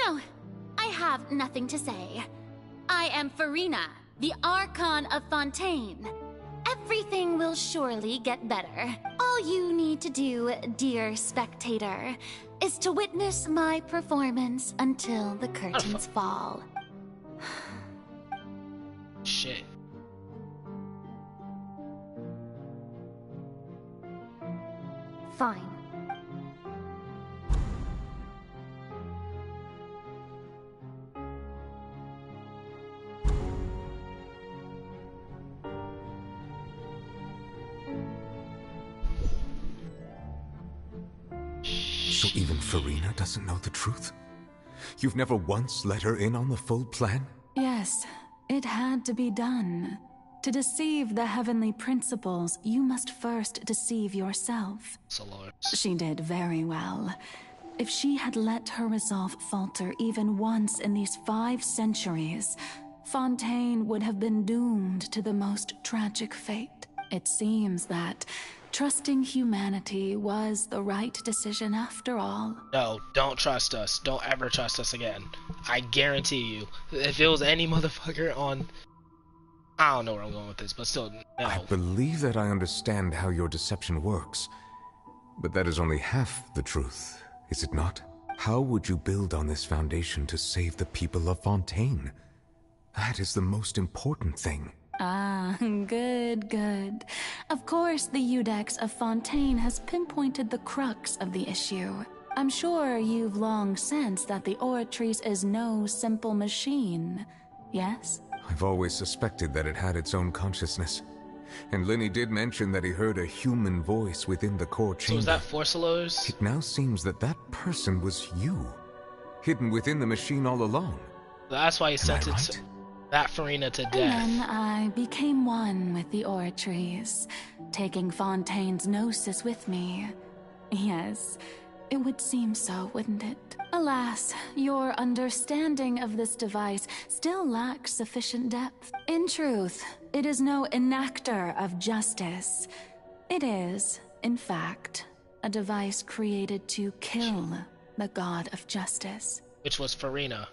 No, I have nothing to say. I am Furina, the Archon of Fontaine. Everything will surely get better. All you need to do, dear spectator, is to witness my performance until the curtains fall. Shit. Fine. So even Furina doesn't know the truth? You've never once let her in on the full plan? Yes, it had to be done. To deceive the heavenly principles, you must first deceive yourself. She did very well. If she had let her resolve falter even once in these 5 centuries, Fontaine would have been doomed to the most tragic fate. It seems that trusting humanity was the right decision after all. No, don't trust us. Don't ever trust us again. I guarantee you. If it was any motherfucker on... I don't know where I'm going with this, but still, no. I believe that I understand how your deception works, but that is only half the truth, is it not? How would you build on this foundation to save the people of Fontaine? That is the most important thing. Ah, good, good. Of course, the Iudex of Fontaine has pinpointed the crux of the issue. I'm sure you've long sensed that the Oratrice is no simple machine, yes? I've always suspected that it had its own consciousness. And Linny did mention that he heard a human voice within the core chamber. So was that Forcellos? It now seems that that person was you, hidden within the machine all along. That's why he sentenced that Furina to death. And then I became one with the Oratrice, taking Fontaine's gnosis with me. Yes, it would seem so, wouldn't it? Alas, your understanding of this device still lacks sufficient depth. In truth, it is no enactor of justice. It is, in fact, a device created to kill the god of justice. Which was Furina.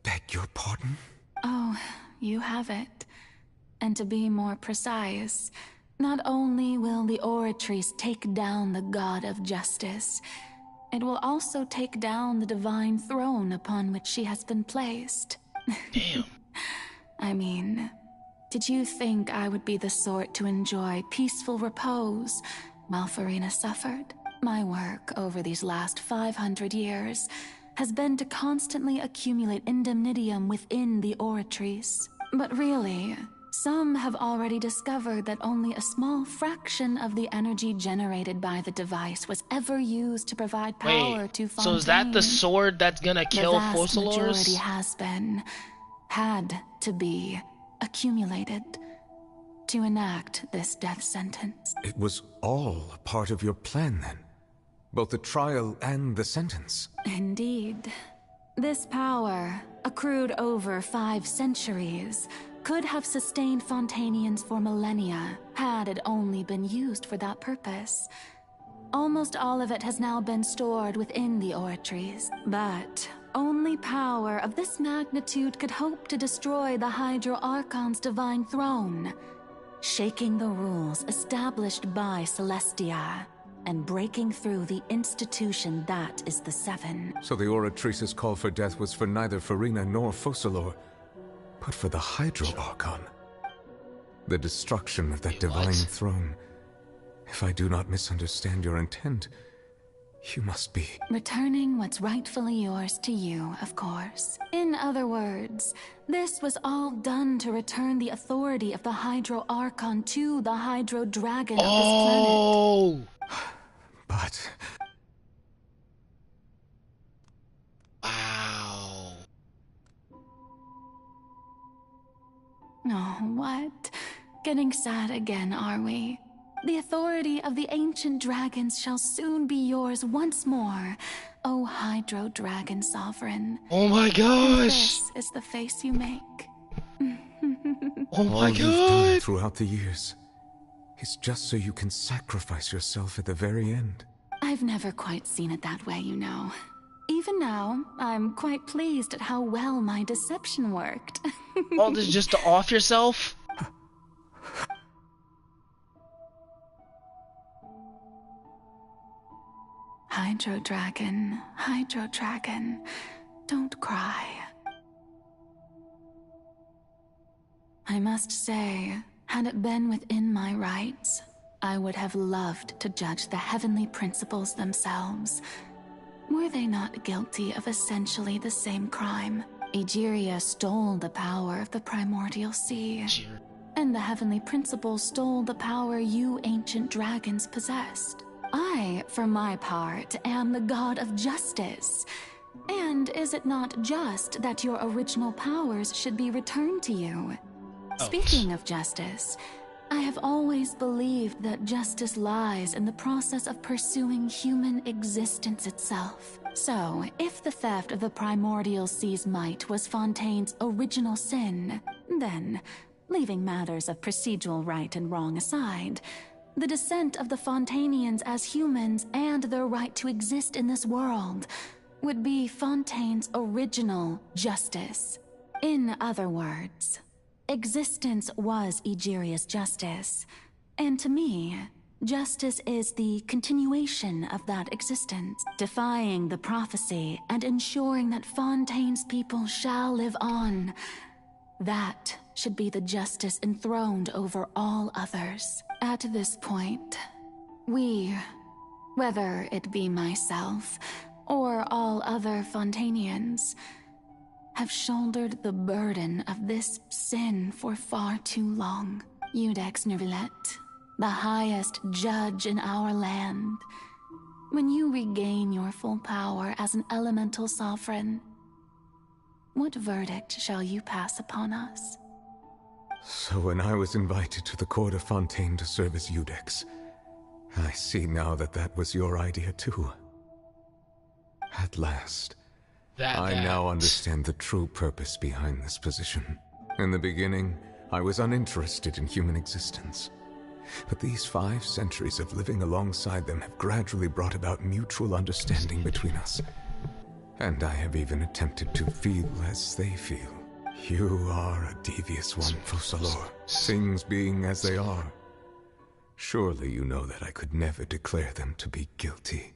Beg your pardon? Oh, you have it. And to be more precise, not only will the Oratrice take down the god of justice, it will also take down the divine throne upon which she has been placed. Damn. I mean, did you think I would be the sort to enjoy peaceful repose while Furina suffered? My work over these last 500 years has been to constantly accumulate indemnitium within the Oratrice. But really, some have already discovered that only a small fraction of the energy generated by the device was ever used to provide power to Fontaine. So is that the sword that's gonna kill Forcelors? The vast majority has been, had to be, accumulated to enact this death sentence. It was all a part of your plan then? Both the trial and the sentence? Indeed. This power, accrued over 5 centuries, could have sustained Fontainians for millennia, had it only been used for that purpose. Almost all of it has now been stored within the oratories, but only power of this magnitude could hope to destroy the Hydro Archon's divine throne, shaking the rules established by Celestia, and breaking through the institution that is the Seven. So the Oratrice's call for death was for neither Furina nor Focalor, but for the Hydro Archon. The destruction of that divine throne. If I do not misunderstand your intent, you must be... Returning what's rightfully yours to you, of course. In other words, this was all done to return the authority of the Hydro Archon to the Hydro Dragon of this planet. But... Wow. Oh, what? Getting sad again, are we? The authority of the ancient dragons shall soon be yours once more, O Hydro Dragon Sovereign. Oh my And gosh! this is the face you make. Oh my All you've done god! throughout the years is just so you can sacrifice yourself at the very end. I've never quite seen it that way, you know. Even now, I'm quite pleased at how well my deception worked. All this just to off yourself? Hydro Dragon, don't cry. I must say, had it been within my rights, I would have loved to judge the heavenly principles themselves. Were they not guilty of essentially the same crime? Egeria stole the power of the primordial sea, and the heavenly principles stole the power you ancient dragons possessed. I, for my part, am the god of justice. And is it not just that your original powers should be returned to you? Speaking of justice, I have always believed that justice lies in the process of pursuing human existence itself. So, if the theft of the primordial sea's might was Fontaine's original sin, then, leaving matters of procedural right and wrong aside, the descent of the Fontainians as humans and their right to exist in this world would be Fontaine's original justice. In other words, existence was Egeria's justice, and to me, justice is the continuation of that existence, defying the prophecy and ensuring that Fontaine's people shall live on. That should be the justice enthroned over all others. At this point, we, whether it be myself or all other Fontainians, have shouldered the burden of this sin for far too long. Iudex Neuvillette, the highest judge in our land, when you regain your full power as an elemental sovereign, what verdict shall you pass upon us? So when I was invited to the court of Fontaine to serve as Iudex, I see now that that was your idea too. At last, I now understand the true purpose behind this position. In the beginning, I was uninterested in human existence. But these 5 centuries of living alongside them have gradually brought about mutual understanding between us. And I have even attempted to feel as they feel. You are a devious one, Focalor. Things being as they are, surely you know that I could never declare them to be guilty.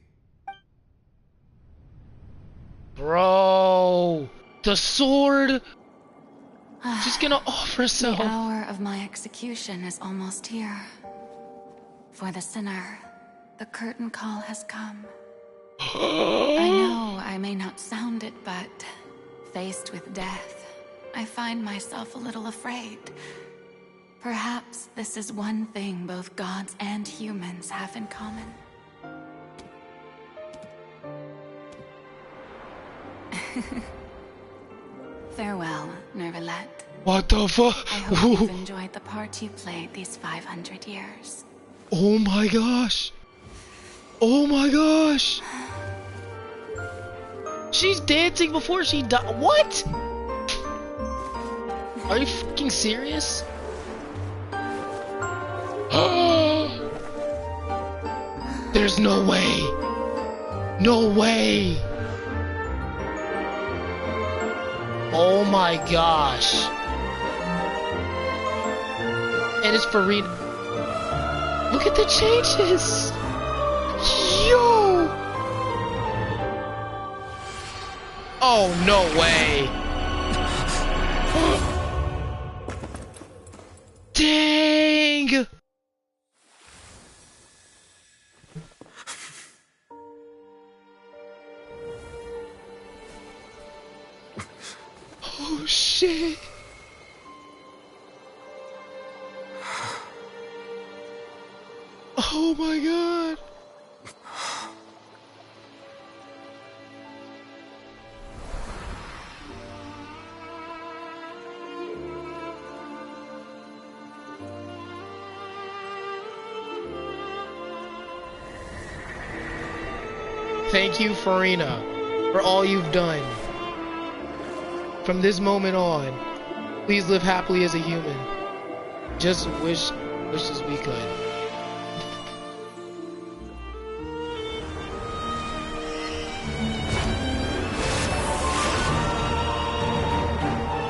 Bro, the sword. She's gonna off herself. The hour of my execution is almost here. For the sinner, the curtain call has come. I know I may not sound it, but faced with death, I find myself a little afraid. Perhaps this is one thing both gods and humans have in common. Farewell, Neuvillette. What the fuck? I hope you've enjoyed the part you played these 500 years. Oh my gosh. Oh my gosh. She's dancing before she died. What? Are you fucking serious? There's no way. No way. Oh my gosh. And it's Furina. Look at the changes. Yo. Oh, no way. Dang. Oh shit. Oh my god. Thank you, Furina, for all you've done. From this moment on, please live happily as a human. Just wishes we could.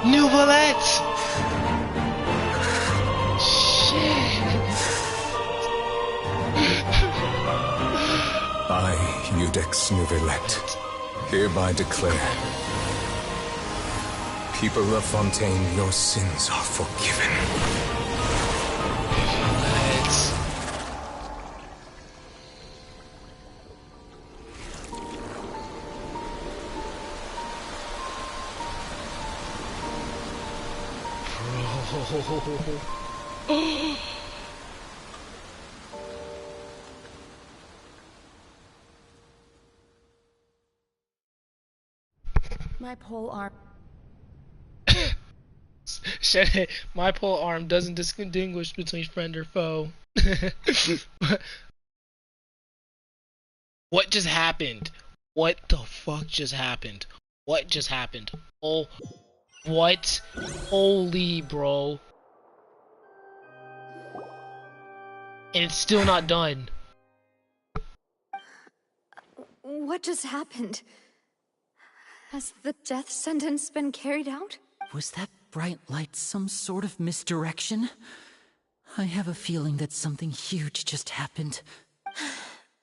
Nouvellette! Shit! I, Iudex Nouvellette, hereby declare, people of Fontaine, your sins are forgiven. Bro. My pole arm. My pole arm doesn't distinguish between friend or foe. What just happened? What the fuck just happened? What just happened? Oh, what? Holy bro. And it's still not done. What just happened? Has the death sentence been carried out? Was that bright light some sort of misdirection? I have a feeling that something huge just happened.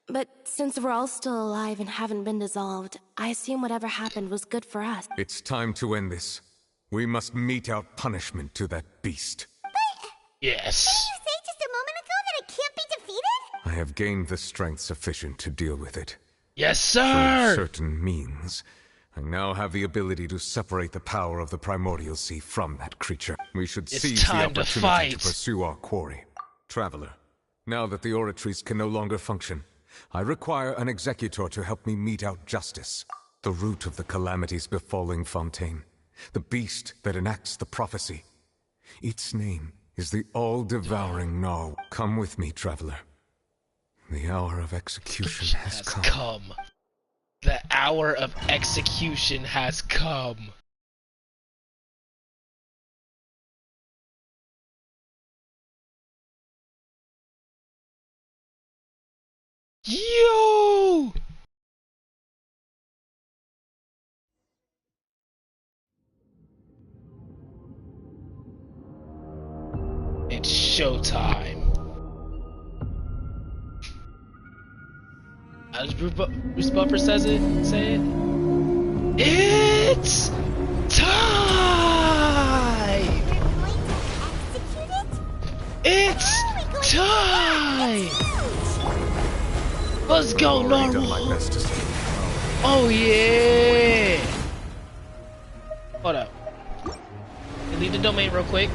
But since we're all still alive and haven't been dissolved, I assume whatever happened was good for us. It's time to end this. We must mete out punishment to that beast. Yes. Didn't you say just a moment ago that it can't be defeated? I have gained the strength sufficient to deal with it. Yes, sir! Through certain means, I now have the ability to separate the power of the Primordial Sea from that creature. We should seize the opportunity to pursue our quarry. Traveler, now that the oratories can no longer function, I require an executor to help me mete out justice. The root of the calamities befalling Fontaine. The beast that enacts the prophecy. Its name is the all-devouring Gnaw. Come with me, traveler. The hour of execution has come. The hour of execution has come. Yo! It's showtime. As Bruce Buffer says it, say it. It's time! It's time! Let's go, normal! Oh yeah! Hold up. Leave the domain real quick.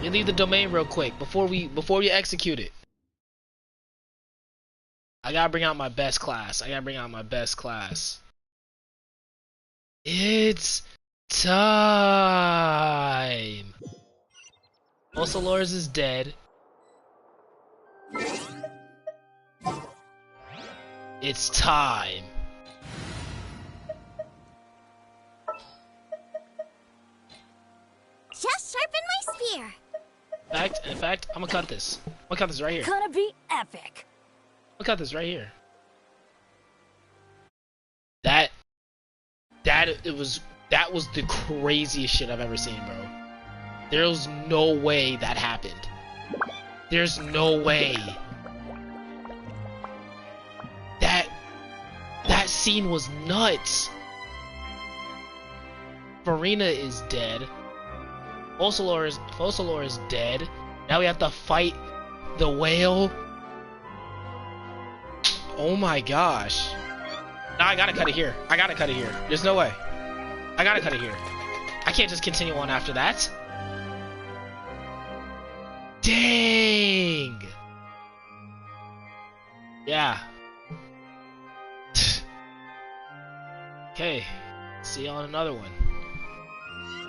Leave the domain real quick before we execute it. I gotta bring out my best class. It's time. Also, Loris is dead. It's time. Just sharpen my spear. In fact, I'm gonna cut this. Look at this right here. Gonna be epic. Look at this right here. That was the craziest shit I've ever seen, bro. There's no way that happened. There's no way. That scene was nuts. Furina is dead. Focalor is dead. Now we have to fight the whale. Oh my gosh. Now I gotta cut it here. I gotta cut it here. There's no way. I gotta cut it here. I can't just continue on after that. Dang. Yeah. Okay. See you on another one.